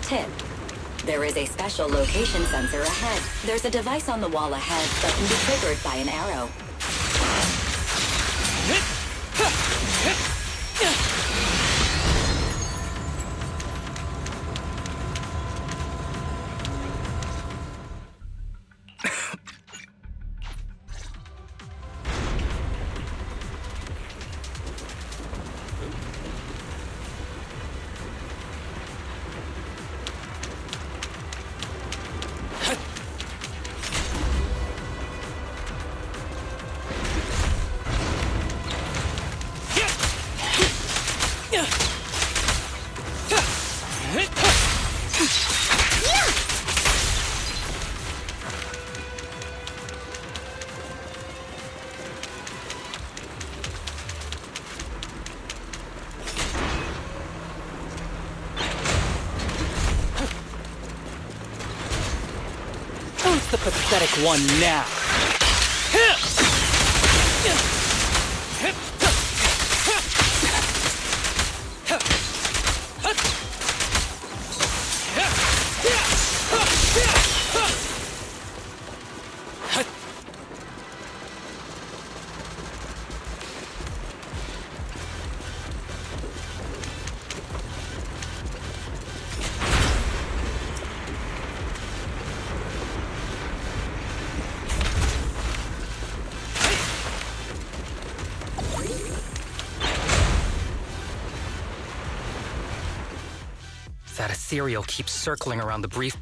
Tip. There is a special location sensor ahead. There's a device on the wall ahead that can be triggered by an arrow. Who's the pathetic one now? That ethereal keeps circling around the brief.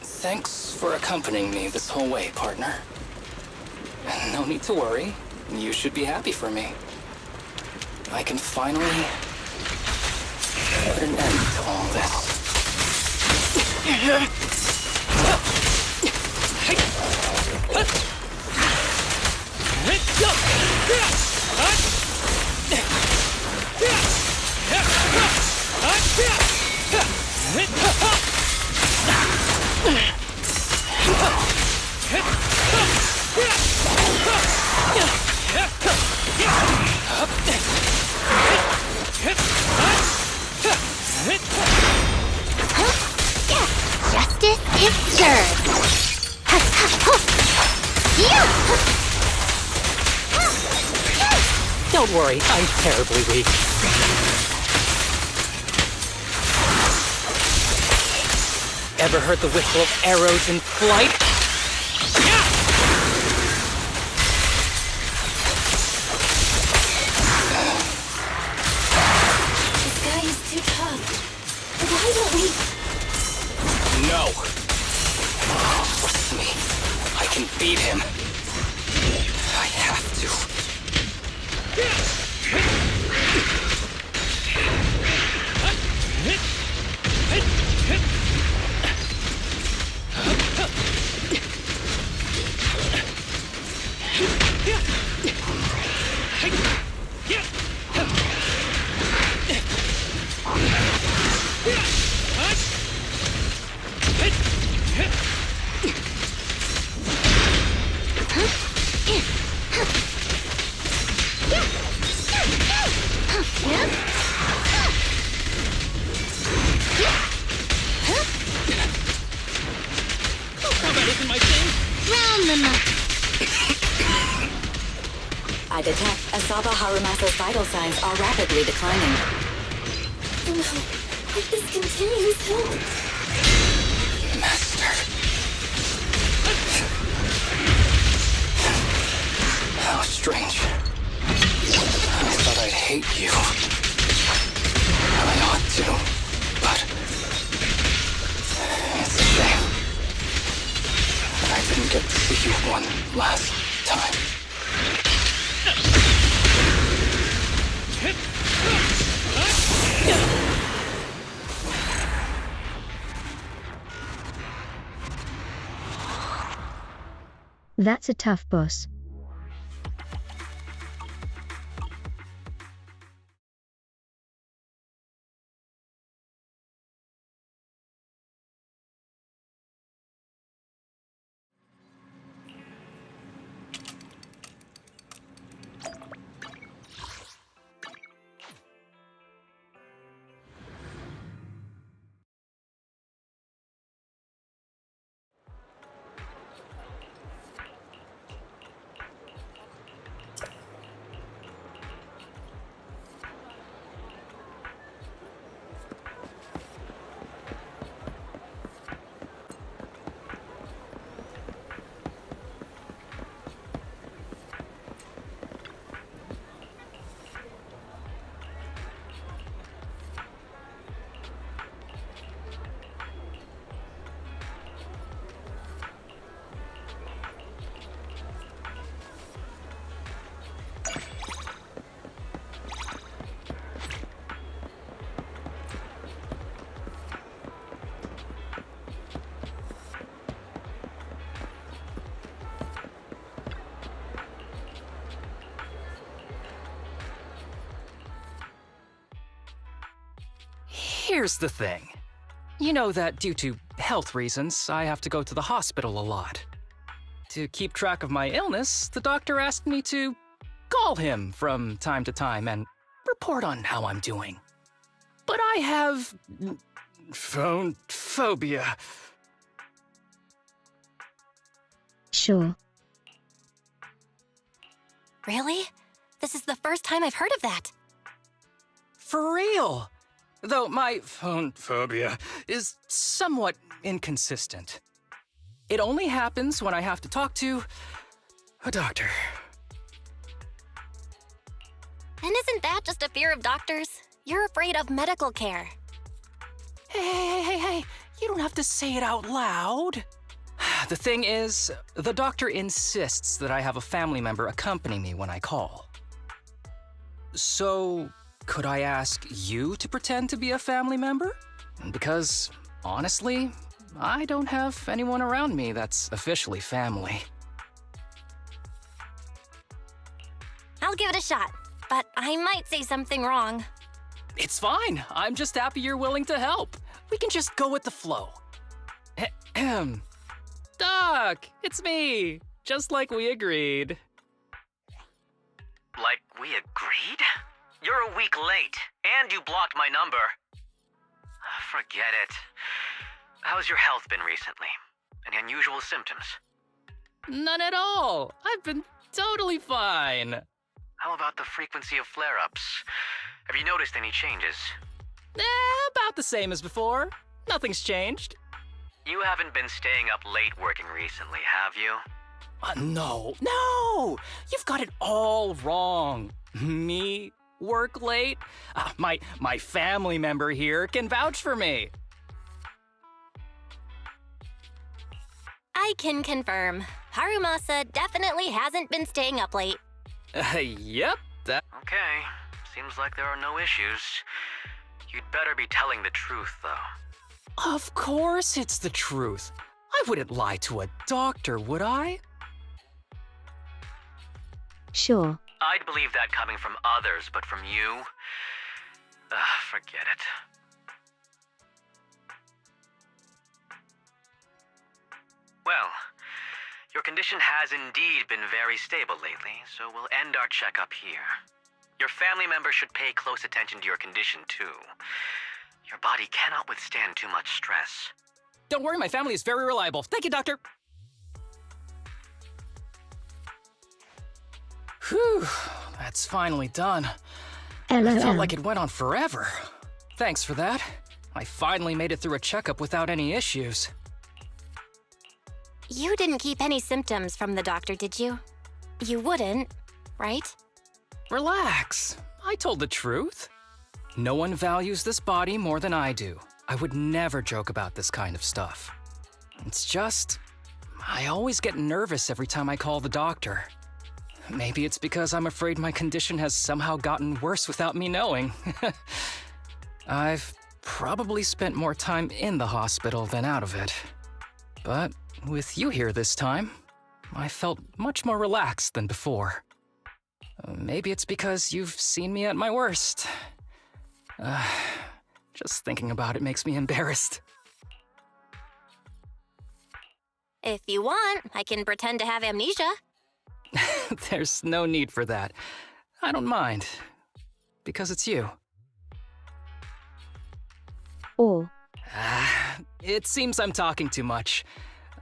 Thanks for accompanying me this whole way, partner. No need to worry. You should be happy for me. I can finally put an end to all this. Justice is served. Don't worry, I'm terribly weak. Ever heard the whistle of arrows in flight? This guy is too tough. Why don't we... No! Trust me, I can beat him. I have to. That isn't my thing. Round the I I detect, Asaba Harumasa's vital signs are rapidly declining. Oh no. If this continues, he'll... Master. How strange. I thought I'd hate you. I ought to, but it's a shame. I didn't get to see you one last time. That's a tough boss. Here's the thing. You know that due to health reasons, I have to go to the hospital a lot. To keep track of my illness, the doctor asked me to call him from time to time and report on how I'm doing. But I have phone phobia. Sure. Really? This is the first time I've heard of that. For real! Though my phone phobia is somewhat inconsistent. It only happens when I have to talk to a doctor. And isn't that just a fear of doctors? You're afraid of medical care. Hey, you don't have to say it out loud. The thing is, the doctor insists that I have a family member accompany me when I call. So, could I ask you to pretend to be a family member? Because, honestly, I don't have anyone around me that's officially family. I'll give it a shot, but I might say something wrong. It's fine. I'm just happy you're willing to help. We can just go with the flow. Doc, it's me. Just like we agreed. Like we agreed? You're a week late, and you blocked my number. Forget it. How's your health been recently? Any unusual symptoms? None at all. I've been totally fine. How about the frequency of flare-ups? Have you noticed any changes? About the same as before. Nothing's changed. You haven't been staying up late working recently, have you? No. You've got it all wrong. Me work late? My family member here can vouch for me. I can confirm. Harumasa definitely hasn't been staying up late. Yep, that... Okay. Seems like there are no issues. You'd better be telling the truth, though. Of course it's the truth. I wouldn't lie to a doctor, would I? Sure. I'd believe that coming from others, but from you? Forget it. Well, your condition has indeed been very stable lately, so we'll end our checkup here. Your family members should pay close attention to your condition, too. Your body cannot withstand too much stress. Don't worry, my family is very reliable. Thank you, doctor. Whew, that's finally done. LOL. I felt like it went on forever. Thanks for that. I finally made it through a checkup without any issues. You didn't keep any symptoms from the doctor, did you? You wouldn't, right? Relax. I told the truth. No one values this body more than I do. I would never joke about this kind of stuff. It's just, I always get nervous every time I call the doctor. Maybe it's because I'm afraid my condition has somehow gotten worse without me knowing. I've probably spent more time in the hospital than out of it. But with you here this time, I felt much more relaxed than before. Maybe it's because you've seen me at my worst. Just thinking about it makes me embarrassed. If you want, I can pretend to have amnesia. There's no need for that. I don't mind. Because it's you. Or, It seems I'm talking too much.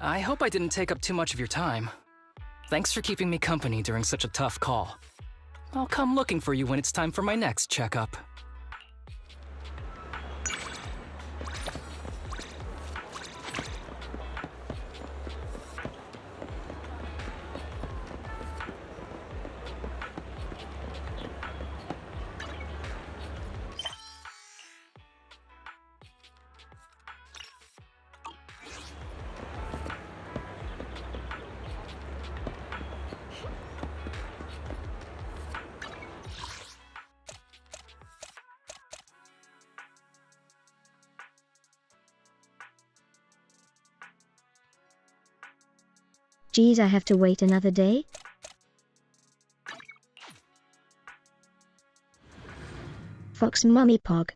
I hope I didn't take up too much of your time. Thanks for keeping me company during such a tough call. I'll come looking for you when it's time for my next checkup. geez, I have to wait another day? Fox Mummy Pog.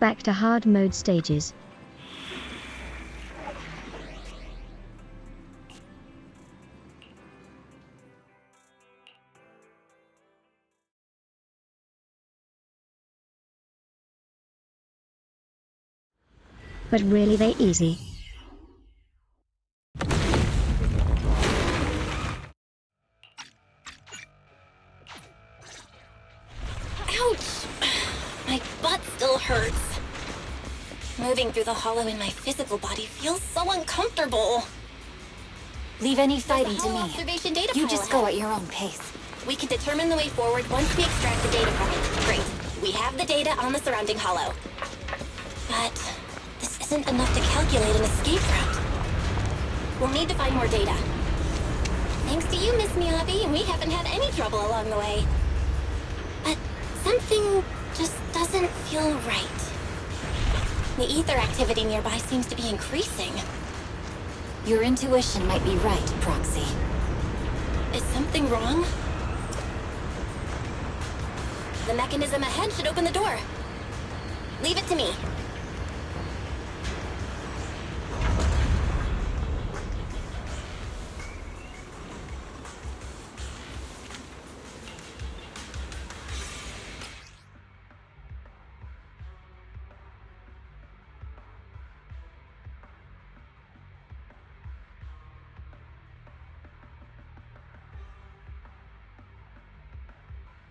back to hard mode stages. But really they easy. Ouch! My butt still hurts. Moving through the hollow in my physical body feels so uncomfortable. Leave any fighting to me. Observation data You pile just go ahead. at your own pace. We can determine the way forward once we extract the data from it. Great. We have the data on the surrounding hollow. But this isn't enough to calculate an escape route. We'll need to find more data. Thanks to you, Miss Miyabi, we haven't had any trouble along the way. But something just doesn't feel right. The ether activity nearby seems to be increasing. Your intuition might be right, Proxy. Is something wrong? The mechanism ahead should open the door. Leave it to me.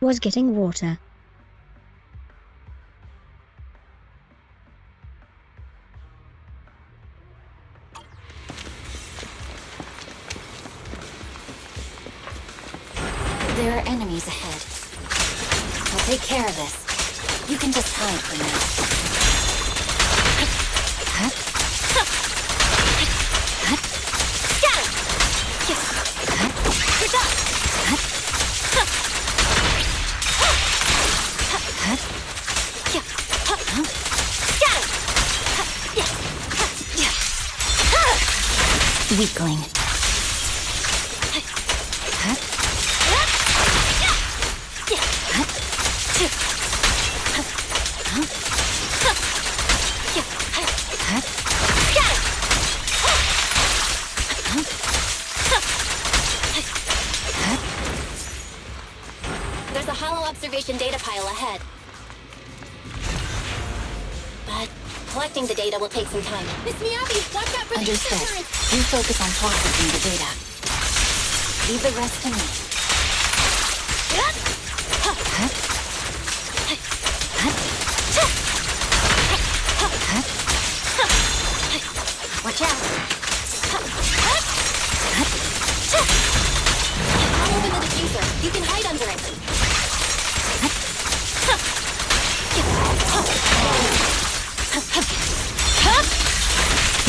Was getting water. There are enemies ahead. I'll take care of this. You can just hide for now. Weakling. There's a hollow observation data pile ahead. But collecting the data will take some time. Miss Miyabi, watch out for the Understood. ether current. You focus on processing the data. Leave the rest to me. Watch out! I'll open the diffuser. You can hide under it.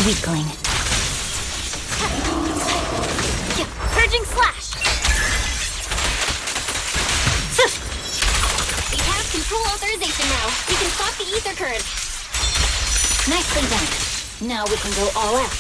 Weakling. Purging slash! We have control authorization now. We can stop the ether current. Nicely done. Now we can go all out.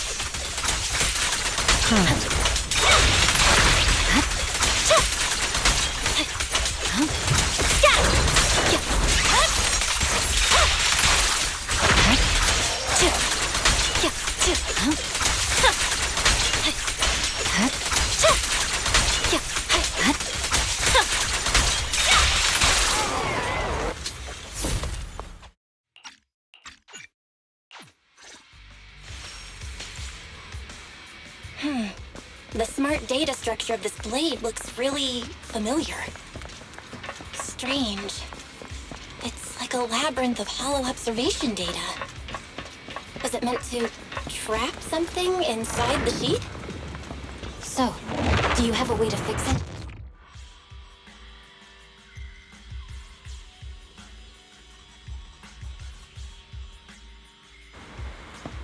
The smart data structure of this blade looks really familiar. Strange. It's like a labyrinth of hollow observation data. Was it meant to trap something inside the sheet? So, do you have a way to fix it?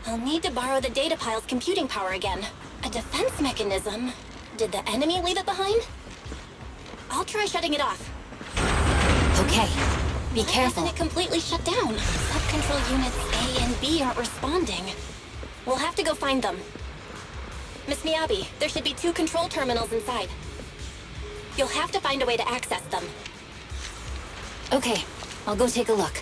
I'll need to borrow the data pile's computing power again. A defense mechanism? Did the enemy leave it behind? I'll try shutting it off. Okay. Be Why careful. hasn't it completely shut down? Sub-control units A and B aren't responding. We'll have to go find them. Miss Miyabi, there should be 2 control terminals inside. You'll have to find a way to access them. Okay, I'll go take a look.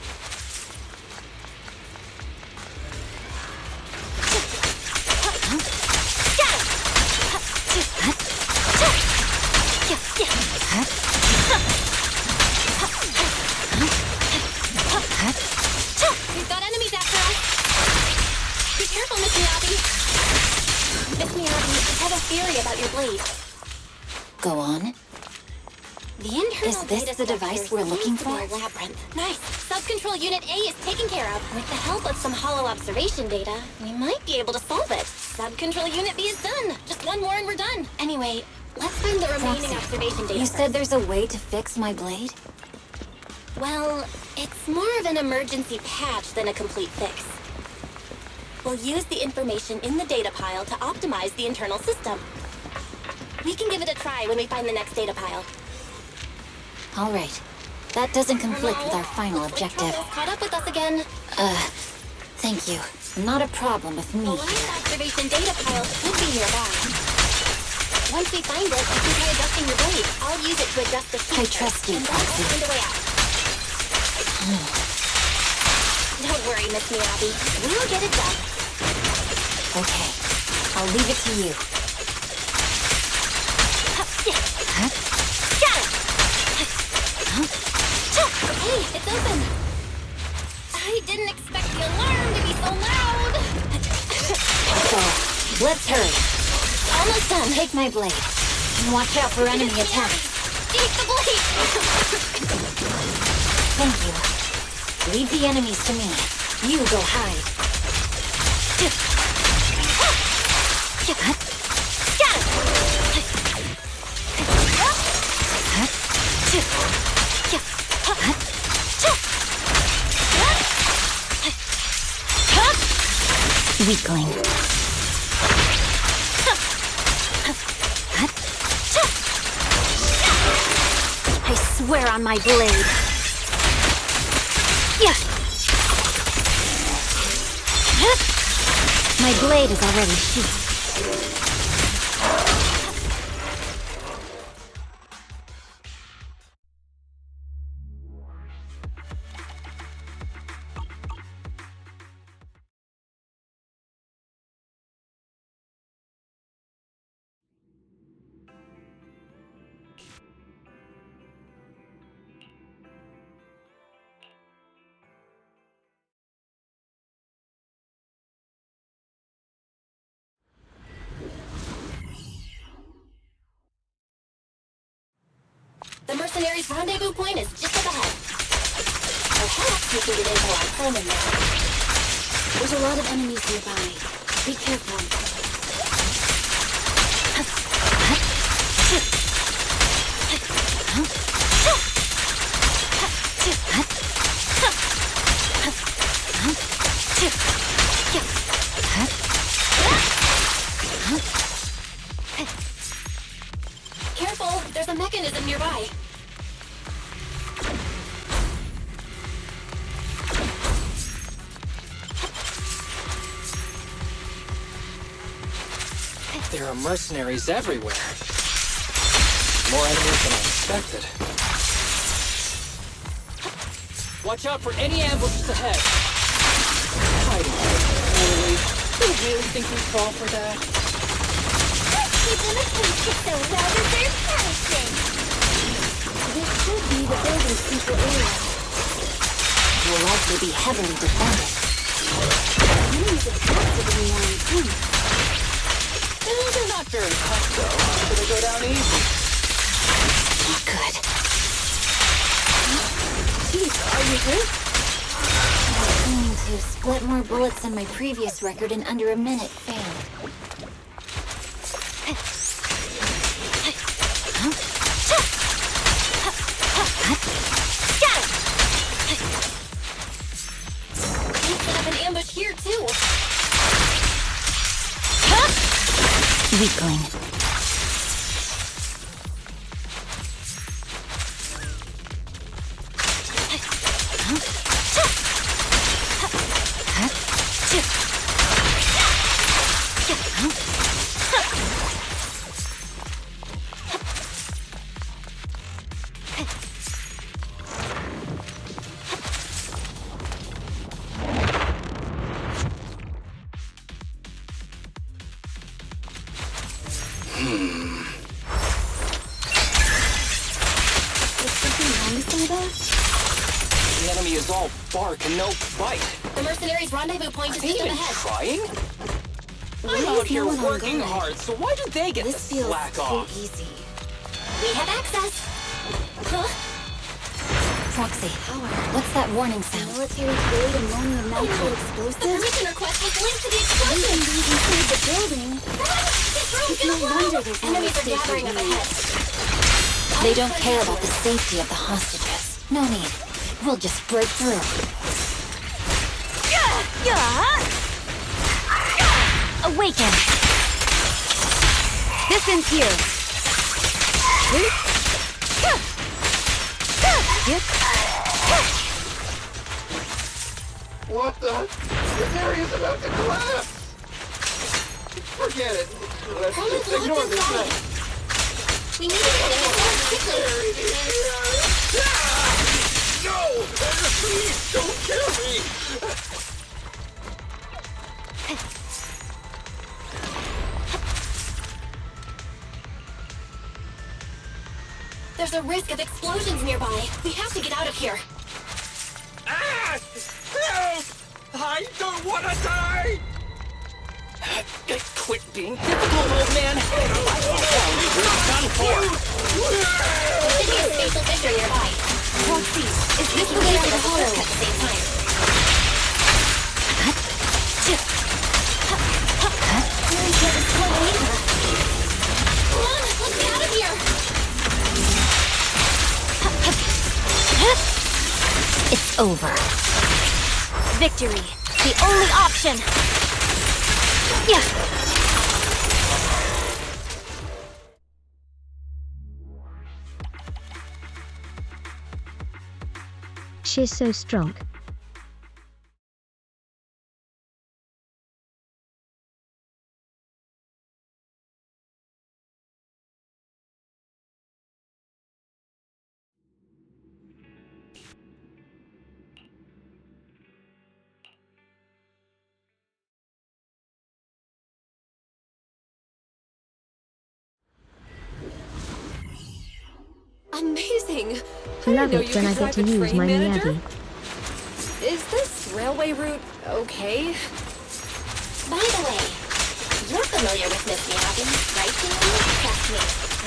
theory about your blade. Go on. The internal Is this data the device structure we're looking seems to be for? a labyrinth. Nice. Sub-control unit A is taken care of. With the help of some hollow observation data, we might be able to solve it. Sub-control unit B is done. Just one more and we're done. Anyway, let's find the remaining observation data. You said there's a way to fix my blade? Well, it's more of an emergency patch than a complete fix. We'll use the information in the data pile to optimize the internal system. We can give it a try when we find the next data pile. All right. That doesn't conflict with our final objective. Caught up with us again. Thank you. Not a problem with me. The last observation data pile should be nearby. Once we find it, you can try adjusting your blade. I'll use it to adjust the sheet. I trust you, and then we'll Patsy. find a way out. Don't worry, Miss Miyabi. We'll get it done. Okay. I'll leave it to you. Hey, it's open. I didn't expect the alarm to be so loud. So, let's hurry. Almost done. Take my blade. And watch out for enemy attacks. Take the blade. Thank you. Leave the enemies to me. You go hide. Weakling. I swear on my blade. My blade is already sheathed. The mercenaries' rendezvous point is just up ahead. Perhaps we can get intel on Coleman now. There's a lot of enemies nearby. Be careful. Careful, there's a mechanism nearby. There are mercenaries everywhere. More enemies than I expected. Watch out for any ambushes ahead. Hiding really? Do you really think we'd fall for that? People imitate so well that they're punishing. This should be the building's central area. It will likely be heavily defended. Enemies attacked it in the line too. They're not very tough though, so they go down easy. Not good. Jeez, are you hurt? I'm going to split more bullets than my previous record in under a minute failed. We set up an ambush here too. Weakling. The enemy is all bark and no bite. The mercenaries' rendezvous point Are is they just up even ahead. trying? I'm out here working hard, so why do they get to slack off? Easy. We have access. Huh? Proxy, what's that warning sound? Military grade ammonium nitrate explosive. The permission request was linked to the We explosion. can leave inside the building. It's no wonder there's no Enemies are escape gathering up route. ahead. They don't care about the safety of the hostages. No need. We'll just break through. Awaken! This ends here. What the? This area's about to collapse! Forget it. Let's just ignore this thing. We need to get inside quickly. No! Please, don't kill me! There's a risk of explosions nearby. We have to get out of here. Ah! Help! I don't want to die! Quit being difficult, old man! We're done for! There should be a spatial fissure nearby. Proxy, is We this can the way get to out the of the hollow? at the same time. Really can't destroy the leader. Come on, let's get out of here! It's over. Victory, the only option. Yeah. She's so strong. Amazing! Love it when I get to use my Miyagi. Is this railway route okay? By the way, you're familiar with Miss Miyagi, right, Julie? Trust me.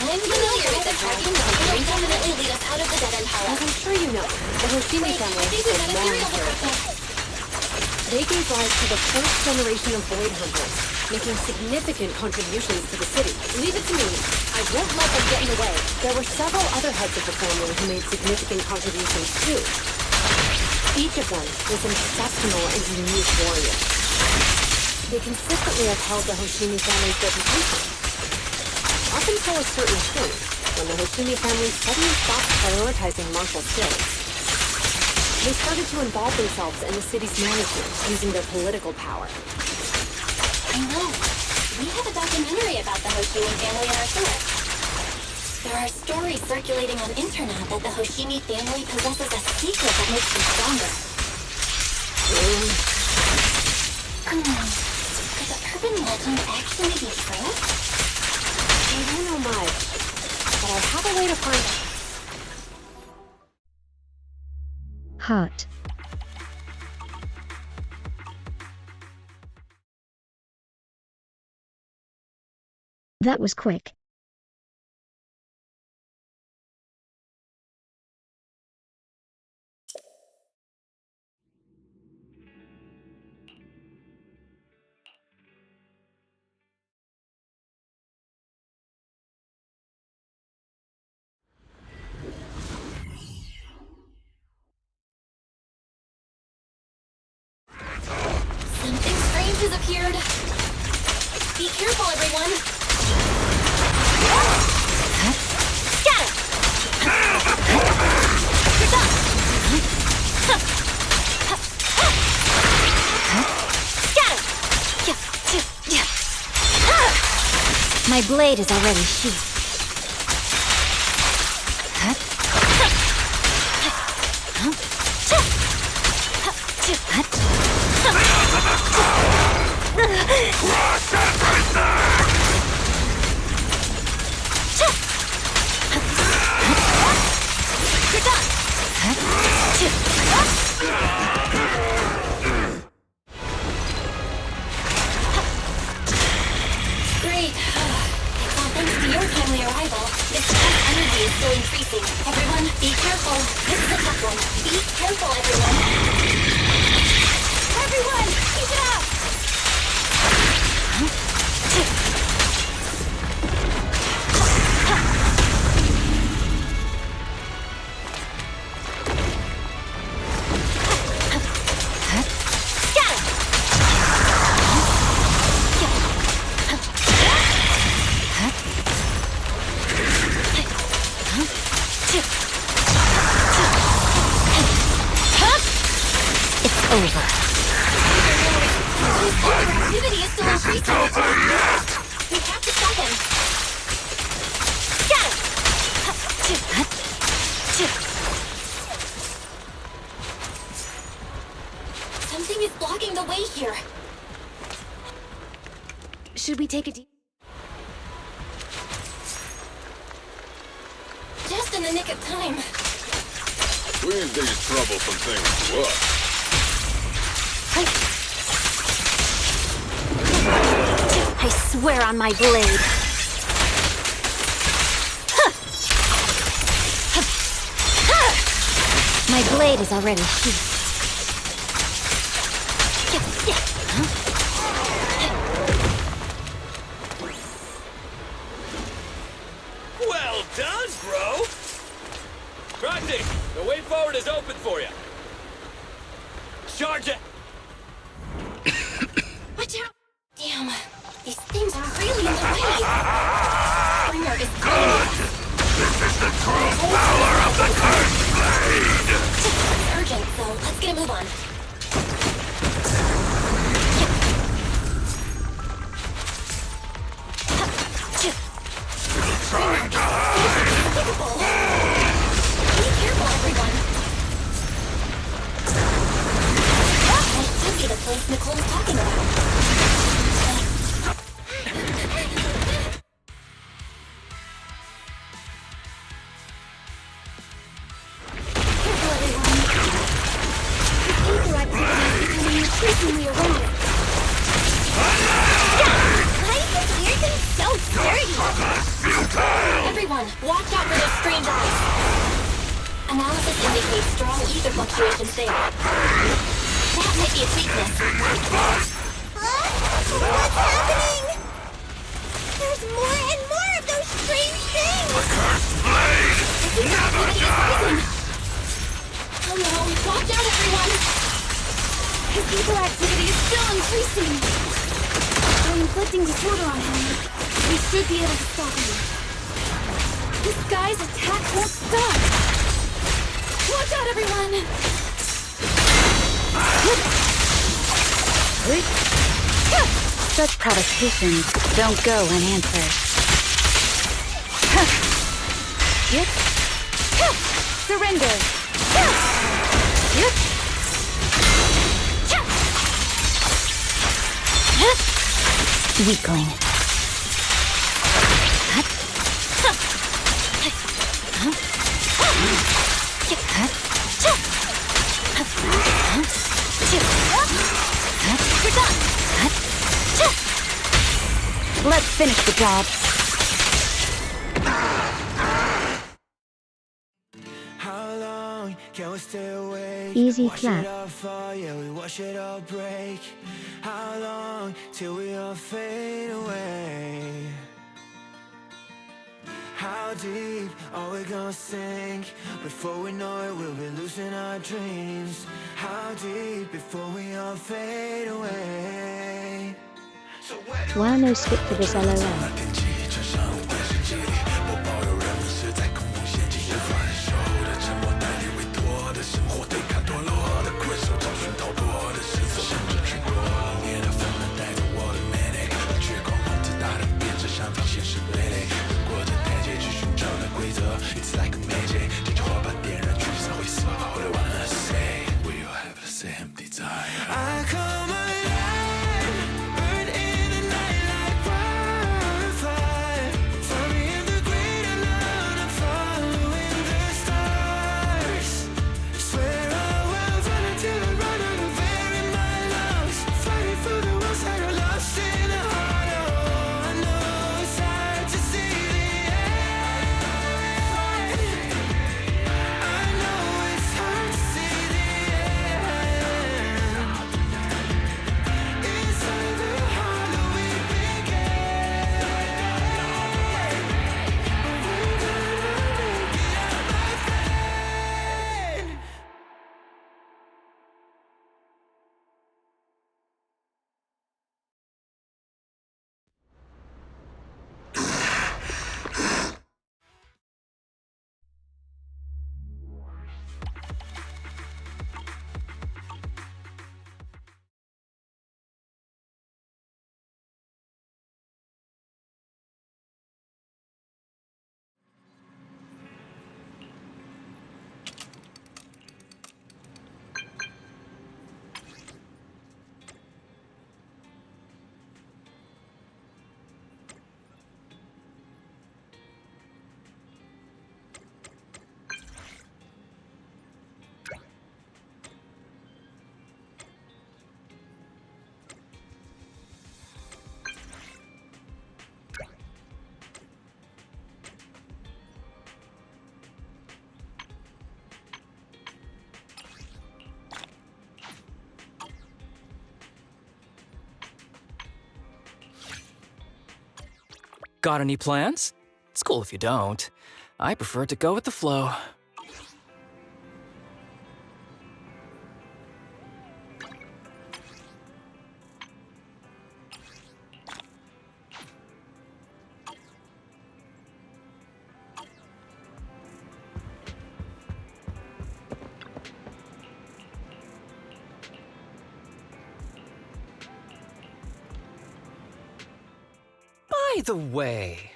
I'm familiar with the tracking that will definitely lead us out of the dead-end hollow. As I'm sure you know, the Hoshimi family has been long here. They gave rise to the first generation of Void Hunters, making significant contributions to the city. Leave it to me. I won't let them get in the way. There were several other heads of the family who made significant contributions too. Each of them was an exceptional and unique warrior. They consistently upheld the Hoshimi family's reputation. Up until a certain point, when the Hoshimi family suddenly stopped prioritizing martial skills. They started to involve themselves in the city's management using their political power. I know. We have a documentary about the Hoshimi family in our source. There are stories circulating on internet that the Hoshimi family possesses a secret that makes them stronger. Could the urban legend actually be true? I don't know much, but I have a way to find out. Heart. That was quick. Something strange has appeared. Be careful, everyone. My blade is already sheathed. over. Activity is still increasing. We have to stop him. Got him! Something is blocking the way here. Should we take a deep... Just in the nick of time. We ain't taking trouble from things to us. I swear on my blade. My blade is already sheathed. Well done, bro! Roxy, the way forward is open for you. Charge it! Watch out! Damn, these things are really in the way. Springer is This is the true power of the cursed blade! It's urgent, so let's get a move on. Trying to hide! Be careful, everyone. That should be the place Nicole's talking about. Increasingly erratic. Why is this weird thing so dirty? Everyone, watch out for those strange eyes. Analysis indicates strong ether fluctuations there. That might be its weakness. What's happening? There's more and more of those strange things! The cursed blade! Never die! Oh no, watch out everyone! His ether activity is still increasing. By inflicting disorder on him, we should be able to stop him. This guy's attack won't stop. Watch out, everyone! Such provocations don't go unanswered. Surrender! Weakling. You're done! Let's finish the job. How long can we stay awake? Easy Wash clap. it all fall, yeah, we wash it all break. How long till we all fade away? How deep are we gonna sink? Before we know it, we'll be losing our dreams. How deep before we all fade away? Wow, no skip for this LOL. 我保有人们是在恐慌陷阱，无法忍受的沉默，带你委托的生活，对抗堕落的困兽，找寻逃脱的线索，甚至去过冷冽的纷乱，带着我的 manic， 绝狂妄自大的变着想法，现实累累，越过这台阶去寻找那规则 ，It's like a magic， 点着火把点燃，聚散会死。All I wanna say, we all have the same desire. I call my life, burn in the night like wildfire. Find me in the great unknown, I'm following the stars. Swear I will run until I run out of air in my lungs. Fighting for the ones that are lost in the heart. Oh, I know it's hard to see the end. I know it's hard to see the end. Got any plans? It's cool if you don't. I prefer to go with the flow. By the way,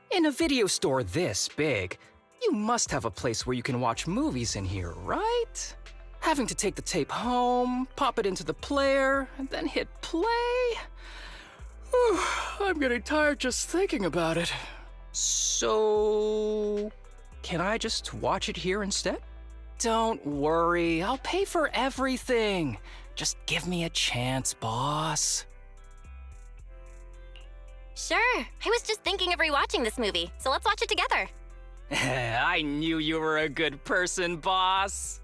in a video store this big, you must have a place where you can watch movies in here, right? Having to take the tape home, pop it into the player, and then hit play? Whew, I'm getting tired just thinking about it. So, can I just watch it here instead? Don't worry, I'll pay for everything. Just give me a chance, boss. Sure. I was just thinking of rewatching this movie, so let's watch it together. I knew you were a good person, boss.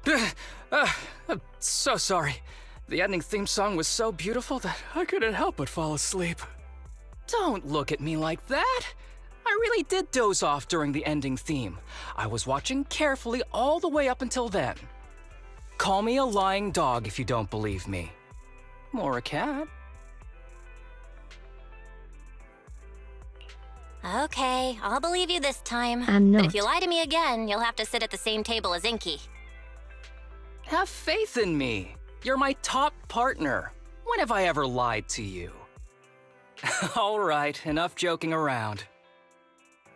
I'm so sorry. The ending theme song was so beautiful that I couldn't help but fall asleep. Don't look at me like that. I really did doze off during the ending theme. I was watching carefully all the way up until then. Call me a lying dog if you don't believe me. Or a cat. Okay, I'll believe you this time. I'm But not. if you lie to me again, you'll have to sit at the same table as Inky. Have faith in me. You're my top partner. When have I ever lied to you? All right, enough joking around.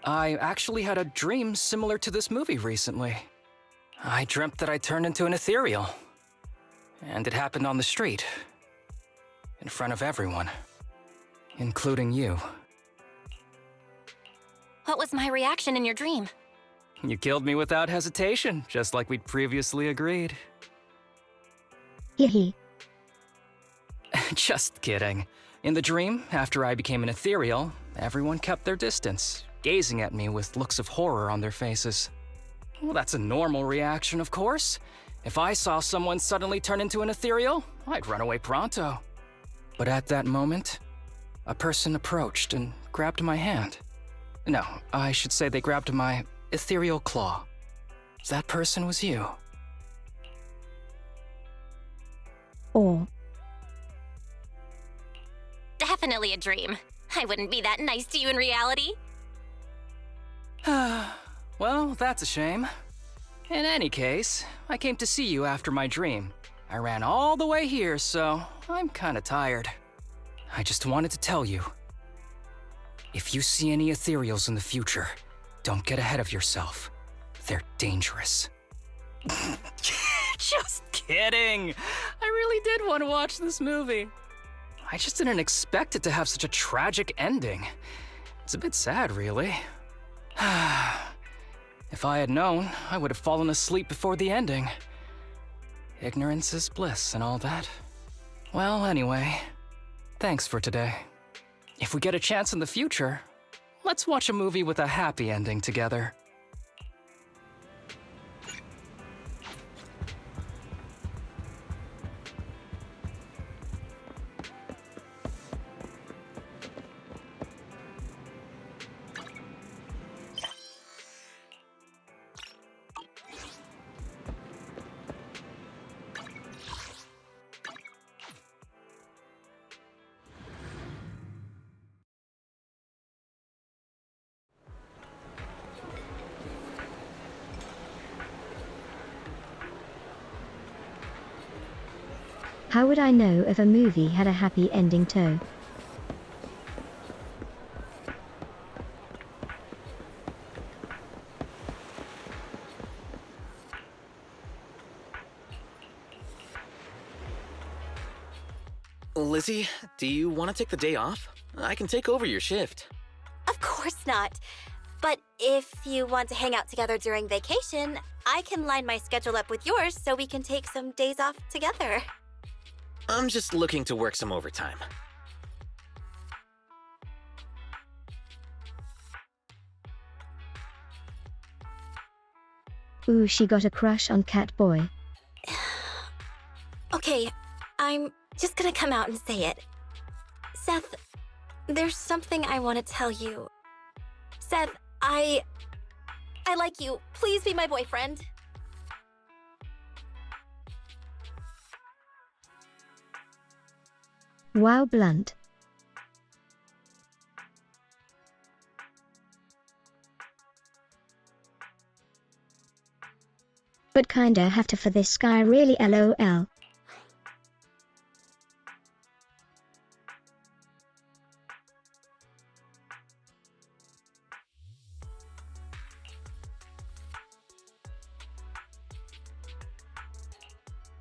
I actually had a dream similar to this movie recently. I dreamt that I turned into an ethereal. And it happened on the street. In front of everyone. Including you. What was my reaction in your dream? You killed me without hesitation, just like we'd previously agreed. Hee. Just kidding. In the dream, after I became an ethereal, everyone kept their distance, gazing at me with looks of horror on their faces. Well, that's a normal reaction, of course. If I saw someone suddenly turn into an ethereal, I'd run away pronto. But at that moment, a person approached and grabbed my hand. No, I should say they grabbed my ethereal claw. That person was you. Or Definitely a dream. I wouldn't be that nice to you in reality. Well, that's a shame. In any case, I came to see you after my dream. I ran all the way here, so I'm kinda tired. I just wanted to tell you. If you see any ethereals in the future, don't get ahead of yourself. They're dangerous. Just kidding! I really did want to watch this movie. I just didn't expect it to have such a tragic ending. It's a bit sad, really. If I had known, I would have fallen asleep before the ending. Ignorance is bliss and all that. Well, anyway, thanks for today. If we get a chance in the future, let's watch a movie with a happy ending together. how would I know if a movie had a happy ending too? Lizzie, do you want to take the day off? I can take over your shift. Of course not. But if you want to hang out together during vacation, I can line my schedule up with yours so we can take some days off together. I'm just looking to work some overtime. Ooh, she got a crush on Catboy. Okay, I'm just gonna come out and say it. Seth, there's something I want to tell you. Seth, I like you. Please be my boyfriend. Wow, blunt. But kinda have to for this guy, really, lol.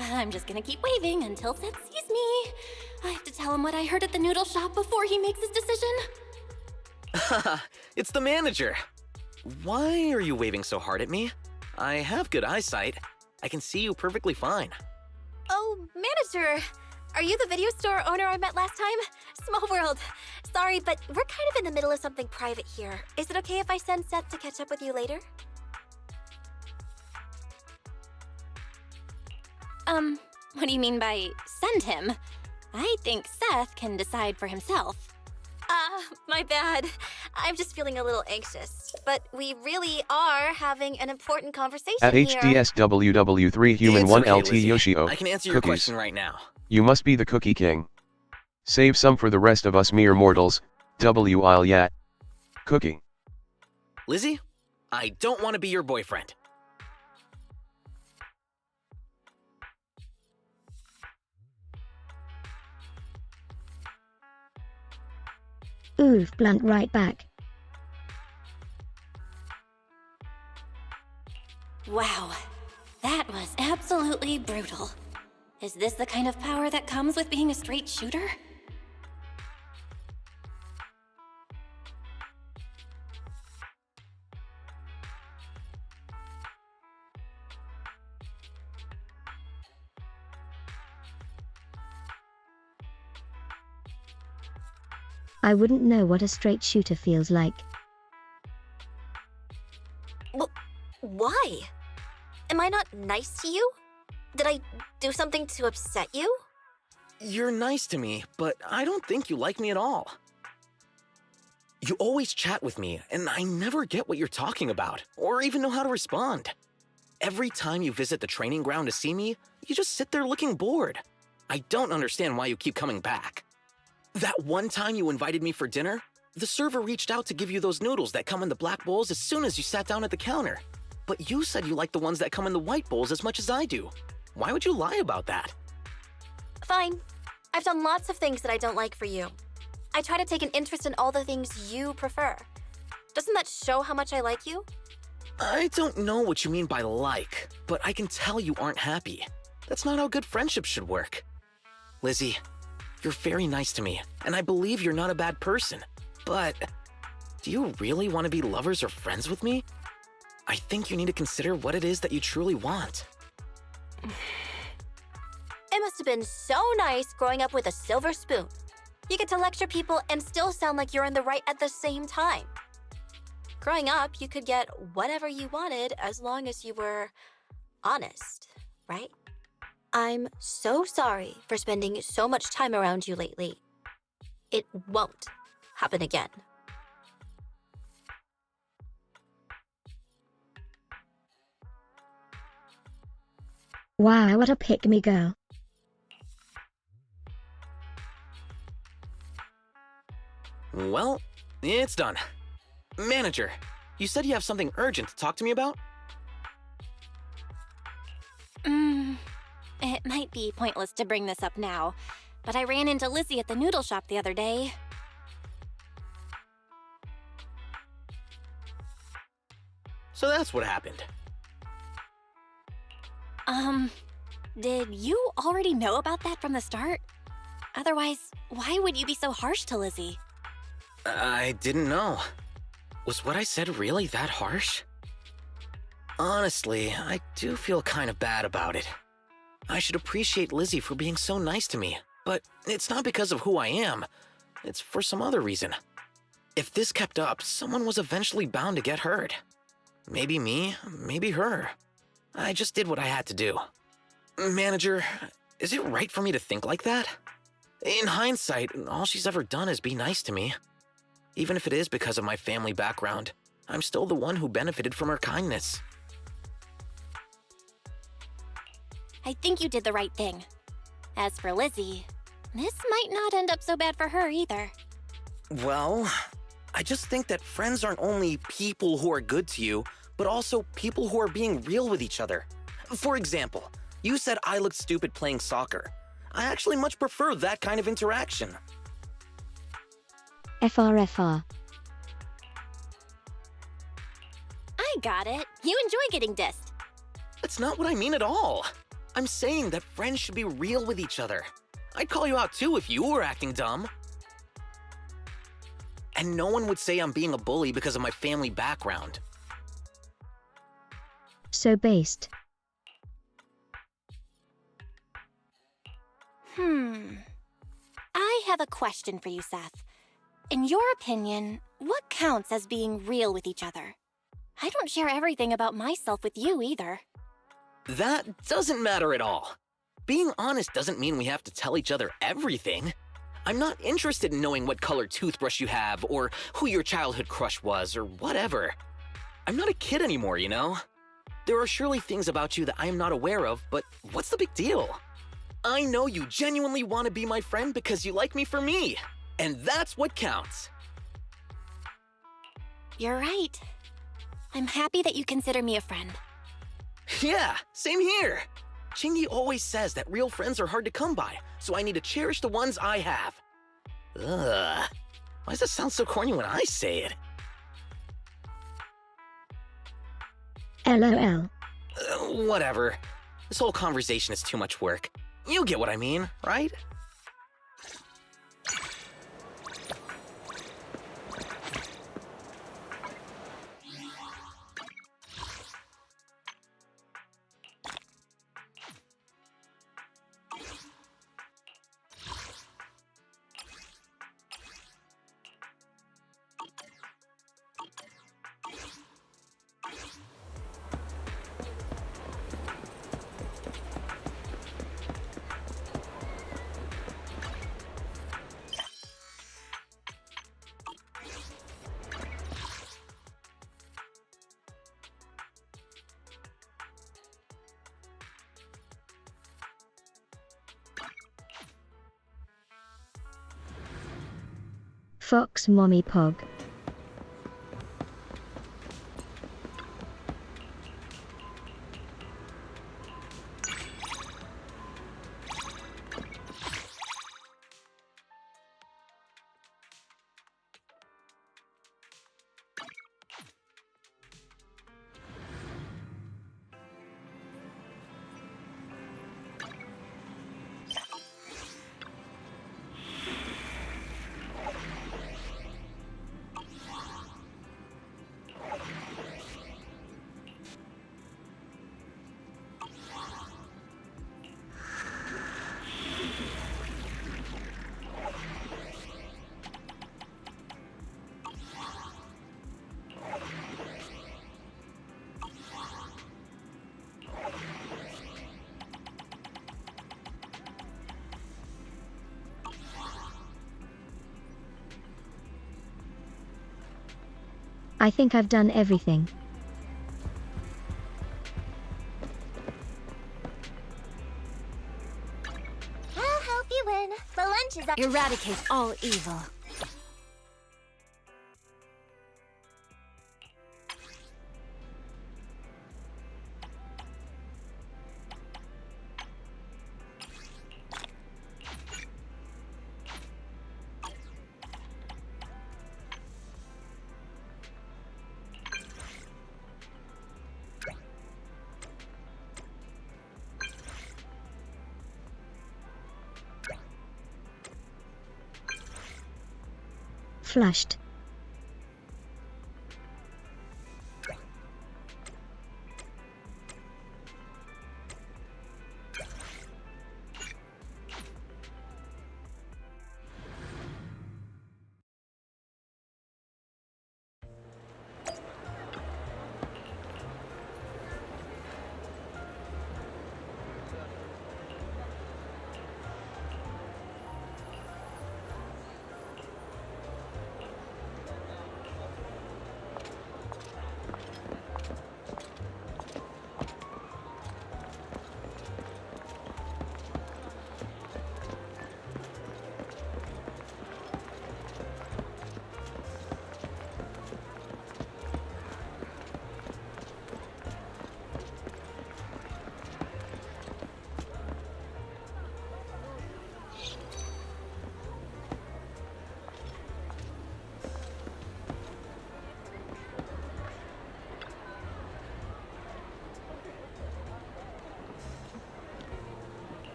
I'm just gonna keep waving until Seth sees me. I have to tell him what I heard at the noodle shop before he makes his decision. It's the manager. Why are you waving so hard at me? I have good eyesight. I can see you perfectly fine. Oh, manager. Are you the video store owner I met last time? Small world. Sorry, but we're kind of in the middle of something private here. Is it okay if I send Seth to catch up with you later? What do you mean by send him? I think Seth can decide for himself. My bad. I'm just feeling a little anxious. But we really are having an important conversation At here. HDSWW3 Human It's 1 okay, LT Lizzie. Yoshio. I can answer your Cookies. question right now. You must be the Cookie King. Save some for the rest of us mere mortals. WIL yat. Cookie. Lizzie, I don't want to be your boyfriend. Oof, blunt right back. Wow, that was absolutely brutal. Is this the kind of power that comes with being a straight shooter? I wouldn't know what a straight shooter feels like. Well, why? Am I not nice to you? Did I do something to upset you? You're nice to me, but I don't think you like me at all. You always chat with me, and I never get what you're talking about, or even know how to respond. Every time you visit the training ground to see me, you just sit there looking bored. I don't understand why you keep coming back. That one time you invited me for dinner, the server reached out to give you those noodles that come in the black bowls as soon as you sat down at the counter. But you said you like the ones that come in the white bowls as much as I do. Why would you lie about that? Fine. I've done lots of things that I don't like for you. I try to take an interest in all the things you prefer. Doesn't that show how much I like you? I don't know what you mean by like, but I can tell you aren't happy. That's not how good friendships should work. Lizzie, you're very nice to me, and I believe you're not a bad person. But do you really want to be lovers or friends with me? I think you need to consider what it is that you truly want. It must have been so nice growing up with a silver spoon. You get to lecture people and still sound like you're in the right at the same time. Growing up, you could get whatever you wanted as long as you were honest, right? I'm so sorry for spending so much time around you lately. It won't happen again. Wow, what a pick-me girl. Well, it's done. Manager, you said you have something urgent to talk to me about? It might be pointless to bring this up now, but I ran into Lizzie at the noodle shop the other day. So that's what happened. Did you already know about that from the start? Otherwise, why would you be so harsh to Lizzie? I didn't know. Was what I said really that harsh? Honestly, I do feel kind of bad about it. I should appreciate Lizzie for being so nice to me, but it's not because of who I am. It's for some other reason. If this kept up, someone was eventually bound to get hurt. Maybe me, maybe her. I just did what I had to do. Manager, Is it right for me to think like that? In hindsight, all she's ever done is be nice to me. Even if it is because of my family background, I'm still the one who benefited from her kindness. I think you did the right thing. As for Lizzie, this might not end up so bad for her either. Well, I just think that friends aren't only people who are good to you, but also people who are being real with each other. For example, you said I looked stupid playing soccer. I actually much prefer that kind of interaction. FRFR. I got it. You enjoy getting dissed. That's not what I mean at all. I'm saying that friends should be real with each other. I'd call you out too if you were acting dumb. And no one would say I'm being a bully because of my family background. So based. I have a question for you, Seth. In your opinion, what counts as being real with each other? I don't share everything about myself with you either. That doesn't matter at all. Being honest doesn't mean we have to tell each other everything. I'm not interested in knowing what color toothbrush you have, or who your childhood crush was, or whatever. I'm not a kid anymore, you know? There are surely things about you that I am not aware of, but what's the big deal? I know you genuinely want to be my friend because you like me for me, and that's what counts. You're right. I'm happy that you consider me a friend. Yeah, same here. Chingy always says that real friends are hard to come by, so I need to cherish the ones I have. Ugh. Why does that sound so corny when I say it? LOL. Whatever. This whole conversation is too much work. You get what I mean, right? Fox Mommy Pog. I think I've done everything. I'll help you win. The lunch is up. Eradicate all evil. Flushed.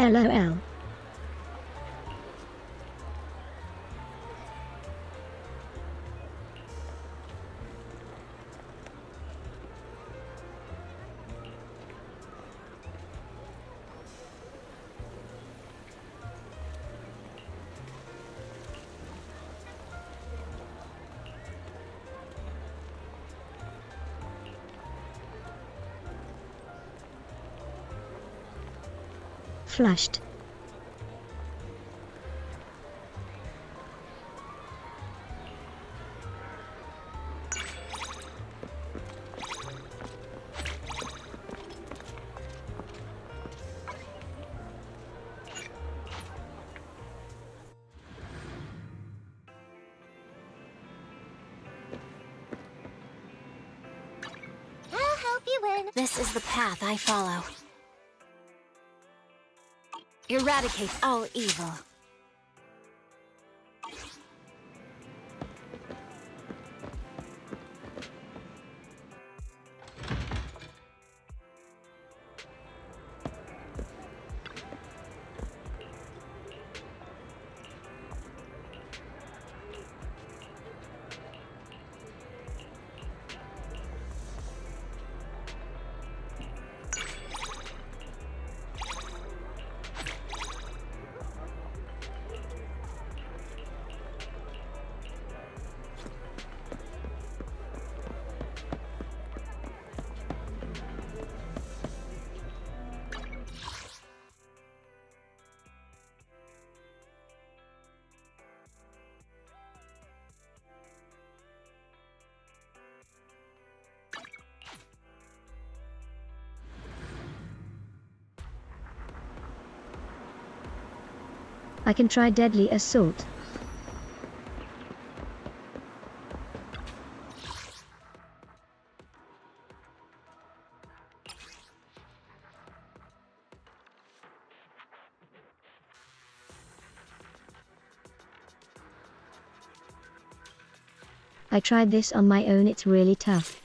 LOL. Flushed. I'll help you win. This is the path I follow. Eradicate all evil. I can try deadly assault. I tried this on my own, it's really tough.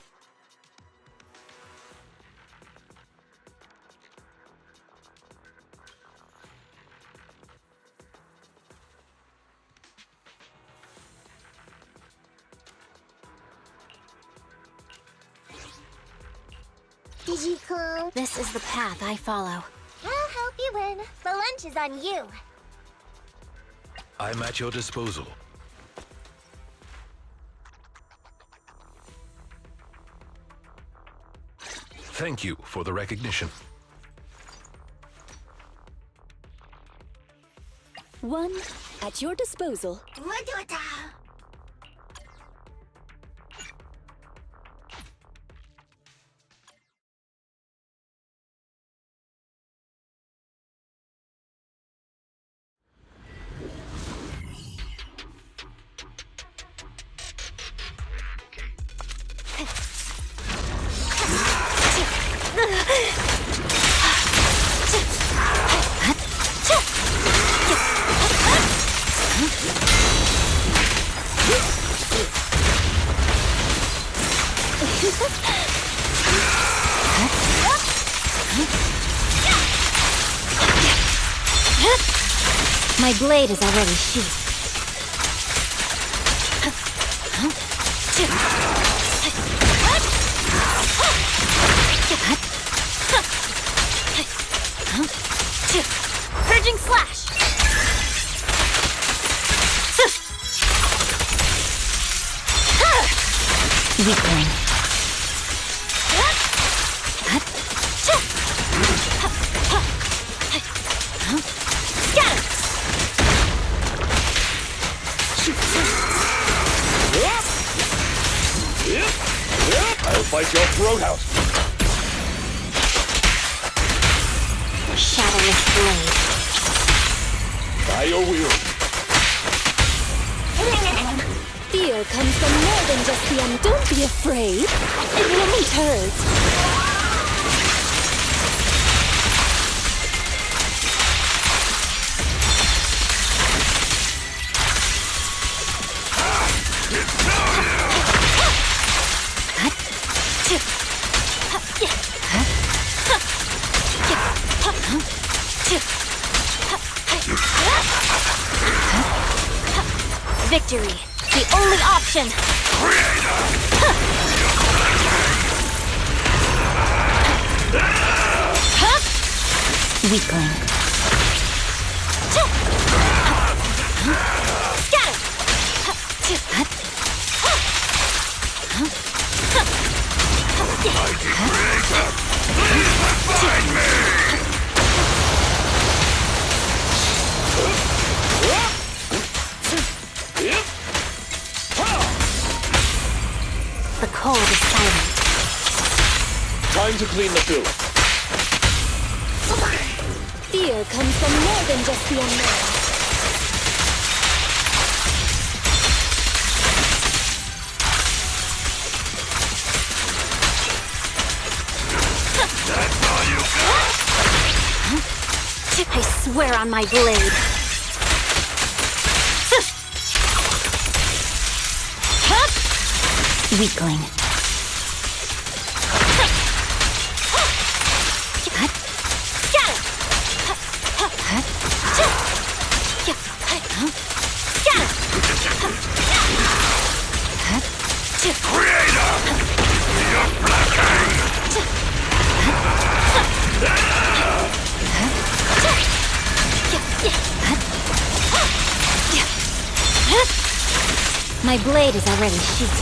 Did you come? This is the path I follow. I'll help you win. The lunch is on you. I'm at your disposal. Thank you for the recognition. One at your disposal. My blade is already sheathed. Purging slash. Weakling. I'll fight your throat out. Shadowless blade. By your will. Fear comes from more than just the end. Don't be afraid. It won't hurt. victory. The only option. Weakling. The cold is silent. Time to clean the goo. Fear comes from more than just the unknown. That's all you got? I swear on my blade. Weakling. Creator! You're blocking! My blade is already sheathed.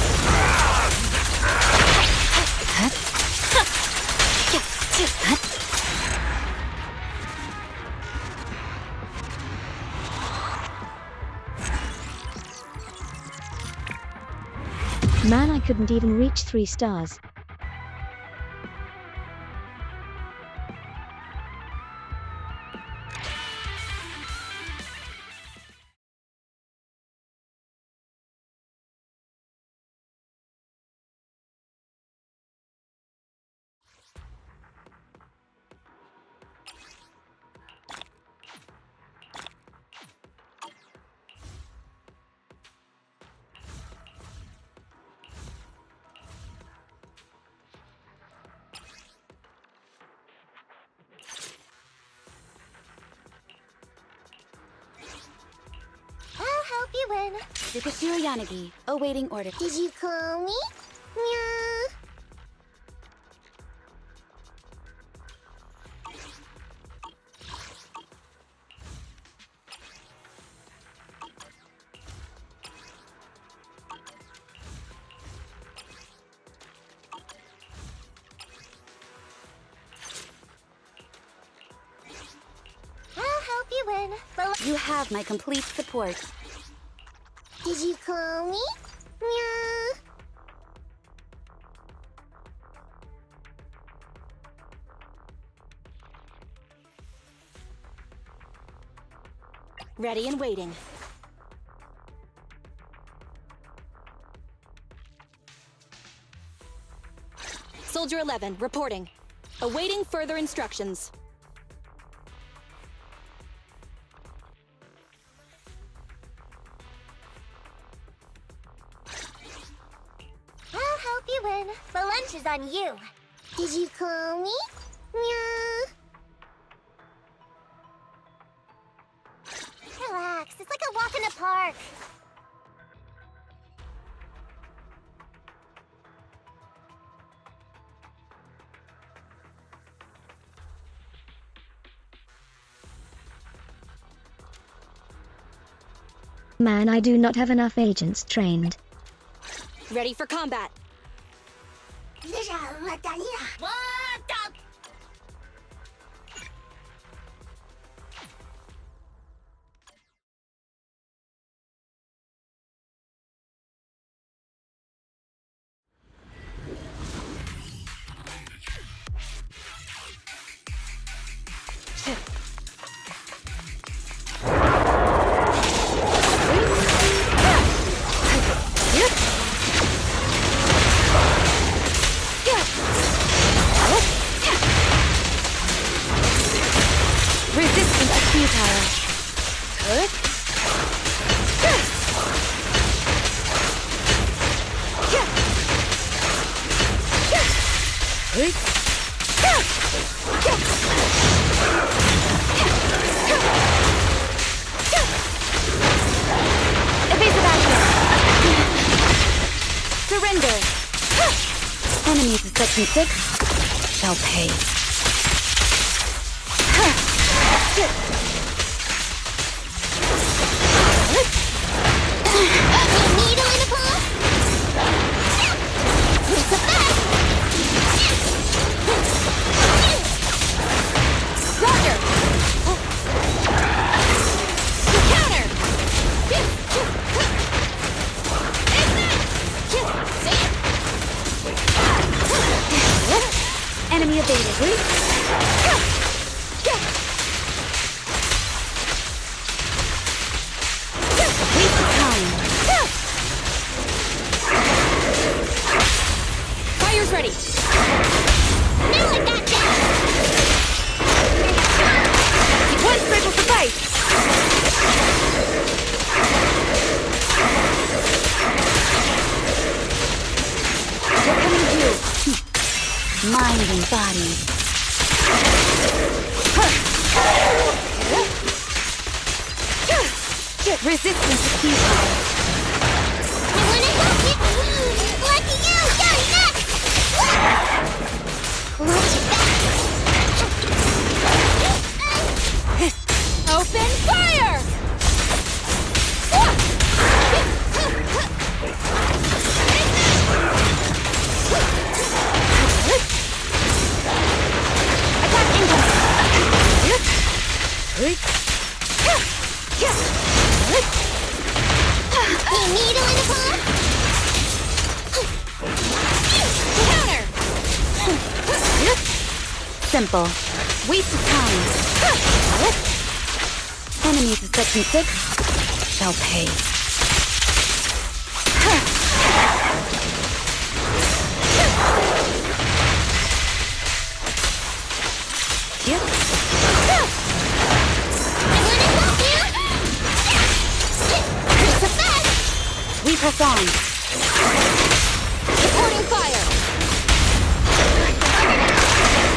Man, I couldn't even reach 3 stars. I'll help you win. Zukashiro Yanagi, awaiting order. Did you call me? Meow. I'll help you win. You have my complete support. Did you call me? Meow. Ready and waiting. Soldier 11, reporting. Awaiting further instructions. I'll help you win. The lunch is on you. Did you call me? Meow. Relax. It's like a walk in the park. Man, I do not have enough agents trained. Ready for combat. Resistance is futile. Evasive action! Surrender! Enemies of Section 6 shall pay. Needle in a paw? It's a fact! Roger! Counter! Enemy evaded. Fire's ready! Now I got ya! One spray will suffice! We're coming to you. Mind and body. Resistance to fusion. I wanna help you! Lucky you! You're next! Open fire! Needle in a paw? Counter! Simple. Waste of time. Enemies of Section 6 shall pay. Yep. We press on. Supporting fire!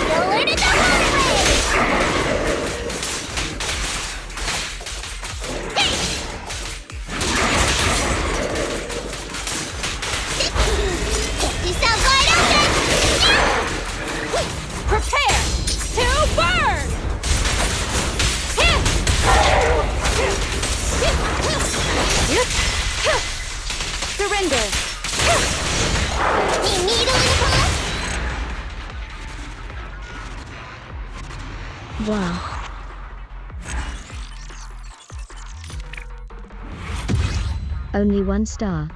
Forward in the highway! You sound wide open! Prepare to burn! Surrender. Needle in a paw? Wow. Only 1 star.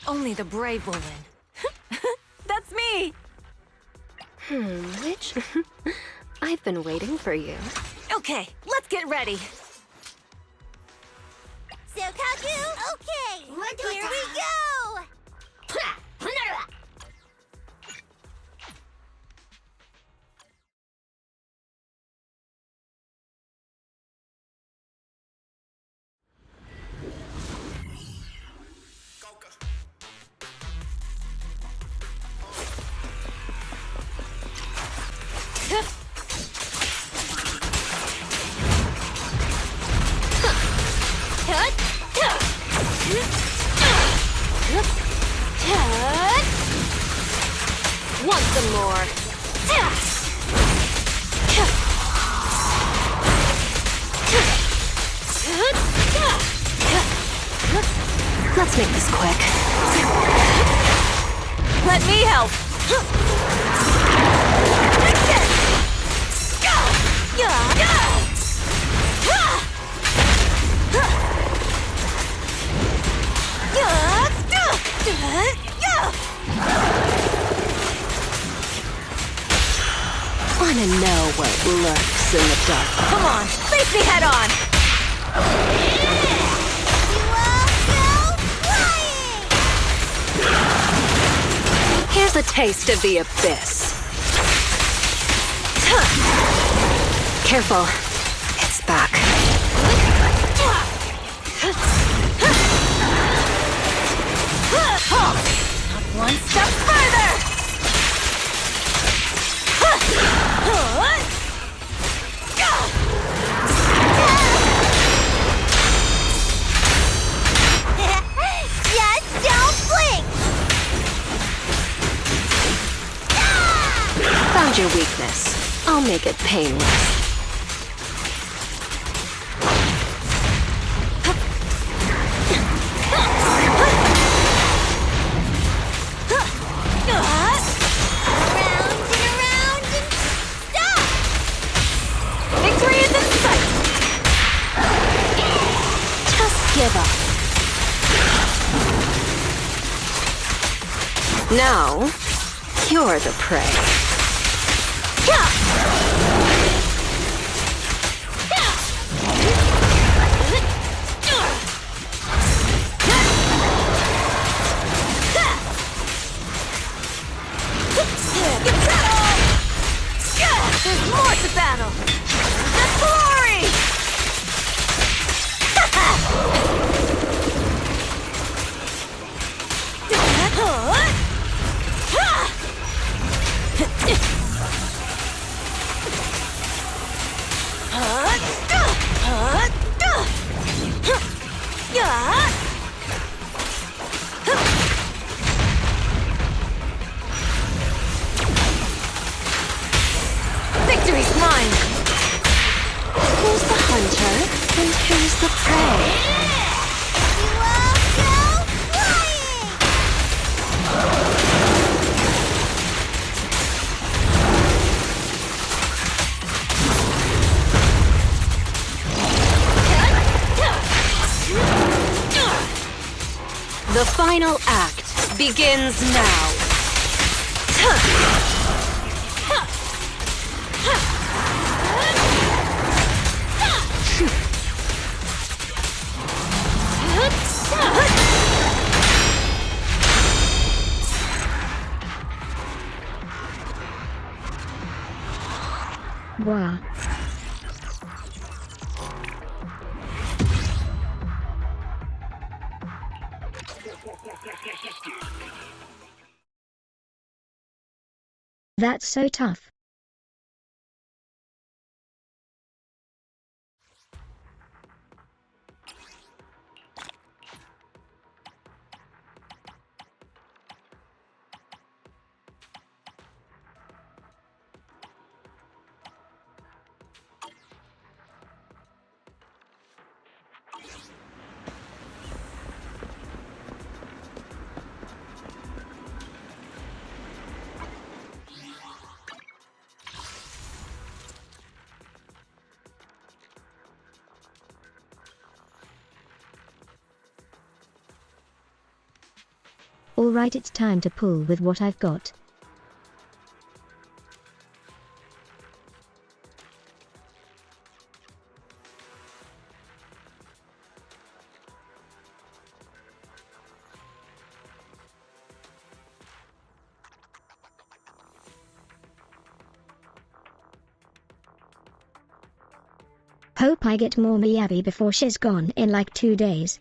Only the brave will win. That's me! Which? I've been waiting for you. Okay, let's get ready. Sokaku? Okay, here we go! Want some more? Let's make this quick. Let me help. Wanna know what lurks in the dark? Come on, face me head on! Here's a taste of the abyss. Careful. It's back. One step further! Just don't blink! Found your weakness. I'll make it painless. Give up. Now, you're the prey. There's more to battle! The glory! Victory's mine! Who's the hunter and who's the prey? The final act begins now. Wow. That's so tough. Alright, it's time to pull with what I've got. Hope I get more Miyabi before she's gone in like 2 days.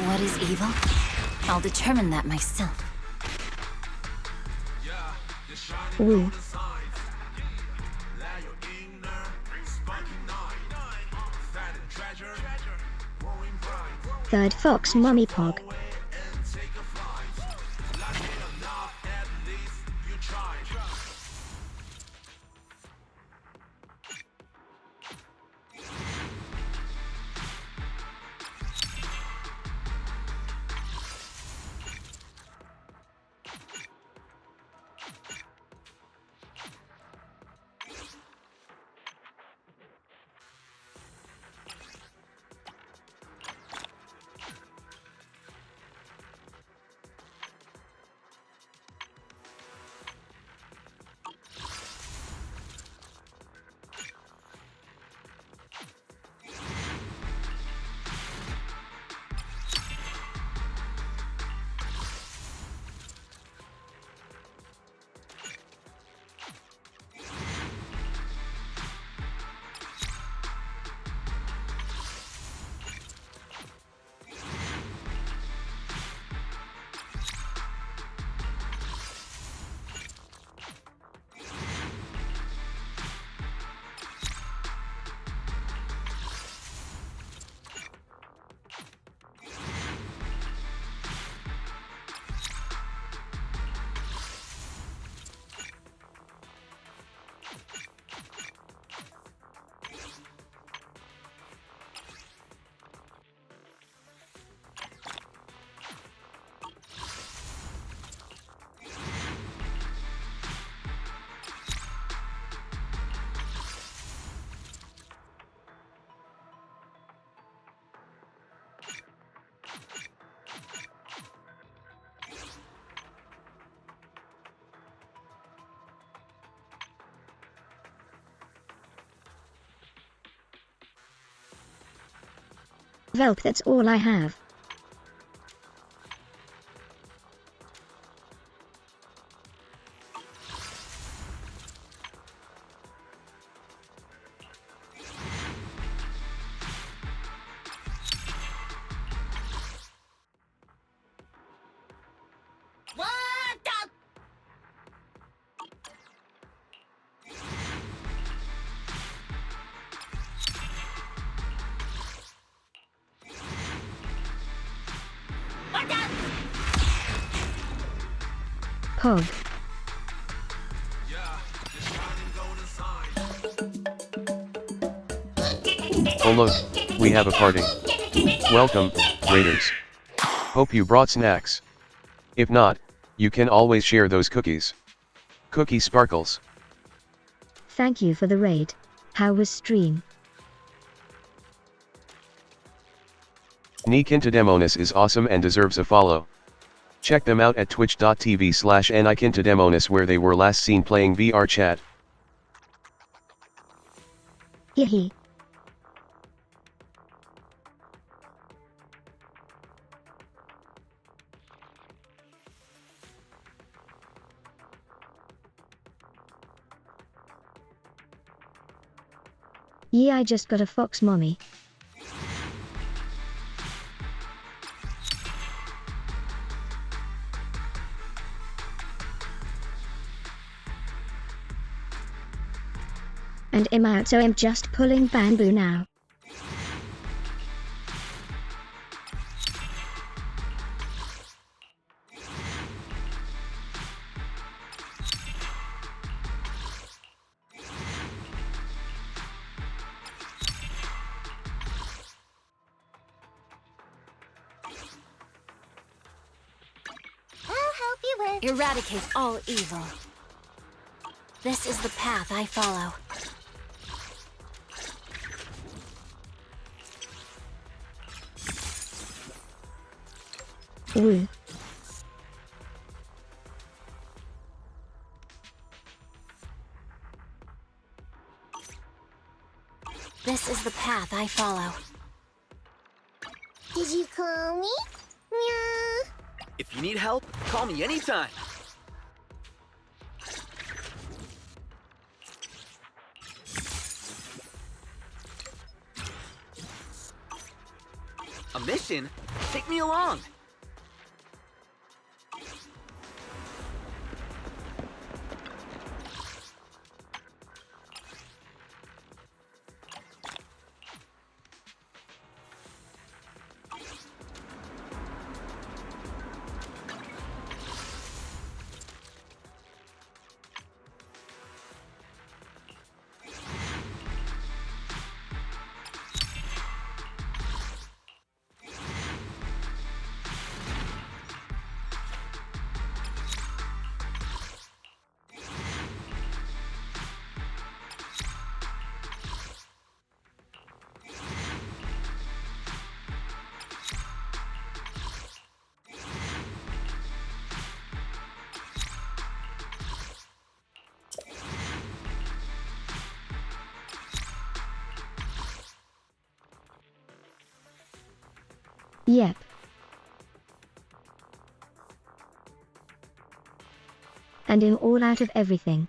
What is evil? I'll determine that myself. Ooh. Third Fox Mummy Pog. Velp, that's all I have. Pog. Oh look, we have a party. Welcome, raiders. Hope you brought snacks. If not, you can always share those cookies. Cookie sparkles. Thank you for the raid. How was stream? Nikintodemonis is awesome and deserves a follow. Check them out at twitch.tv/Nikintodemonis where they were last seen playing VR chat. Hehe. Yeah, I just got a fox mommy. And I'm out, so I'm just pulling bamboo now. I'll help you with... Eradicate all evil. This is the path I follow. Woo. This is the path I follow. Did you call me? Meow. If you need help, call me anytime. A mission? Take me along. Yep. And I'm all out of everything.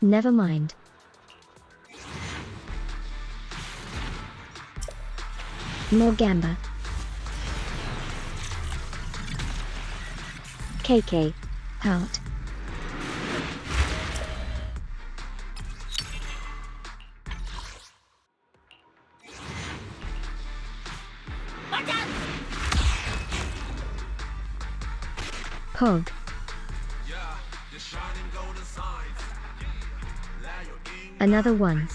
Never mind. More gamba. KK. Heart. Pog. Another one.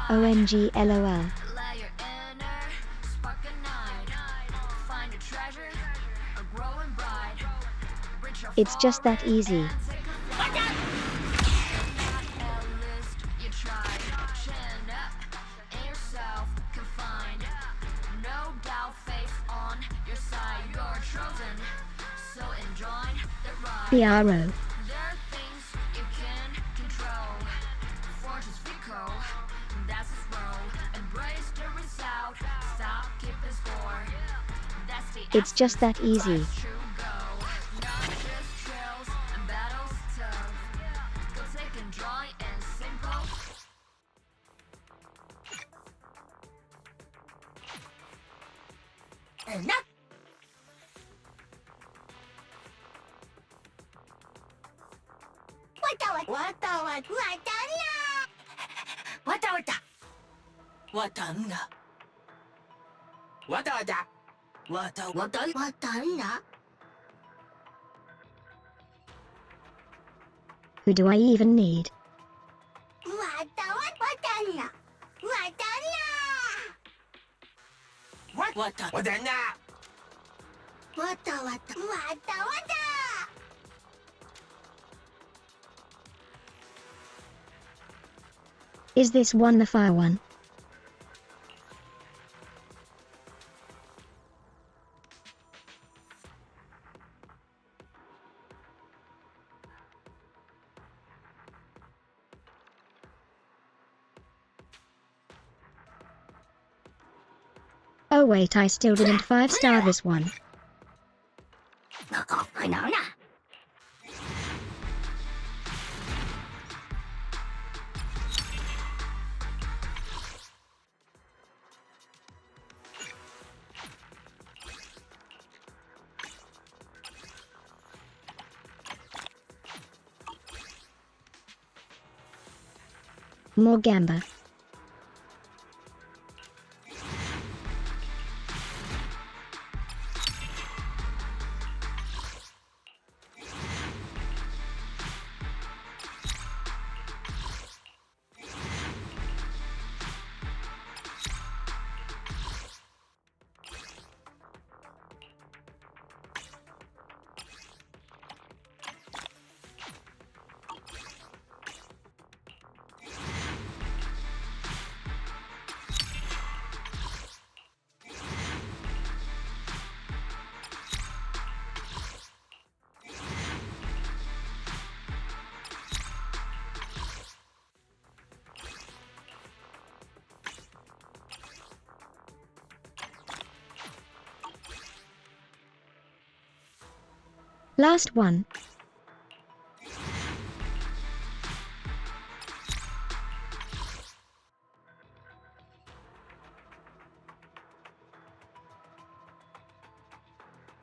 OMG LOL. It's just that easy. PRO. It's just that easy. Who do I even need? Is this one the fire one? Oh wait, I still didn't 5-star this one. More gamba. Last one.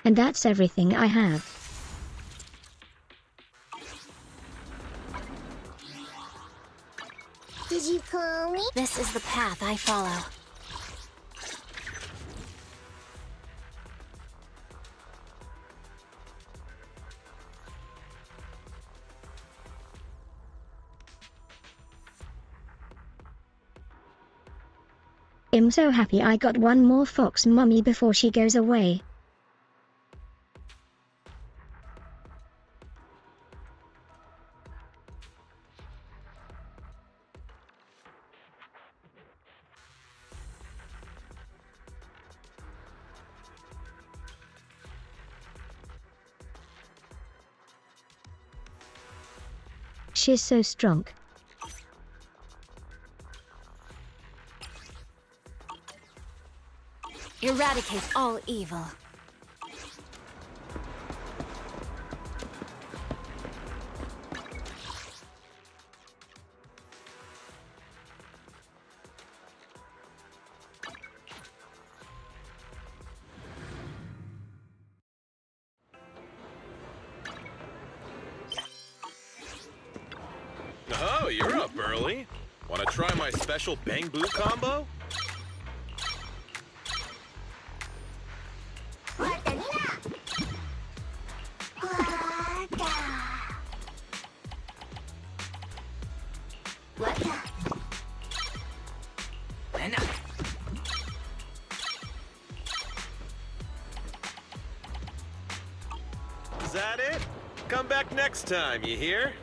And that's everything I have. Did you call me? This is the path I follow. I'm so happy I got one more fox mummy before she goes away. She's so strong. Eradicate all evil. Oh, you're up early. Want to try my special Bang Boo combo? back next time, you hear?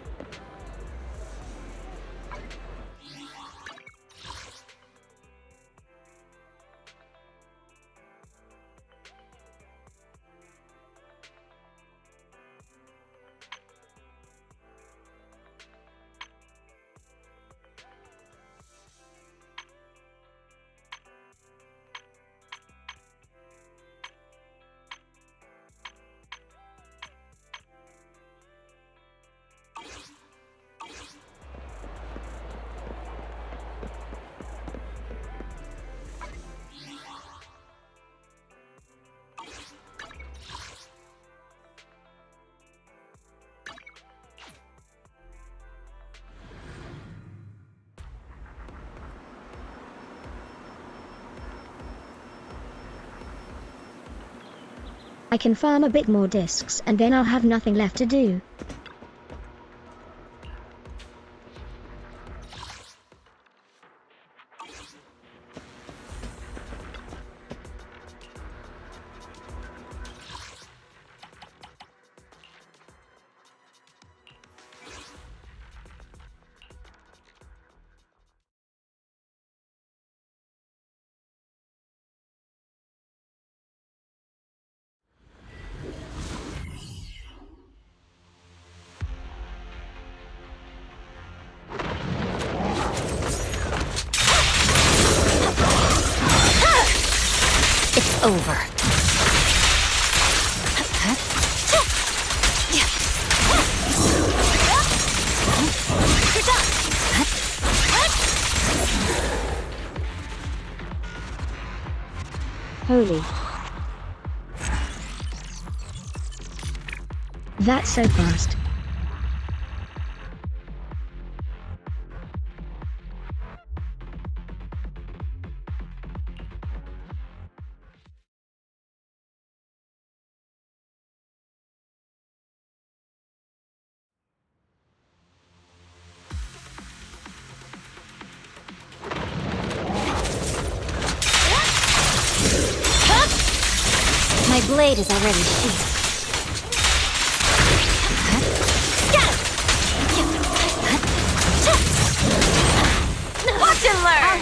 I can farm a bit more discs and then I'll have nothing left to do. It's over. Holy. That's so fast. My blade is already sheathed. Watch and learn!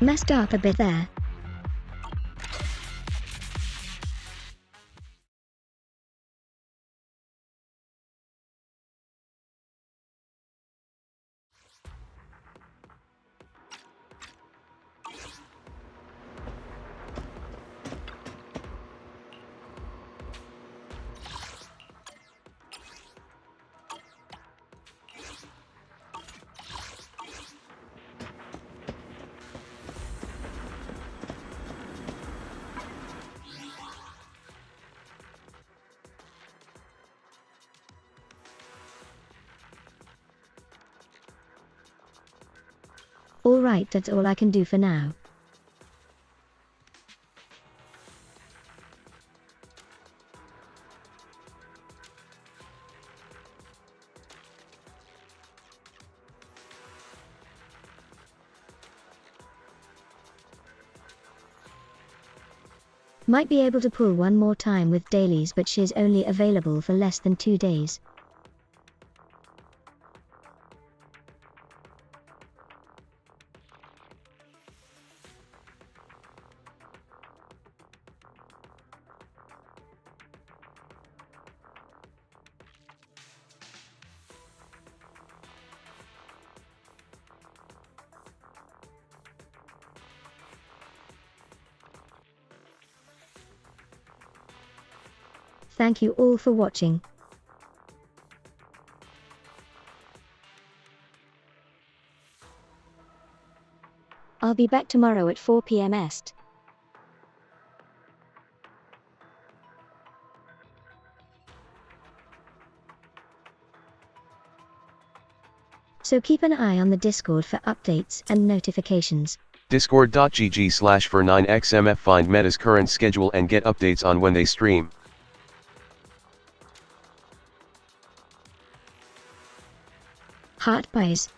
Messed up a bit there. Alright, that's all I can do for now. Might be able to pull one more time with dailies, but she's only available for less than 2 days. Thank you all for watching. I'll be back tomorrow at 4 p.m. Est. So keep an eye on the Discord for updates and notifications. Discord.gg/for9xmf. Find Meta's current schedule and get updates on when they stream. heart buys.